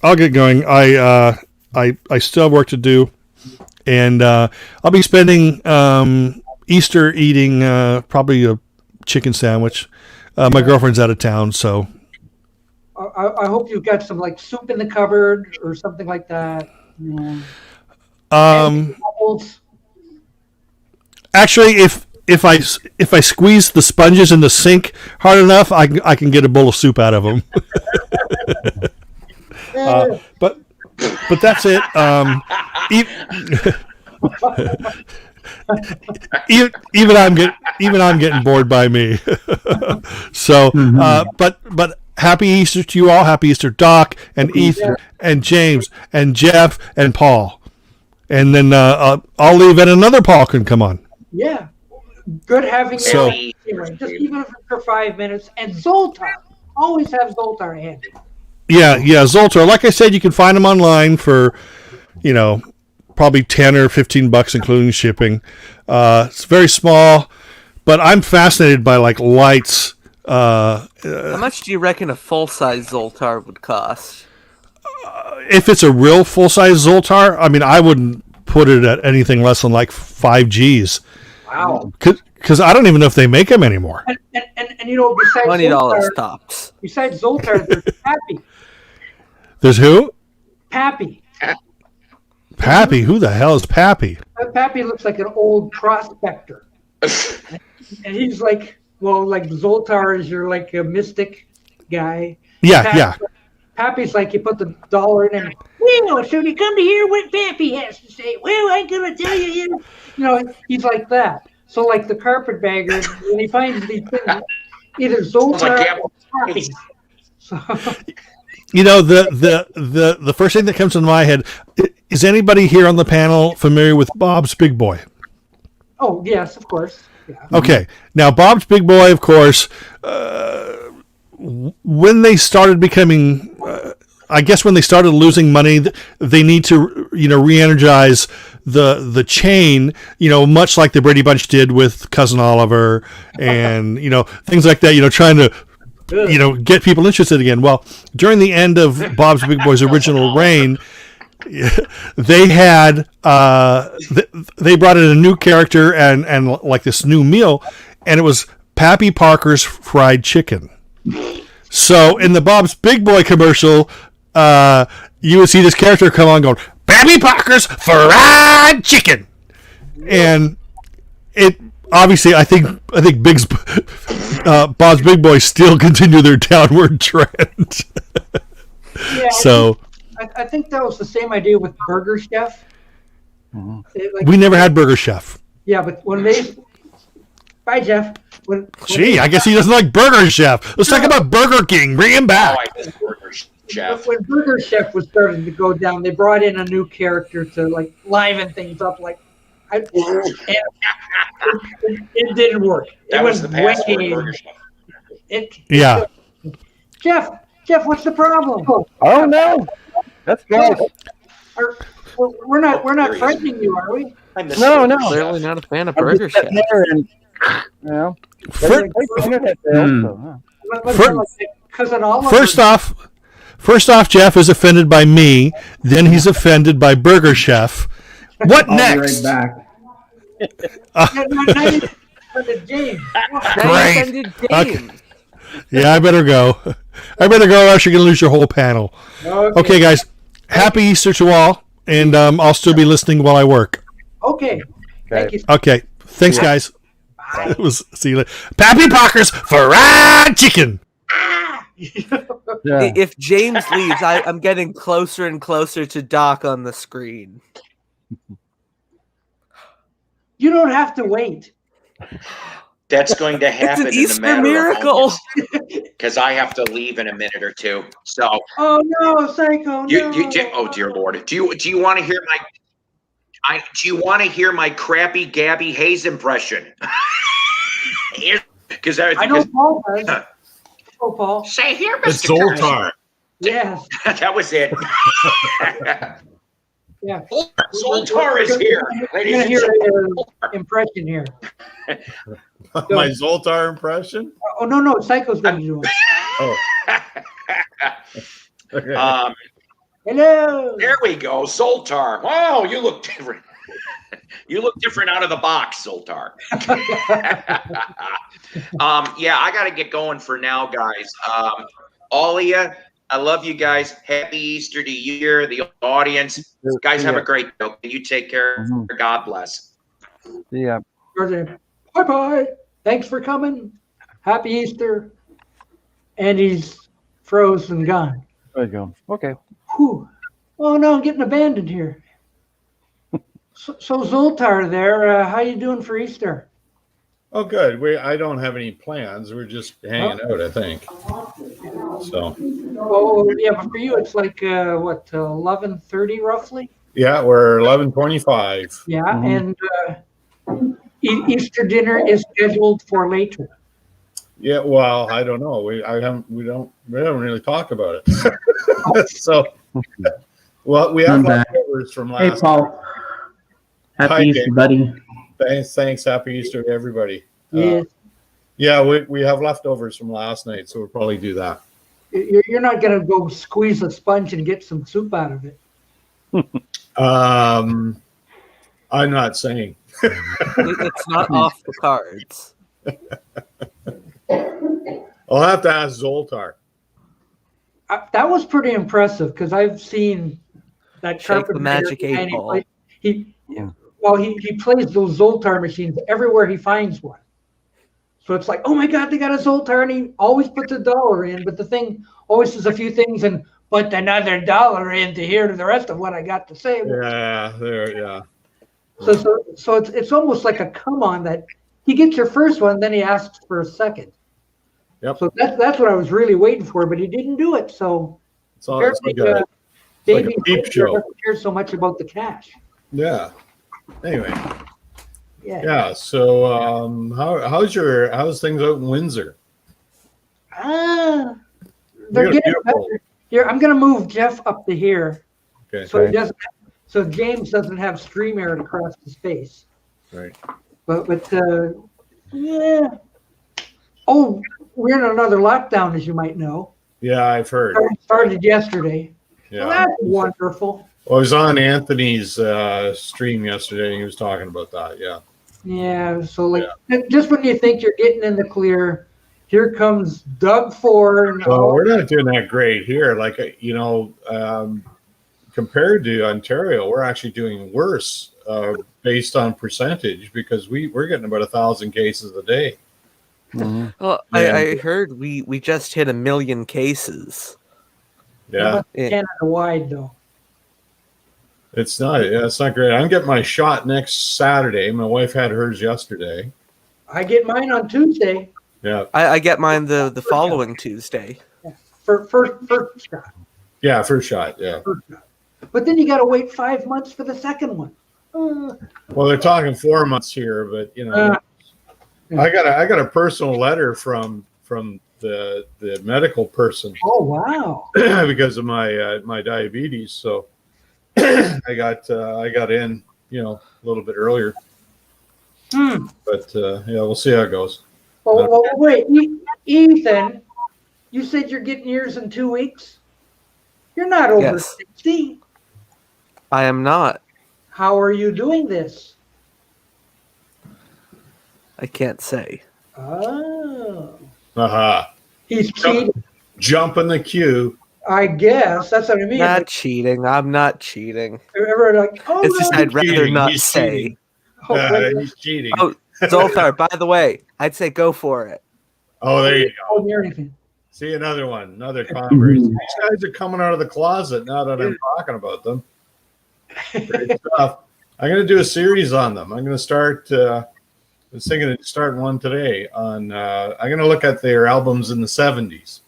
I still have work to do, and I'll be spending Easter eating probably a chicken sandwich. My girlfriend's out of town, so. I hope you've got some soup in the cupboard or something like that. Actually, if I squeeze the sponges in the sink hard enough, I can get a bowl of soup out of them. But that's it. Even I'm getting bored by me. So, but happy Easter to you all. Happy Easter, Doc and Ethan and James and Jeff and Paul. And then I'll leave and another Paul can come on. Yeah. Good having you. Just even for 5 minutes. And Zoltar. Always have Zoltar handy. Yeah, Zoltar. Like I said, you can find them online for, probably $10 or $15 including shipping. It's very small, but I'm fascinated by lights. How much do you reckon a full-size Zoltar would cost? If it's a real full-size Zoltar, I mean, I wouldn't put it at anything less than $5 G's. Wow. Because I don't even know if they make them anymore. And besides $20 tops. Besides Zoltar, there's Pappy. There's who? Pappy. Pappy? Who the hell is Pappy? Pappy looks like an old prospector. And he's Zoltar is your a mystic guy. Yeah. Pappy's you put the dollar in and so you come to hear what Pappy has to say. Well, I'm gonna tell you, he's like that. So the carpetbagger, when he finds these things, either Zoltar or Pappy. So the first thing that comes into my head is anybody here on the panel familiar with Bob's Big Boy? Oh yes, of course. Yeah. Okay, now Bob's Big Boy, of course, when they started becoming, I guess when they started losing money, they need to re-energize the chain, much like the Brady Bunch did with Cousin Oliver, and things like that, trying to get people interested again. Well, during the end of Bob's Big Boy's original reign, they had they brought in a new character and like this new meal, and it was Pappy Parker's fried chicken. So in the Bob's Big Boy commercial, you would see this character come on going, Pappy Parker's fried chicken, and it obviously I think Bob's Big Boy still continue their downward trend. Yeah, So I think that was the same idea with Burger Chef. we never had Burger Chef. Yeah, but when they, bye Jeff. Gee, I guess he doesn't like Burger Chef. Let's talk about Burger King. Bring him Oh, back. I miss Burger Chef. When Burger Chef was starting to go down, they brought in a new character to like liven things up. And it didn't work. That was the went password, way- Burger Chef. Yeah. Jeff, what's the problem? Oh no, that's good. We're not frightening you, are we? I miss No, Burger no. Chef. Clearly not a fan of I'm Burger just Chef. sitting there and Fir- internet sales, so, huh. Let's Fir- like Cousin Oliver. First off, Jeff is offended by me. Then he's offended by Burger Chef. What I'll next? be right back. James. Great. Offended James. Yeah, I better go. Or else you're going to lose your whole panel. Okay, guys. Happy Easter to all, and I'll still be listening while I work. Okay. Thank you. Okay. Thanks, guys. It was see you later. Pappy Parker's fried chicken. Yeah. If James leaves, I'm getting closer and closer to Doc on the screen. You don't have to wait. That's going to happen It's an in Easter a matter miracle. of because I have to leave in a minute or two. So Oh no, Psycho! No. oh dear Lord, do you want to hear my crappy Gabby Hayes impression? Because I know Paul does. Oh, Paul. Say here, It's Mr. Zoltar. Yes. That was it. Yeah. Zoltar is here, We're ladies gonna and hear gentlemen. an impression here. My Zoltar impression? Oh no, Psycho's gonna do it. Oh. Okay. Hello. There we go, Zoltar. Wow, you look different. You look different out of the box, Zoltar. Yeah, I got to get going for now, guys. All of you, I love you guys. Happy Easter to you here, the audience. Guys, have a great day. You take care. God bless. Yeah. Bye. Thanks for coming. Happy Easter. And he's frozen gone. There you go. Okay. Whew. Oh no, I'm getting abandoned here. So Zoltar there, how you doing for Easter? Oh, good. I don't have any plans. We're just hanging out, I think. So. Oh yeah, but for you it's like what 11:30 roughly? Yeah, we're 11:25. Yeah, and Easter dinner is scheduled for later. Yeah, well, I don't know. We haven't really talked about it. So, well, we have I'm back. leftovers from Hey, last. Paul. Happy Hi, Easter, Dave. buddy. Thanks. Happy Easter to everybody. Yes. Yeah, we have leftovers from last night, so we'll probably do that. You're not gonna go squeeze a sponge and get some soup out of it. I'm not saying. It's not off the cards. I'll have to ask Zoltar. That was pretty impressive because I've seen that Shake carpet the magic man, 8-ball. He plays those Zoltar machines everywhere he finds one. So it's like, oh my God, they got a Zoltar, and he always puts $1 in, but the thing always says a few things and put another $1 in to hear the rest of what I got to say. Yeah, yeah. So it's almost like a come on that he gets your first one, then he asks for a second. Yep. So that's what I was really waiting for, but he didn't do it. So It's all it's like a baby peep show. doesn't care so much about the cash. Yeah. Anyway. Yeah. Yeah. So how's things out in Windsor? They're getting better. Here, I'm gonna move Jeff up to here. Okay. So James doesn't have stream air across his face. Right. But yeah. Oh, we're in another lockdown, as you might know. Yeah, I've heard. Started yesterday. Yeah. Well, that's wonderful. Well, I was on Anthony's stream yesterday, and he was talking about that. Yeah. Yeah. So just when you think you're getting in the clear, here comes Doug Ford. Well, we're not doing that great here. Like compared to Ontario, we're actually doing worse based on percentage because we're getting about 1,000 cases a day. Mhm. Well, I heard we just hit 1 million cases. Yeah. Canada wide though. It's not great. I'm getting my shot next Saturday. My wife had hers yesterday. I get mine on Tuesday. Yeah. I get mine the following Tuesday. First shot. Yeah, first shot. Yeah. First shot. But then you got to wait 5 months for the second one. Well, they're talking 4 months here, but I got a personal letter from the medical person. Oh wow! Because of my diabetes, so I got in a little bit earlier. But we'll see how it goes. Well, wait, Ethan, you said you're getting yours in 2 weeks. You're not over 60. I am not. How are you doing this? I can't say. Oh. He's cheating. Jump in the queue. I guess that's what I mean. Not cheating. I'm not cheating. It's just I'd rather not say. He's cheating. Oh, Zoltar, by the way, I'd say go for it. Oh, there you go. Anything. See another converse. These guys are coming out of the closet now that I'm talking about them. Great stuff. I'm going to do a series on them. I'm going to start. I was thinking of starting one today on. I'm going to look at their albums in the 70s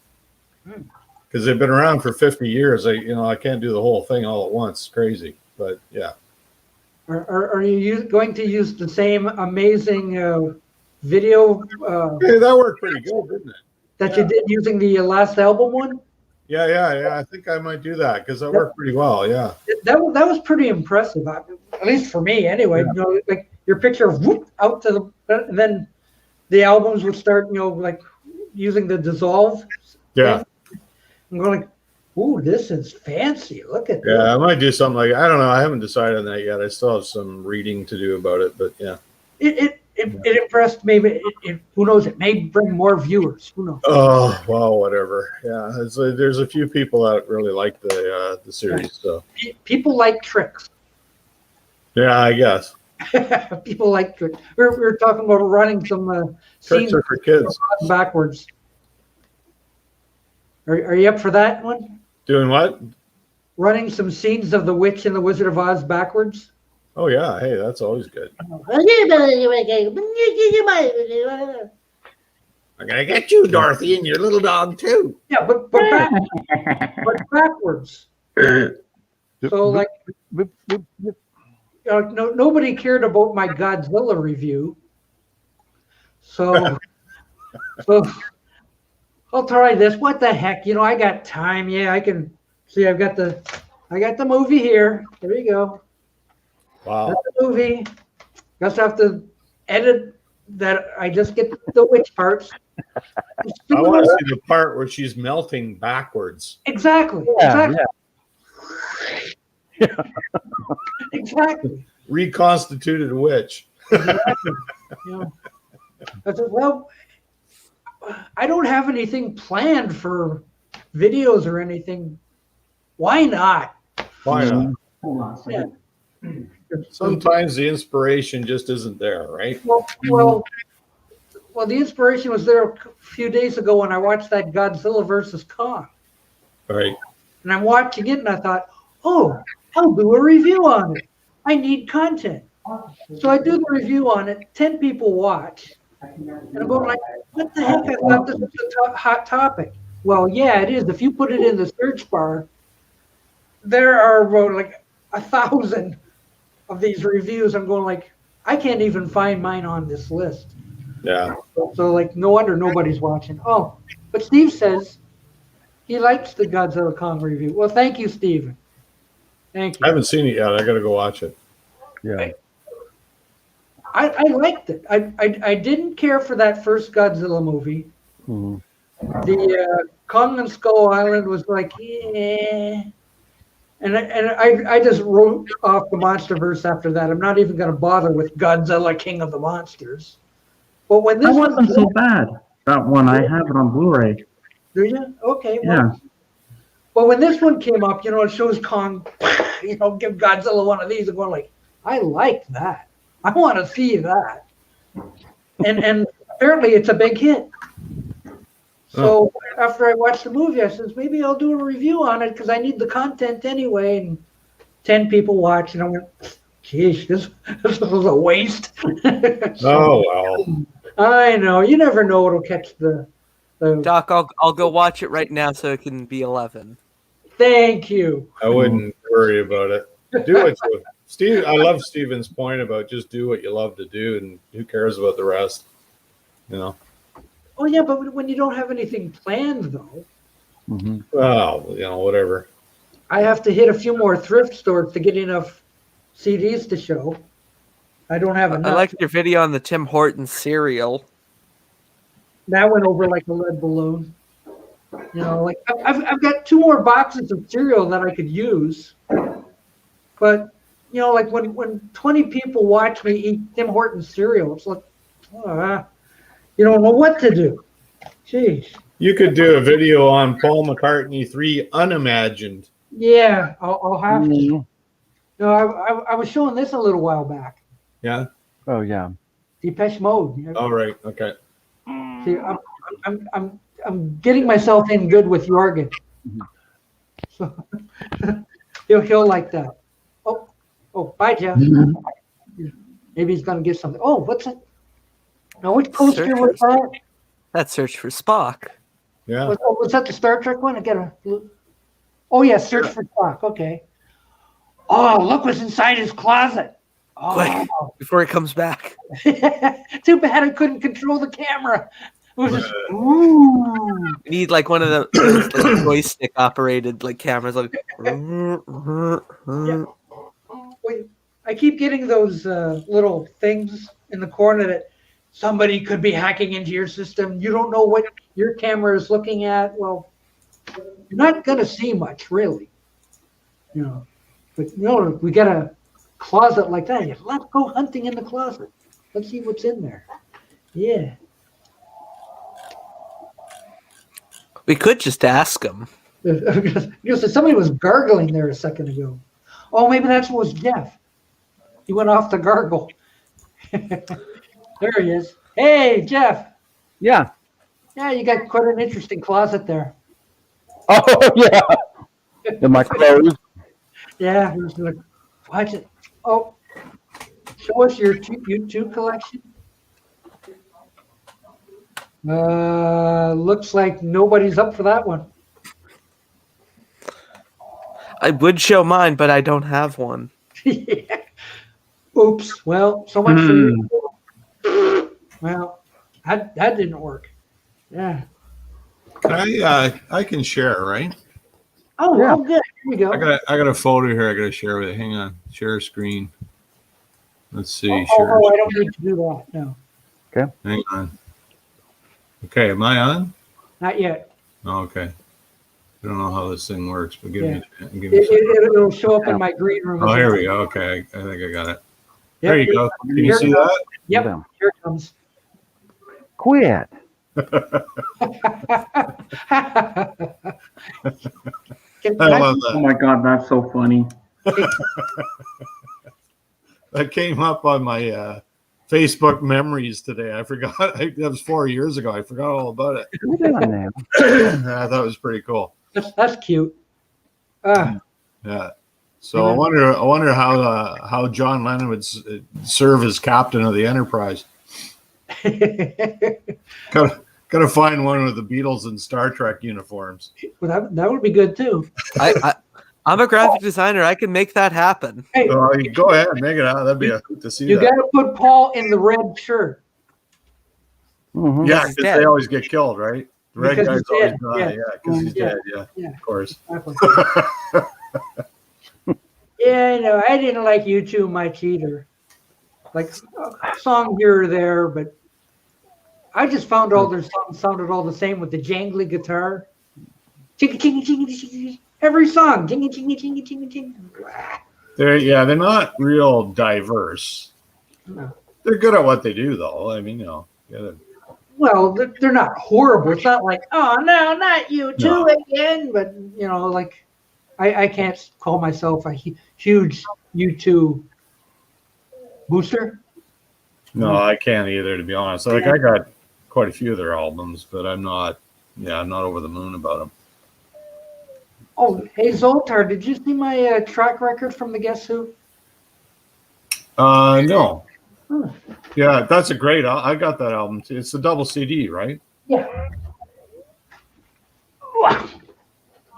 because they've been around for 50 years. I can't do the whole thing all at once. It's crazy, but yeah. Are you going to use the same amazing video? That worked pretty good, didn't it? That you did using the last album one? Yeah. I think I might do that because that worked pretty well. Yeah. That was pretty impressive, at least for me, anyway. Yeah. Like your picture out to and then the albums would start, like using the dissolve. Yeah. I'm going like, ooh, this is fancy. Look at this. I might do something like I don't know. I haven't decided on that yet. I still have some reading to do about it, but yeah. It impressed me, but who knows? It may bring more viewers. Who knows? Oh well, whatever. Yeah, there's a few people that really like the series. So people like tricks. Yeah, I guess. People like tricks. We're talking about running some tricks are for kids backwards. Are you up for that one? Doing what? Running some scenes of The Witch and the Wizard of Oz backwards. Oh yeah, hey, that's always good. I'm gonna get you, Dorothy, and your little dog too. Yeah, but backwards. So like, nobody cared about my Godzilla review. So I'll try this. What the heck? I got time. Yeah, I can see. I got the movie here. There you go. Wow. That's the movie. Just have to edit that. I just get the witch parts. I want to see the part where she's melting backwards. Exactly. Yeah. Exactly. Reconstituted witch. Exactly. I said, well, I don't have anything planned for videos or anything. Why not? Why not? Hold on a second. Sometimes the inspiration just isn't there, right? Well, the inspiration was there a few days ago when I watched that Godzilla versus Kong. Right. And I'm watching it and I thought, oh, I'll do a review on it. I need content. So I do the review on it. 10 people watch. And I'm going like, what the heck? I thought this was a hot topic. Well, yeah, it is. If you put it in the search bar, there are about like 1,000 of these reviews. I'm going like, I can't even find mine on this list. Yeah. So like, no wonder nobody's watching. Oh, but Steve says he likes the Godzilla Kong review. Well, thank you, Steve. Thank I you. haven't seen it yet. I got to go watch it. Yeah. I liked it. I didn't care for that first Godzilla movie. Mm-hmm. The Kong and Skull Island was like, yeah. And I just wrote off the MonsterVerse after that. I'm not even going to bother with Godzilla King of the Monsters. But when this That wasn't so bad. That one, I have it on Blu-ray. Do you? Okay. Yeah. Well, but when this one came up, it shows Kong, give Godzilla one of these. I'm going like, I like that. I want to see that. And apparently it's a big hit. So after I watched the movie, I says, maybe I'll do a review on it because I need the content anyway. And 10 people watched, and I went, geez, this was a waste. Oh, well. I know. You never know what'll catch the Doc, I'll go watch it right now so it can be 11. Thank you. I wouldn't worry about it. Do it, Steve. I love Steven's point about just do what you love to do, and who cares about the rest? Oh yeah, but when you don't have anything planned, though. Mm-hmm. Well, whatever. I have to hit a few more thrift stores to get enough CDs to show. I don't have enough. I liked your video on the Tim Hortons cereal. That went over like a lead balloon. Like I've got 2 more boxes of cereal that I could use. But like when 20 people watch me eat Tim Hortons cereal, it's like, you don't know what to do. Jeez. You could do a video on Paul McCartney 3 Unimagined. Yeah, I'll have to. No, I was showing this a little while back. Yeah. Oh yeah. Depeche Mode. All right. Okay. See, I'm getting myself in good with Jorgen. So he'll like that. Oh, bye, Jeff. Maybe he's gonna get something. Oh, what's it? Now, which poster was that? That's Search for Spock. Yeah. Was that the Star Trek one? I get a. Oh yeah, Search for Spock. Okay. Oh, look what's inside his closet. Oh. Quick, before he comes back. Too bad I couldn't control the camera. It was just, ooh. You need like one of those like joystick operated like cameras. Like. Yeah. Wait, I keep getting those little things in the corner that somebody could be hacking into your system. You don't know what your camera is looking at. Well, you're not going to see much, really. But we got a closet like that. Let's go hunting in the closet. Let's see what's in there. Yeah. We could just ask him. Because somebody was gargling there a second ago. Oh, maybe that was Jeff. He went off to gargle. There he is. Hey, Jeff. Yeah. Yeah, you got quite an interesting closet there. Oh yeah. In my clothes. Yeah, he was like, watch it. Oh, show us your YouTube collection. Looks like nobody's up for that one. I would show mine, but I don't have one. Yeah. Oops. Well, so much for you. Well, that didn't work. Yeah. I can share, right? Oh, yeah. Oh, good. Here we go. I got a photo here. I got to share with you. Hang on. Share screen. Let's see. Oh, I don't need to do that. No. Okay. Hang on. Okay, am I on? Not yet. Oh, okay. I don't know how this thing works, but give me. It'll show up in my green room. Oh, here we go. Okay, I think I got it. Yep, there you go. Can you see that? Yep. Here it comes. Quit. I love that. Oh my God, that's so funny. That came up on my Facebook memories today. I forgot. That was 4 years ago. I forgot all about it. I thought it was pretty cool. That's cute. Yeah. So I wonder how John Lennon would serve as captain of the Enterprise. Got Gotta find one with the Beatles and Star Trek uniforms. Well, that would be good too. I'm a graphic designer. I can make that happen. Hey, Go ahead, make it out. That'd be a hoot to see. you that. got to put Paul in the red shirt. Mhm. Yeah, because they always get killed, right? The red Because guy's he's always dead. die. Yeah, because he's dead. Yeah, Yeah. of course. Exactly. Yeah, no, I didn't like you too much either. Like a song here or there, but I just found all their songs sounded all the same with the jangly guitar. Chingy, chingy, chingy, chingy. Every song, chingy, chingy, chingy, chingy, chingy. They're not real diverse. No. They're good at what they do, though. I mean, Well, they're not horrible. It's not like, oh no, not you too again. But like I can't call myself a huge U2 booster. No, I can't either, to be honest. Like I got quite a few of their albums, but I'm not over the moon about them. Oh, hey Zoltar, did you see my track record from the Guess Who? No. Hmm. Yeah, that's a great. I got that album too. It's a double CD, right? Yeah.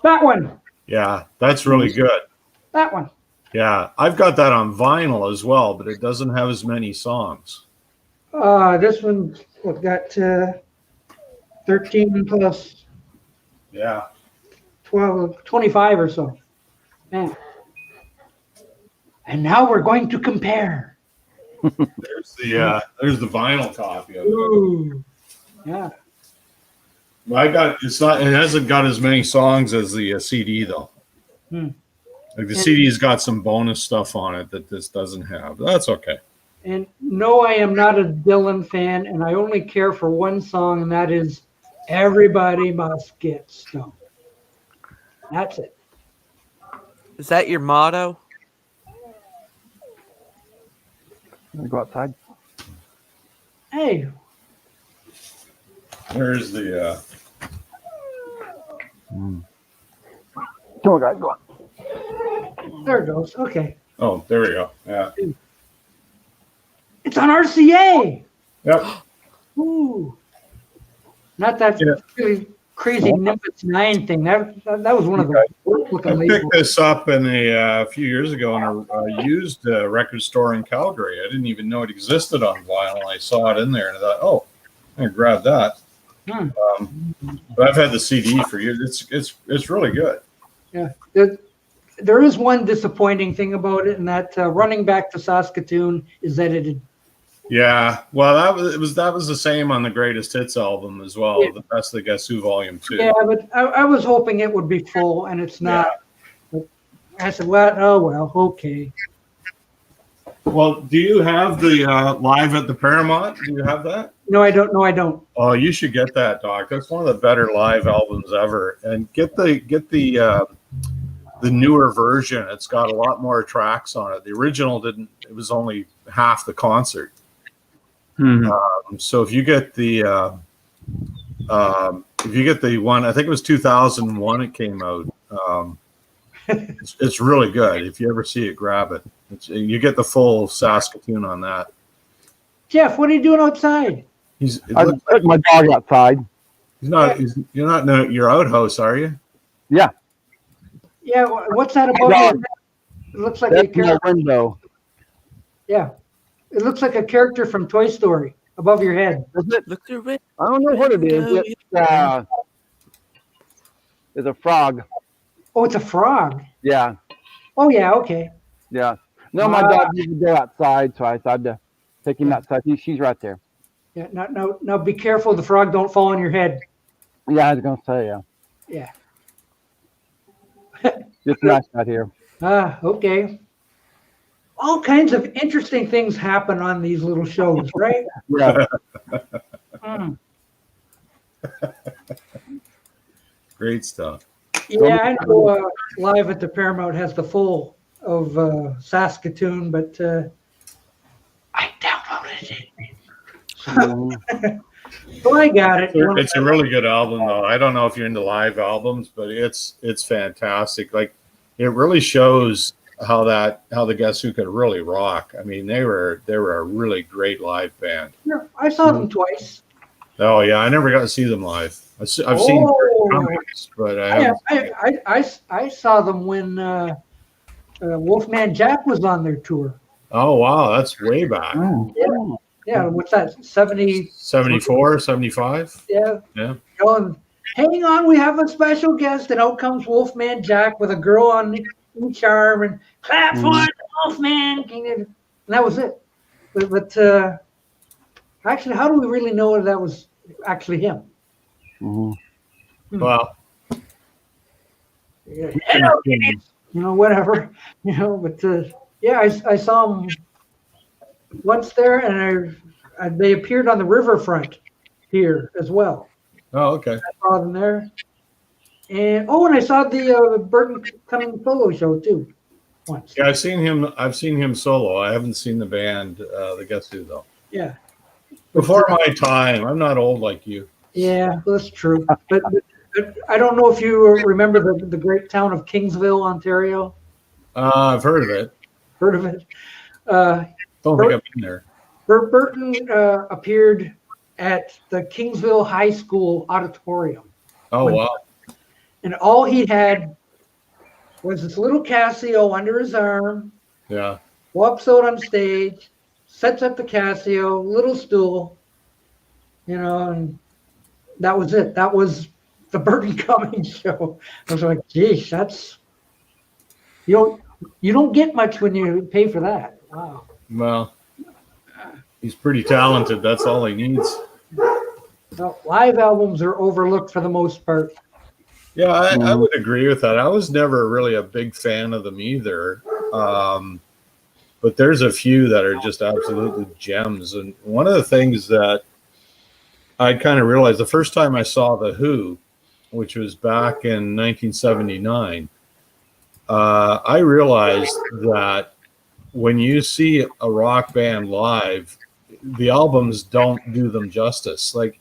That one. Yeah, that's really good. That one. Yeah, I've got that on vinyl as well, but it doesn't have as many songs. This one got 13 plus Yeah. 12, 25 or so. Man. And now we're going to compare. There's the vinyl copy of it. Ooh. Yeah. Well, it hasn't got as many songs as the CD though. Like the CD's got some bonus stuff on it that this doesn't have. That's okay. And no, I am not a Dylan fan, and I only care for one song, and that is Everybody Must Get Stoned. That's it. Is that your motto? Wanna go outside? Hey. There's the Come on, guys, go on. There it goes. Okay. Oh, there we go. Yeah. It's on RCA. Yep. Ooh. Not that really crazy Nimbus 9 thing. That was one of the worst looking I labels. picked this up in a few years ago in a used record store in Calgary. I didn't even know it existed on vinyl. I saw it in there and I thought, oh, I grabbed that. But I've had the CD for years. It's really good. Yeah. There is one disappointing thing about it, and that Running Back to Saskatoon is edited. Yeah, well, that was the same on the Greatest Hits album as well. Yeah. The Best of the Guess Who Volume 2. Yeah, but I was hoping it would be full, and it's not. But I said, well, oh well, okay. Well, do you have the Live at the Paramount? Do you have that? No, I don't. No, I don't. Oh, you should get that, Doc. That's one of the better live albums ever. And get the newer version. It's got a lot more tracks on it. The original didn't. It was only half the concert. So if you get the one, I think it was 2001. It came out. It's really good. If you ever see it, grab it. You get the full Saskatoon on that. Jeff, what are you doing outside? I took my dog outside. You're not in your outhouse, are you? Yeah. Yeah. What's that about? Yeah. It looks like That's a character. my window. Yeah. It looks like a character from Toy Story above your head. Is it? Look through it. I don't know what it is. It's a frog. Oh, it's a frog. Yeah. Oh, yeah. Okay. Yeah. No, my dog needs to go outside, so I thought to take him outside. She's right there. Yeah. Now, be careful. The frog don't fall on your head. Yeah, I was gonna say, yeah. Yeah. It's nice out here. Okay. All kinds of interesting things happen on these little shows, right? Yeah. Great stuff. Yeah, I know Live at the Paramount has the full of Saskatoon, but I downloaded it. So I got it. It's a really good album, though. I don't know if you're into live albums, but it's fantastic. Like, it really shows how the Guess Who could really rock. I mean, they were a really great live band. Yeah, I saw them twice. Oh yeah, I never got to see them live. I've seen comics, but I saw them when Wolfman Jack was on their tour. Oh wow, that's way back. Yeah, what's that? 74, 75? Yeah. Yeah. Going, hang on, we have a special guest, and out comes Wolfman Jack with a girl on each arm, and clap for the Wolfman King, and that was it. But actually, how do we really know that was actually him? Well, whatever, but yeah, I saw him once there, and they appeared on the riverfront here as well. Oh, okay. I saw them there, and I saw the Burton Cummings solo show too once. Yeah, I've seen him solo. I haven't seen the band, the Guess Who though. Yeah. Before my time. I'm not old like you. Yeah, that's true. But I don't know if you remember the great town of Kingsville, Ontario. I've heard of it. Heard of it? Don't think I've been there. Burton appeared at the Kingsville High School auditorium. Oh, wow. And all he had was this little Casio under his arm. Yeah. Walks out on stage, sets up the Casio, little stool, and that was it. That was the Burton Cummings show. I was like, geez, that's you don't get much when you pay for that. Wow. Well, he's pretty talented. That's all he needs. Well, live albums are overlooked for the most part. Yeah, I would agree with that. I was never really a big fan of them either. But there's a few that are just absolutely gems. And one of the things that I kind of realized the first time I saw The Who, which was back in 1979, I realized that when you see a rock band live, the albums don't do them justice. Like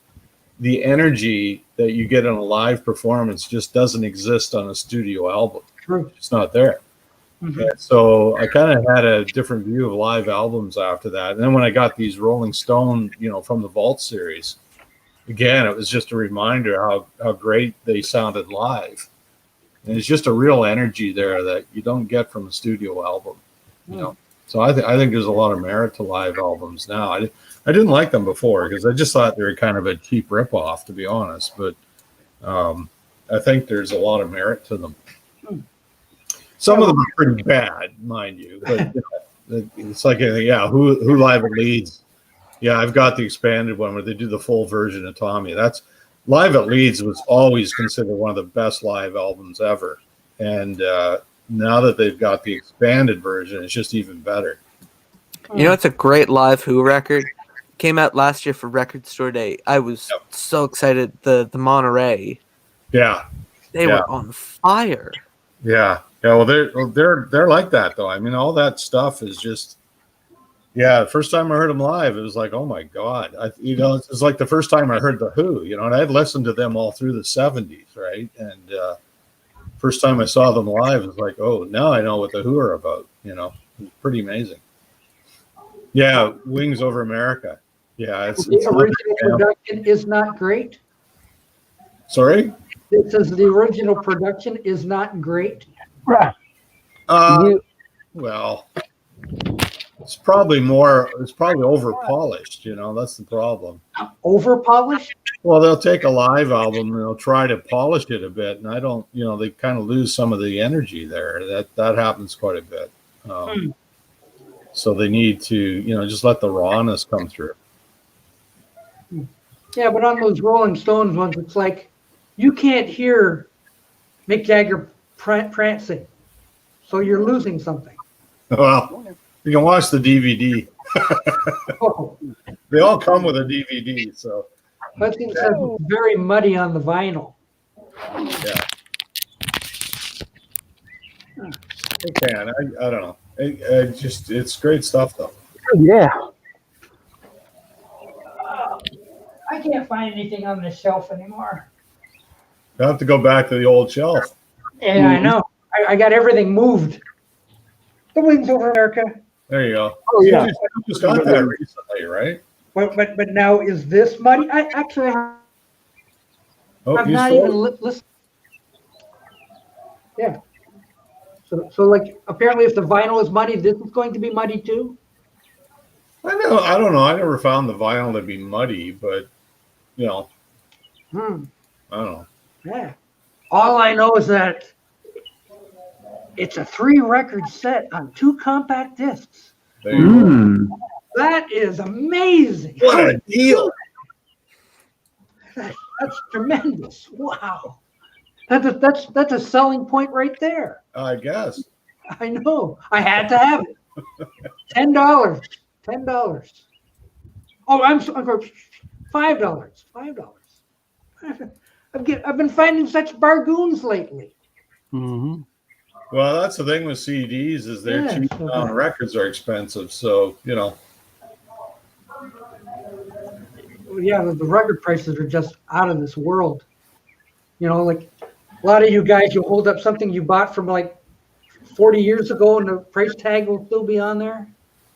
the energy that you get in a live performance just doesn't exist on a studio album. True. It's not there. Mm-hmm. And so I kind of had a different view of live albums after that. And then when I got these Rolling Stone, from the Vault series, again, it was just a reminder how great they sounded live. And it's just a real energy there that you don't get from a studio album, So I think there's a lot of merit to live albums now. I didn't like them before because I just thought they were kind of a cheap ripoff, to be honest. But I think there's a lot of merit to them. Some of them are pretty bad, mind you. But it's like, who live at Leeds? Yeah, I've got the expanded one where they do the full version of Tommy. That's Live at Leeds was always considered one of the best live albums ever. And now that they've got the expanded version, it's just even better. It's a great live Who record. Came out last year for Record Store Day. I was so excited. The Monterey. Yeah. They were on fire. Yeah. Yeah, well, they're like that though. I mean, all that stuff is just. Yeah, the first time I heard them live, it was like, oh my God! It's like the first time I heard the Who. And I'd listened to them all through the '70s, right? And first time I saw them live, it was like, oh, now I know what the Who are about. It was pretty amazing. Yeah, Wings Over America. Yeah, it's the original production is not great. Sorry. It says the original production is not great. Right. Well, it's probably over polished, that's the problem. Over polished? Well, they'll take a live album and they'll try to polish it a bit. And I don't, they kind of lose some of the energy there. That happens quite a bit. So they need to, just let the rawness come through. Yeah, but on those Rolling Stones ones, it's like you can't hear Mick Jagger prancing. So you're losing something. Well, you can watch the DVD. They all come with a DVD, so. But it's very muddy on the vinyl. Yeah. They can. I don't know. It's great stuff, though. Yeah. I can't find anything on the shelf anymore. You have to go back to the old shelf. Yeah, I know. I got everything moved. The Wings Over America. There you go. Oh, yeah. You just got that recently, right? But now is this muddy? I actually Oh, have you not saw even it? listened. Yeah. So like apparently if the vinyl is muddy, this is going to be muddy too. I know. I don't know. I never found the vinyl to be muddy, but you know, Hmm. I don't know. Yeah. All I know is that it's a 3-record set on 2 compact discs. There you go. That is amazing. What How a did you deal! do that? That's tremendous. Wow. That's a selling point right there. I guess. I know. I had to have it. $10. $10. Oh, I'm $5. $5. I've been finding such bargains lately. Mm-hmm. Well, that's the thing with CDs is they're Yeah, cheap so now and records are expensive. So you know. Yeah, the record prices are just out of this world. You know, like a lot of you guys, you hold up something you bought from like 40 years ago, and the price tag will still be on there.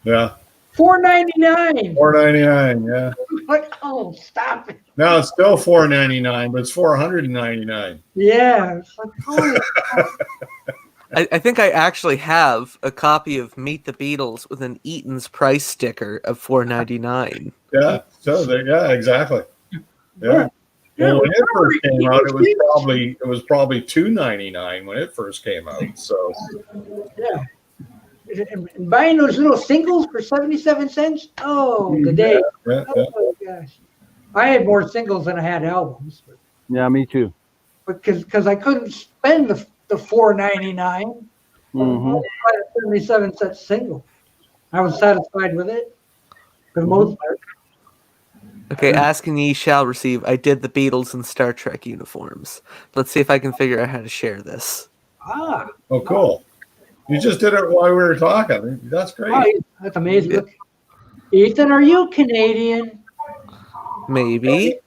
Yeah. $4.99. $4.99. Yeah. Like, oh, stop it. Now it's still $4.99, but it's $499. Yeah. It's like, holy I think I actually have a copy of Meet the Beatles with an Eaton's price sticker of $4.99. Yeah. So yeah, exactly. Yeah. Yeah, Well, when it first came out, it was probably $2.99 when it first came out. So yeah. And buying those little singles for 77 cents. Oh, the day. yeah. Oh gosh. I had more singles than I had albums. Yeah, me too. Because I couldn't spend the $4.99 Mm-hmm. a 77-cent single. I was satisfied with it for the most part. Okay, ask and ye shall receive. I did the Beatles and Star Trek uniforms. Let's see if I can figure out how to share this. Ah, Oh, cool. You just did it while we were talking. That's great. wow, that's amazing. Look, Ethan, are you Canadian? Maybe.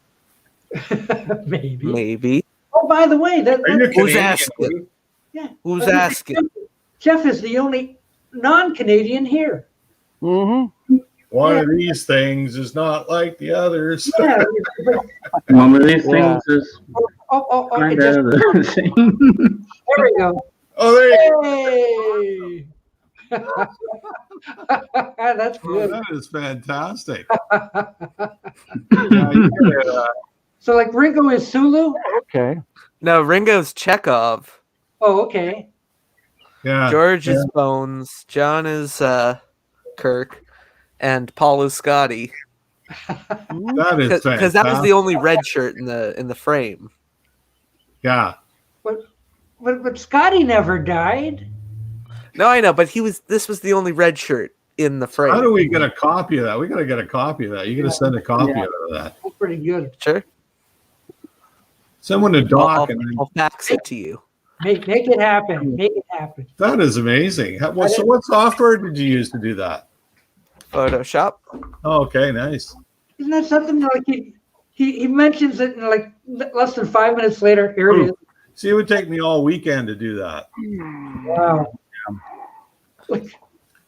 Maybe. Maybe. Oh, by the way, Are you Who's Canadian? asking? yeah. Who's asking? Jeff is the only non-Canadian here. Mm-hmm. One of these things is not like the others. Yeah. One of these Yeah. things is Oh, it kind just, of the same. there we go. Oh, there you Hey. That's go. good. That is fantastic. Yeah, you gotta, So, like, Ringo is Sulu? Okay. No, Ringo's Chekhov. Oh, okay. yeah. George is Bones. John is Kirk. And Paul is Scotty. That is Because that was the only red shirt in the frame. Yeah. But Scotty never died. No, I know, but this was the only red shirt in the frame. How do we get a copy of that? We got to get a copy of that. You got to send a copy of that. That's pretty good. Sure. Send one to Doc. I'll fax it to you. Make it happen. Make it happen. That is amazing. So what software did you use to do that? Photoshop. Oh, okay, nice. Isn't that something like he mentions it in like less than 5 minutes later? Here it is. See, it would take me all weekend to do that. Wow.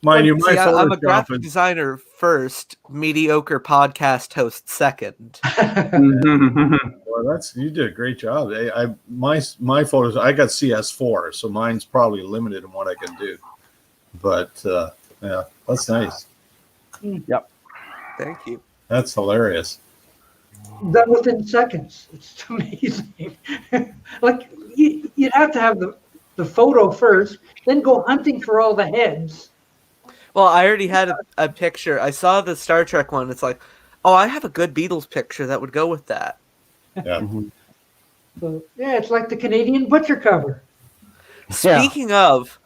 Mind you, my I'm a Photoshop graphic is designer first, mediocre podcast host second. well, you did a great job. My photos, I got CS4, so mine's probably limited in what I can do. But yeah, that's nice. Yep. Thank you. That's hilarious. Done within seconds. It's amazing. Like you'd have to have the photo first, then go hunting for all the heads. Well, I already had a picture. I saw the Star Trek one. It's like, oh, I have a good Beatles picture that would go with that. Yeah. So yeah, it's like the Canadian Butcher cover. Speaking of,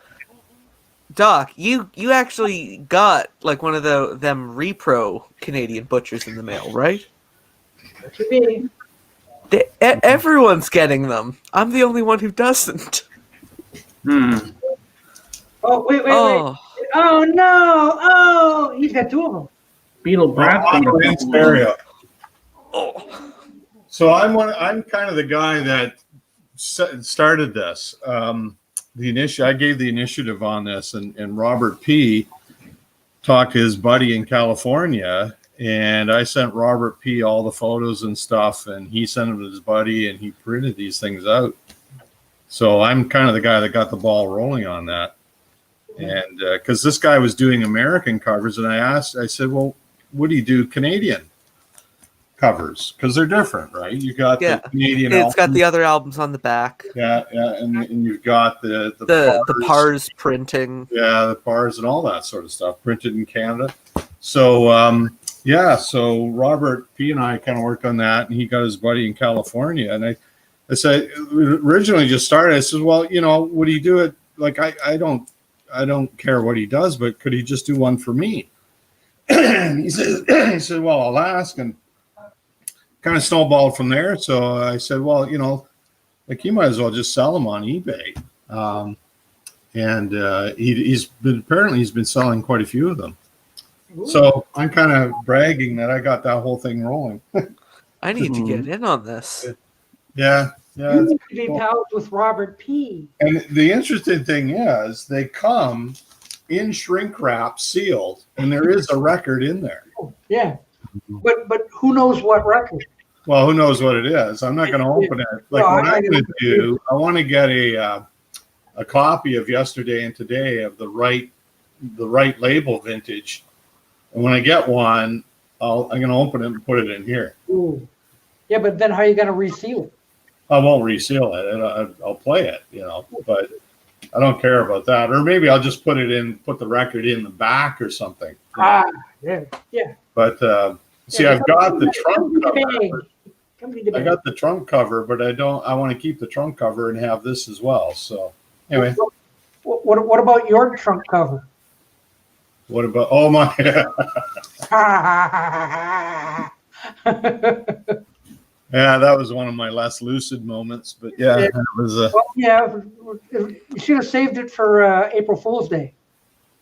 Doc, you actually got like one of them repro Canadian butchers in the mail, right? That should be. Everyone's getting them. I'm the only one who doesn't. Oh wait. Oh no! Oh, he's got 2 of them. Beetle Brat's on the stereo. So I'm kind of the guy that started this. I gave the initiative on this, and Robert P. talked to his buddy in California, and I sent Robert P. all the photos and stuff, and he sent them to his buddy, and he printed these things out. So I'm kind of the guy that got the ball rolling on that. And because this guy was doing American covers, and I said, well, what do you do Canadian covers? Because they're different, right? You got the Canadian It's got the other albums on the back. Yeah, and you've got the PARS printing. Yeah, the PARS and all that sort of stuff printed in Canada. So so Robert P. and I kind of worked on that, and he got his buddy in California. And I said, originally just started, I said, well, would he do it? Like, I don't care what he does, but could he just do one for me? he said, well, I'll ask, and kind of snowballed from there. So I said, well, like, you might as well just sell them on eBay. He's been selling quite a few of them. Ooh. So I'm kind of bragging that I got that whole thing rolling. I need to get in on this. Yeah. You need to be pals with Robert P. And the interesting thing is, they come in shrink wrap, sealed, and there is a record in there. Oh, yeah, but who knows what record? Well, who knows what it is? I'm not going to open it. Like, what I'm going to do, I want to get a copy of Yesterday and Today of the right label vintage, and when I get one, I'm going to open it and put it in here. Ooh. Yeah, but then how are you going to reseal it? I won't reseal it, and I'll play it, but I don't care about that. Or maybe I'll just put the record in the back or something. Yeah. But see, I've got the trunk cover. I got the trunk cover, but I want to keep the trunk cover and have this as well. So anyway. What about your trunk cover? What about, oh my. Yeah, that was one of my less lucid moments, but yeah, it was you should have saved it for April Fool's Day.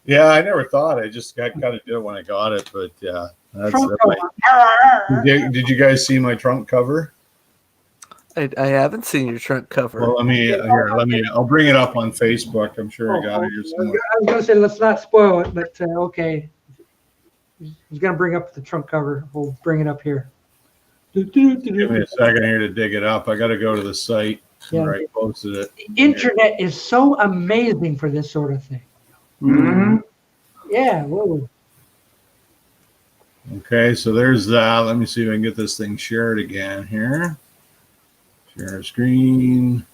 Yeah, I never thought. I just got to do it when I got it, but yeah. Did you guys see my trunk cover? I haven't seen your trunk cover. Well, I'll bring it up on Facebook. I'm sure I got it here somewhere. I was going to say, let's not spoil it, but okay. He's going to bring up the trunk cover. We'll bring it up here. Give me a second here to dig it up. I got to go to the site where I posted it. The internet is so amazing for this sort of thing. Mm-hmm. Yeah. Whoa. Okay, so there's that. Let me see if I can get this thing shared again here. Share screen.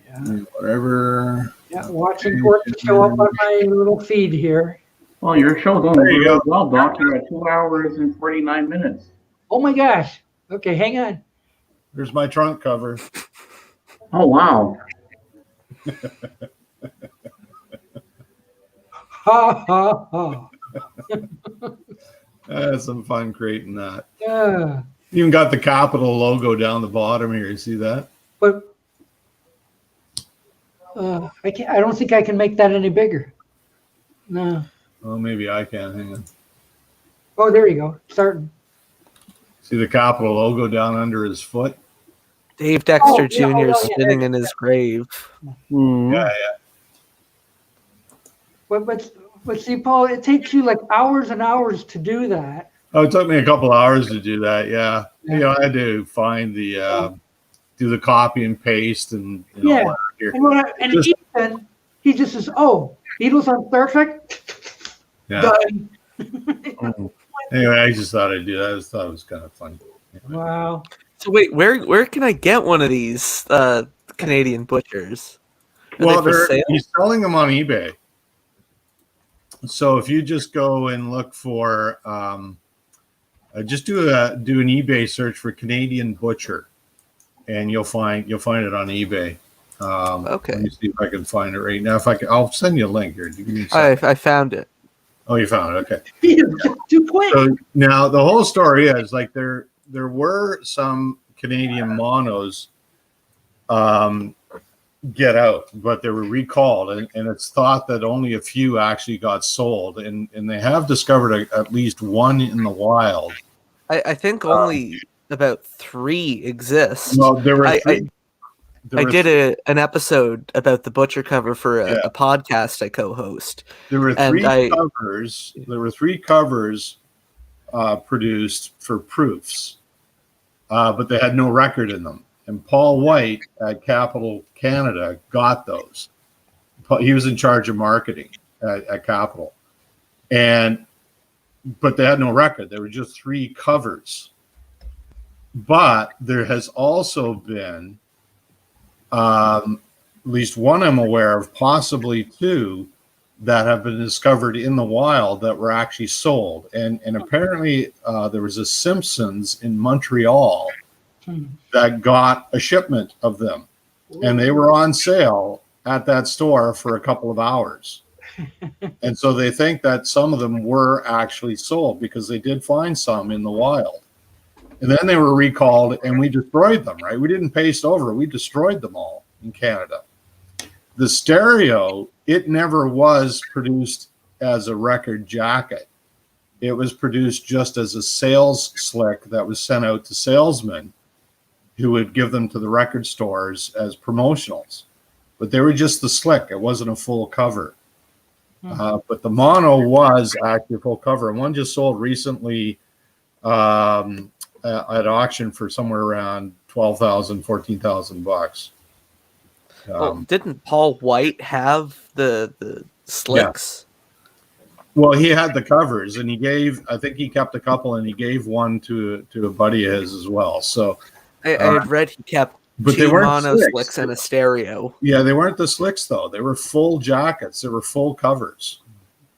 Yeah. Whatever. Yeah, watching for it to show up on my little feed here. Well, your show's going really well, Doc. You're at 2 hours and 49 minutes. Oh my gosh. Okay, hang on. There's my trunk cover. Oh, wow. Ha, ha, ha. That's some fun creating that. Yeah. Even got the Capitol logo down the bottom here. You see that? But I don't think I can make that any bigger. No. Well, maybe I can. Hang on. Oh, there you go. Starting. See the Capitol logo down under his foot? Dave Dexter Jr. is sitting in his grave. Yeah. But see, Paul, it takes you like hours and hours to do that. Oh, it took me a couple hours to do that. Yeah. I had to find the do the copy and paste and all that here. And Ethan, he just says, "Oh, Beatles on Star Trek." Yeah. Done. Anyway, I just thought I'd do that. I just thought it was kind of funny. Anyway. Wow. So wait, where can I get one of these Canadian butchers? Well, he's selling them on eBay. So if you just go and look for, just do an eBay search for Canadian butcher, and you'll find it on eBay. Okay. Let me see if I can find it right now. I'll send you a link here. I found it. Oh, you found it. Okay. Too quick. So now the whole story is like there were some Canadian monos get out, but they were recalled, and it's thought that only a few actually got sold, and they have discovered at least one in the wild. I think only about 3 exist. No, there were 3. I did an episode about the butcher cover for a podcast I co-host. There were 3 covers. There were 3 covers produced for proofs, but they had no record in them. And Paul White at Capital Canada got those. He was in charge of marketing at Capital, but they had no record. There were just 3 covers. But there has also been at least one I'm aware of, possibly 2, that have been discovered in the wild that were actually sold. And apparently there was a Simpsons in Montreal that got a shipment of them. And they were on sale at that store for a couple of hours. And so they think that some of them were actually sold because they did find some in the wild. And then they were recalled and we destroyed them, right? We didn't paste over, we destroyed them all in Canada. The stereo, it never was produced as a record jacket. It was produced just as a sales slick that was sent out to salesmen who would give them to the record stores as promotionals. But they were just the slick. It wasn't a full cover. But the mono was actually a full cover. And one just sold recently at auction for somewhere around $12,000, $14,000. Didn't Paul White have the slicks? Yeah. Well, he had the covers, and I think he kept a couple, and he gave one to a buddy of his as well. So I had read he kept but 2 they weren't mono slicks. slicks and a stereo. Yeah, they weren't the slicks though. They were full jackets. They were full covers.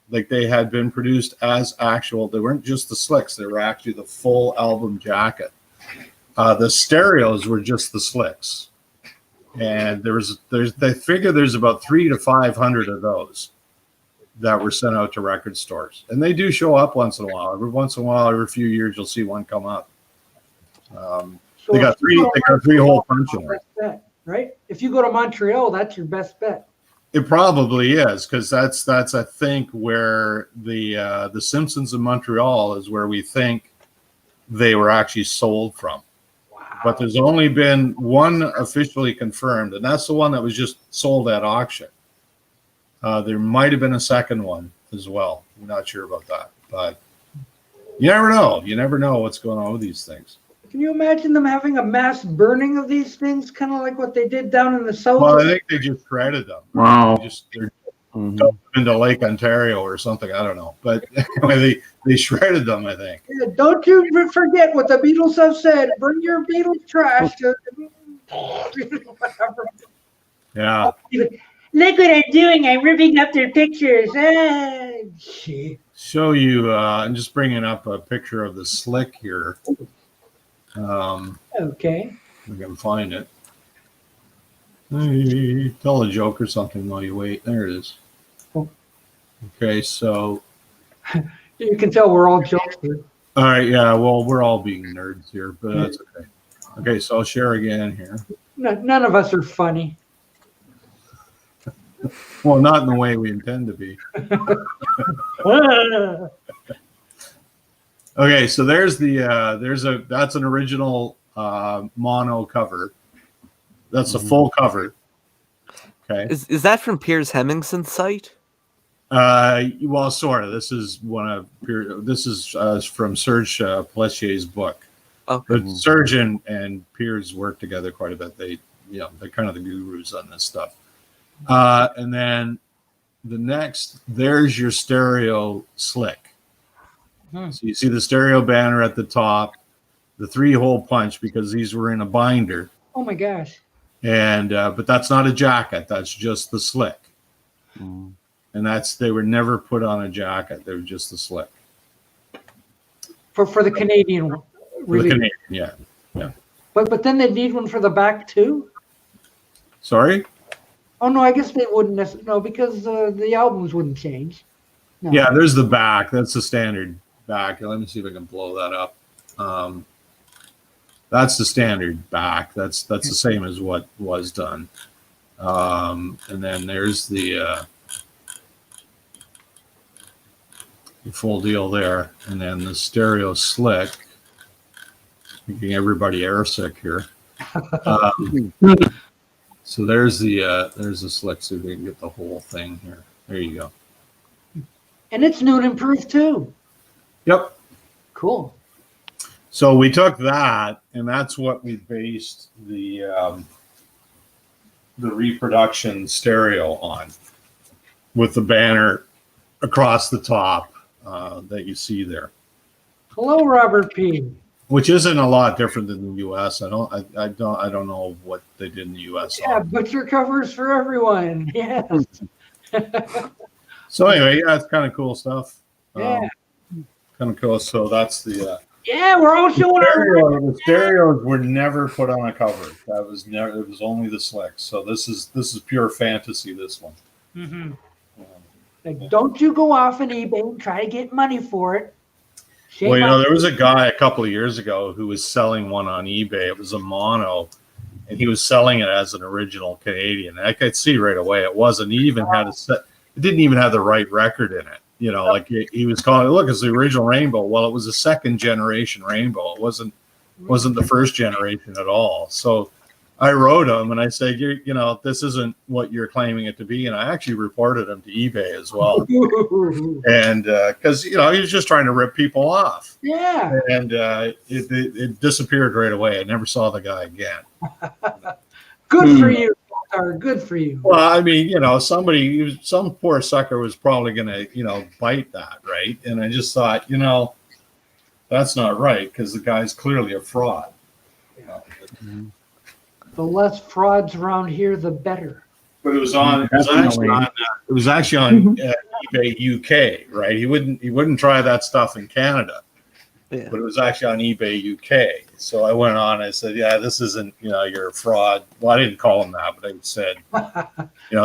Like they had been produced as actual. They weren't just the slicks. They were actually the full album jacket. The stereos were just the slicks. And they figure there's about 300 to 500 of those that were sent out to record stores, and they do show up once in a while. Every once in a while, every few years, you'll see one come up. They got 3 hole punch in it, right? If you go to Montreal, that's your best bet. It probably is, because that's I think where the Simpsons in Montreal is where we think they were actually sold from. But there's only been one officially confirmed, and that's the one that was just sold at auction. There might have been a second one as well. I'm not sure about that, but you never know. You never know what's going on with these things. Can you imagine them having a mass burning of these things, kind of like what they did down in the south? Well, I think they just shredded them. Wow. They're dumped into Lake Ontario or something. I don't know. But anyway, they shredded them, I think. Yeah, don't you forget what the Beatles have said. Bring your Beatles trash to whatever. Yeah. Look what I'm doing. I'm ripping up their pictures. Show you, I'm just bringing up a picture of the slick here. Okay. I can find it. Hey, tell a joke or something while you wait. There it is. Okay, so you can tell we're all jokesters. All right, yeah. Well, we're all being nerds here, but that's okay. Okay, so I'll share again here. None of us are funny. Well, not in the way we intend to be. Okay, so there's that's an original mono cover. That's a full cover. Okay. Is that from Piers Hemmingson's site? Well, sort of. This is from Serge Pelletsier's book. Okay. But Serge and Piers work together quite a bit. They're kind of the gurus on this stuff. And then there's your stereo slick. So you see the stereo banner at the top, the 3-hole punch, because these were in a binder. Oh my gosh. And but that's not a jacket. That's just the slick. And they were never put on a jacket. They were just the slick. For the Canadian one. For the Canadian, yeah. But then they need one for the back too? Sorry? Oh no, I guess they wouldn't necessarily. No, because the albums wouldn't change. No. Yeah, there's the back. That's the standard back. Let me see if I can blow that up. That's the standard back. That's the same as what was done. And then there's the full deal there. And then the stereo slick. Making everybody airsick here. So there's the slick, so we can get the whole thing here. There you go. And it's new and improved too. Yep. Cool. So we took that, and that's what we based the reproduction stereo on, with the banner across the top that you see there. Hello, Robert P. Which isn't a lot different than the U.S. I don't know what they did in the U.S. Yeah, butcher covers for everyone. Yes. So anyway, yeah, it's kind of cool stuff. Yeah. Kind of cool. So that's the yeah, we're all showing the stereos were never put on a cover. That was never. It was only the slicks. So this is pure fantasy. This one. Mm-hmm. Like, don't you go off on eBay and try to get money for it. Shame Well, on there was a guy a couple of years ago who was selling one on eBay. It was a mono, and he was selling it as an original Canadian. I could see right away it wasn't. He even had it didn't even have the right record in it. Like he was calling it. Look, it's the original Rainbow. Well, it was a second generation Rainbow. It wasn't the first generation at all. So I wrote him and I said, this isn't what you're claiming it to be. And I actually reported him to eBay as well. And because, he was just trying to rip people off. Yeah. And it disappeared right away. I never saw the guy again. Good for you, Walter. Good for you. Well, I mean, some poor sucker was probably going to, bite that, right? And I just thought, that's not right because the guy's clearly a fraud. The less frauds around here, the better. But it was actually on eBay UK, right? He wouldn't try that stuff in Canada, but it was actually on eBay UK. So I went on. I said, "Yeah, this isn't. You're a fraud." Well, I didn't call him that, but I said,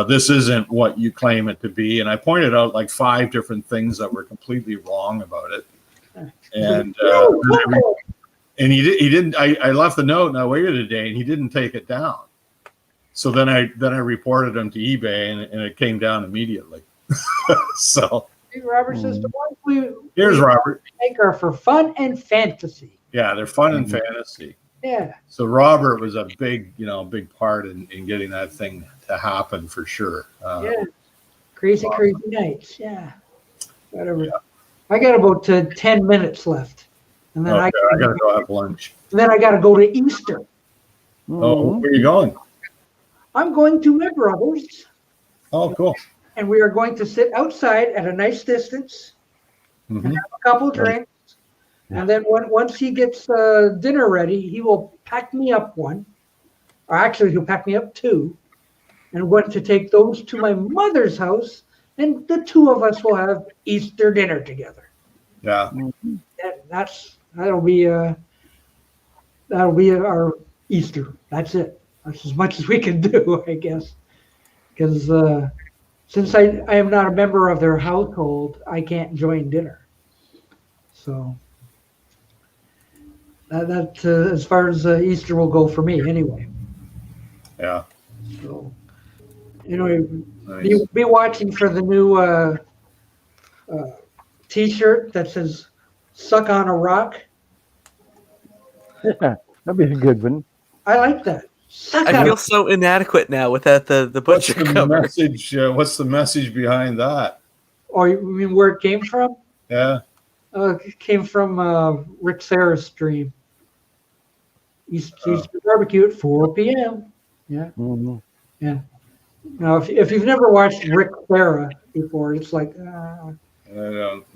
this isn't what you claim it to be. And I pointed out like 5 different things that were completely wrong about it, and. And he didn't. I left the note and I waited a day and he didn't take it down. So then I reported him to eBay and it came down immediately. So Robert says the ones here's Robert. Make are for fun and fantasy. Yeah, they're fun and fantasy. Yeah. So Robert was a big part in getting that thing to happen for sure. Yeah. Crazy nights. Yeah. Whatever. Yeah. I got about 10 minutes left. And then I gotta go have lunch. And then I gotta go to Easter. Oh, where are you going? I'm going to my brother's. Oh, cool. And we are going to sit outside at a nice distance and have a couple drinks. And then once he gets dinner ready, he will pack me up one. Or actually, he'll pack me up 2. And want to take those to my mother's house. And the 2 of us will have Easter dinner together. Yeah. That'll be our Easter. That's it. That's as much as we can do, I guess. Because since I am not a member of their household, I can't join dinner. So that as far as Easter will go for me, anyway. Yeah. So anyway, nice. Be watching for the new T-shirt that says "Suck on a Rock." Yeah, that'd be a good one. I like that. I feel so inadequate now without the butcher cover. What's the message behind that? Oh, you mean where it came from? Yeah. It came from Rick Sarah's stream. Easter barbecue at 4 p.m. Yeah. Mm-hmm. Yeah. Now, if you've never watched Rick Sarah before, it's like. I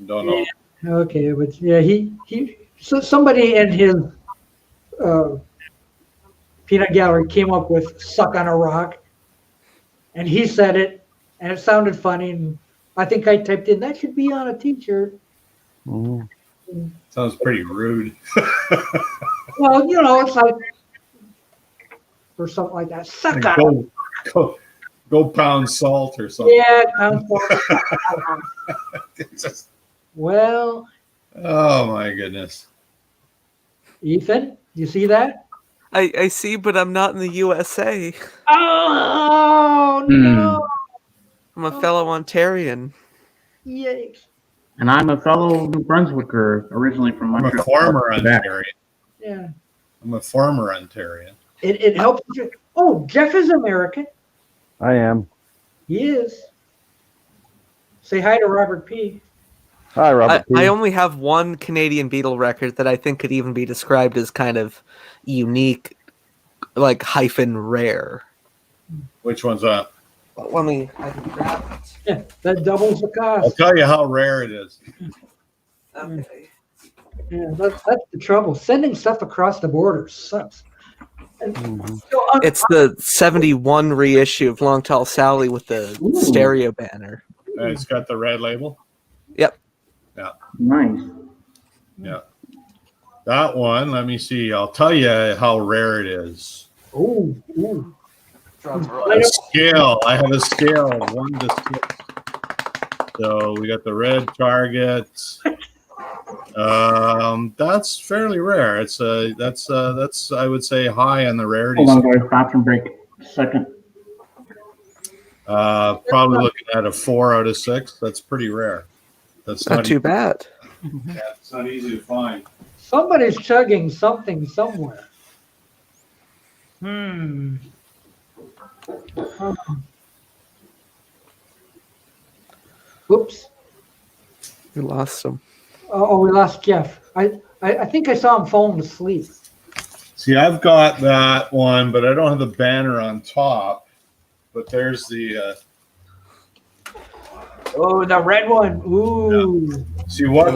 don't know. Yeah, okay, but yeah, so somebody in his peanut gallery came up with "Suck on a Rock," and he said it, and it sounded funny, and I think I typed in that should be on a T-shirt. Mm-hmm. Sounds pretty rude. Well, it's like or something like that. Suck like on. Go pound salt or something. Yeah, pound salt. Well. Oh my goodness. Ethan, you see that? I see, but I'm not in the USA. Oh no! I'm a fellow Ontarian. Yikes! And I'm a fellow New Brunswicker, originally from Montreal. I'm a former Ontarian. Yeah. I'm a former Ontarian. It helps. Oh, Jeff is American. I am. He is. Say hi to Robert P. Hi, Robert. I only have one Canadian Beatle record that I think could even be described as kind of unique, like hyphen rare. Which one's that? Let me. I can grab it. Yeah, that doubles the I'll cost. tell you how rare it is. Okay. Yeah, that's the trouble. Sending stuff across the border sucks. It's the 71 reissue of Long Tall Sally with the stereo banner. And it's got the red label. Yep. Yeah. Nice. Yeah. That one, let me see. I'll tell you how rare it is. Ooh. A scale. I have a scale of 1 to 6. So we got the red target. That's fairly rare. That's I would say high on the rarity. Hold on, guys. Bathroom break. Second. Probably looking at a 4 out of 6. That's pretty rare. That's Not too bad. Yeah, it's not easy to find. Somebody's chugging something somewhere. Oops. We lost him. Oh, we lost Jeff. I think I saw him falling asleep. See, I've got that one, but I don't have the banner on top. But there's the. Oh, the red one. Ooh. Yeah. See, what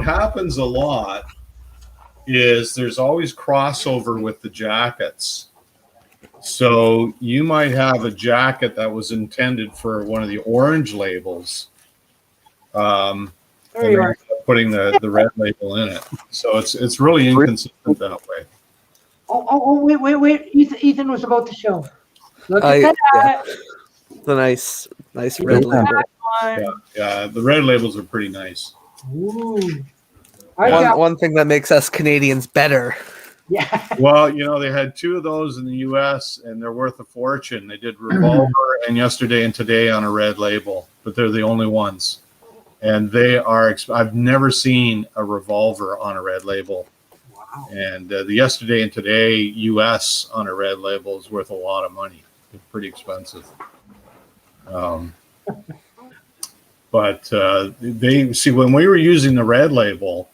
happens a lot is there's always crossover with the jackets. So you might have a jacket that was intended for one of the orange labels. And they're putting the red label in it. So it's really inconsistent that way. Oh, wait. Ethan was about to show. Look at that. Yeah. The nice red label. Yeah, the red labels are pretty nice. Ooh. One thing that makes us Canadians better. Yeah. Well, they had 2 of those in the U.S. and they're worth a fortune. They did Revolver and Yesterday and Today on a red label, but they're the only ones. And they are. I've never seen a Revolver on a red label. Wow. And the Yesterday and Today U.S. on a red label is worth a lot of money. It's pretty expensive. But they see when we were using the red label,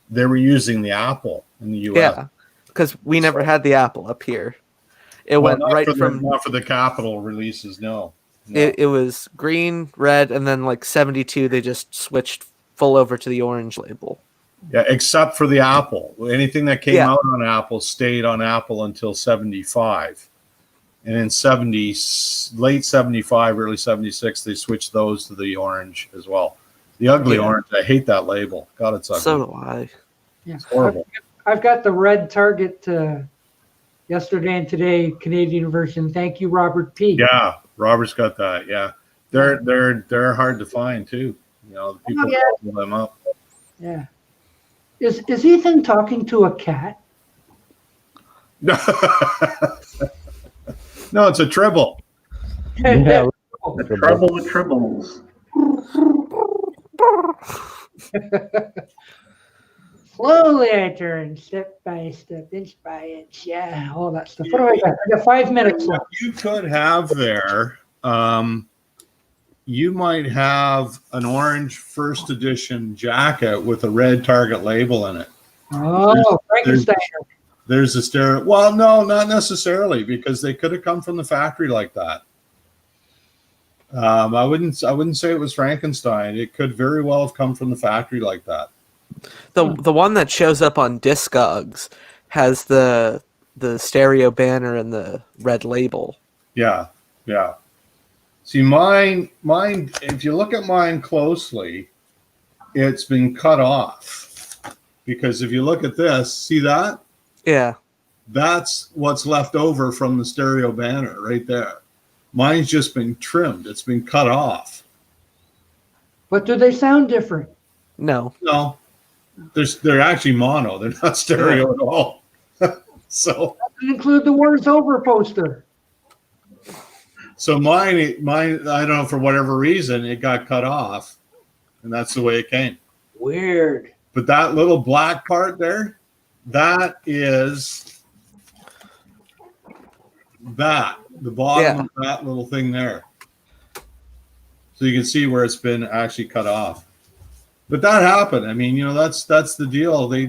they were using the Apple in the U.S. Yeah, because we never had the Apple up here. It went right from not for the Capital releases. No. It was green, red, and then like 72, they just switched full over to the orange label. Yeah, except for the Apple. Anything that came out on Apple stayed on Apple until 75. And in late 75, early 76, they switched those to the orange as well. The ugly orange, I hate that label. God, it's ugly. So do I. Yeah. It's horrible. I've got the red Target Yesterday and Today Canadian version. Thank you, Robert P. Yeah, Robert's got that. Yeah, they're hard to find too. The people pull them up. Yeah. Is Ethan talking to a cat? No, it's a tribble. Yeah. Trouble with tribbles. Slowly I turn, step by step, inch by inch. Yeah, all that stuff. What do I got? I got 5 minutes left. You could have there. You might have an orange first edition jacket with a red Target label in it. Oh, Frankenstein. There's a stereo. Well, no, not necessarily, because they could have come from the factory like that. I wouldn't say it was Frankenstein. It could very well have come from the factory like that. The one that shows up on Discogs has the stereo banner and the red label. Yeah. See, mine. If you look at mine closely, it's been cut off. Because if you look at this, see that? Yeah. That's what's left over from the stereo banner right there. Mine's just been trimmed. It's been cut off. But do they sound different? No. No. They're actually mono. They're not stereo at all. So Doesn't include the War's Over poster. So mine, I don't know, for whatever reason, it got cut off, and that's the way it came. Weird. But that little black part there, that is the bottom of that little thing there. So you can see where it's been actually cut off. But that happened. I mean, that's the deal. They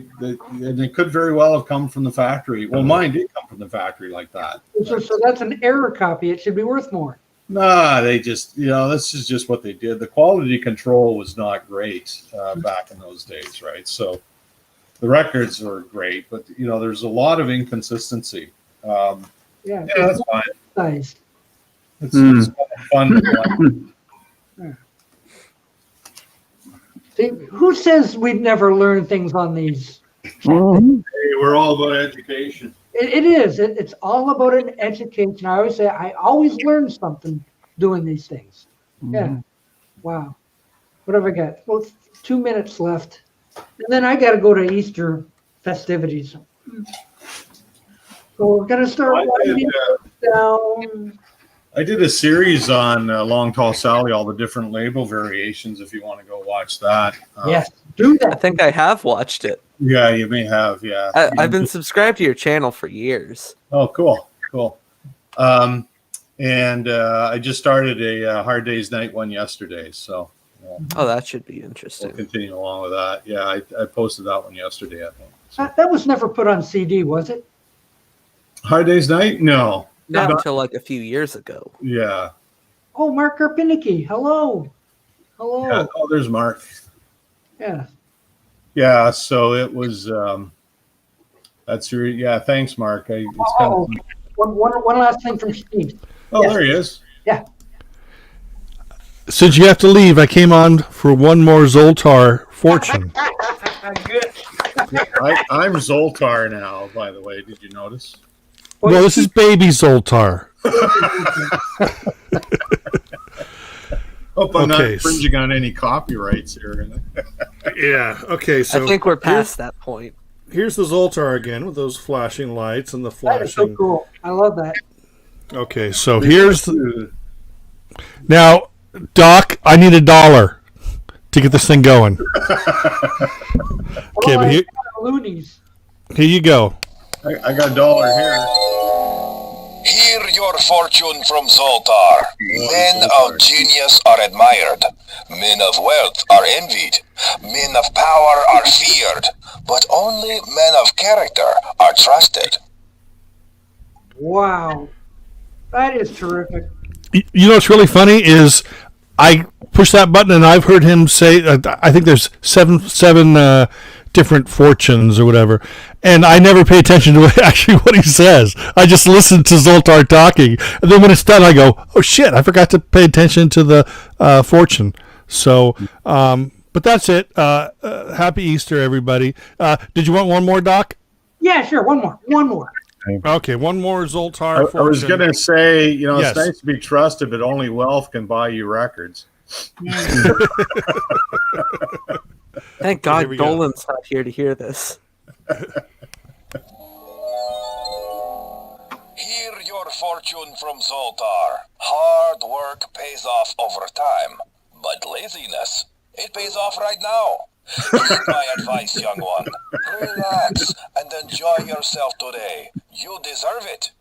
could very well have come from the factory. Well, mine did come from the factory like that. So that's an error copy. It should be worth more. Nah, they just, this is just what they did. The quality control was not great back in those days, right? So the records were great, but there's a lot of inconsistency. Yeah, that's fine. Nice. It's fun to play. See, who says we'd never learn things on these? Hey, we're all about education. It is. It's all about an education. I always say I always learn something doing these things. Yeah. Wow. What have I got? Well, 2 minutes left. And then I got to go to Easter festivities. So we're going to start winding down. I did a series on Long Tall Sally, all the different label variations, if you want to go watch that. Yes, do that. I think I have watched it. Yeah, you may have, yeah. I've been subscribed to your channel for years. Oh, cool. And I just started a Hard Day's Night one yesterday, so. Oh, that should be interesting. We'll continue along with that. Yeah, I posted that one yesterday, I think. So. That was never put on CD, was it? Hard Day's Night? No. Not until like a few years ago. Yeah. Oh, Mark Karpinnicki. Hello. Yeah. Oh, there's Mark. Yeah. Yeah, so it was that's your thanks, Mark. One last thing from Steve. Oh, yes. There he is. Yeah. Since you have to leave, I came on for one more Zoltar fortune. Good. I'm Zoltar now, by the way. Did you notice? Well, this is baby Zoltar. Hope I'm not infringing on any copyrights here. Yeah. Okay. So I think we're past that point. Here's the Zoltar again with those flashing lights and the flashing. That is so cool. I love that. Okay. So here's now, Doc. I need $1 to get this thing going. Okay, but here you go. I got $1 here. Hear your fortune from Zoltar. Men of genius are admired. Men of wealth are envied. Men of power are feared. But only men of character are trusted. Wow. That is terrific. You know what's really funny is I push that button and I've heard him say, I think there's seven different fortunes or whatever, and I never pay attention to actually what he says. I just listen to Zoltar talking, and then when it's done, I go, "Oh shit! I forgot to pay attention to the fortune." So, but that's it. Happy Easter, everybody. Did you want one more, Doc? Yeah, sure. One more. Okay, one more Zoltar fortune. I was going to say, it's nice to be trusted, but only wealth can buy you records. Thank God Dolan's not here to hear this. Hear your fortune from Zoltar. Hard work pays off over time, but laziness, it pays off right now. Heed my advice, young one. Relax and enjoy yourself today. You deserve it.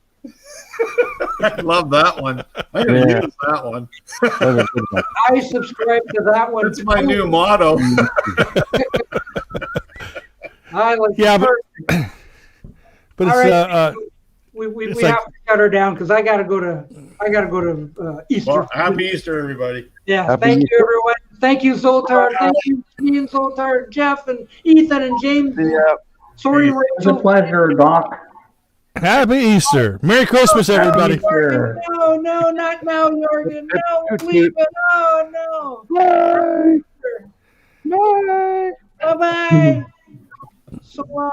I love that one. I'm going to use that one. I subscribe to that one. That's my new motto. I like but it's right. We have to shut her down because I gotta go to Easter. Well, happy Easter, everybody. Yeah, thank you, everyone. Thank you, Zoltar. Thank you, Schnee and Zoltar, Jeff and Ethan and James. Yeah. Sorry, Rachel. It's a pleasure, Doc. Happy Easter. Merry Christmas, everybody. No, not now, Jorgen. No, please. No. Bye. Bye-bye. So long.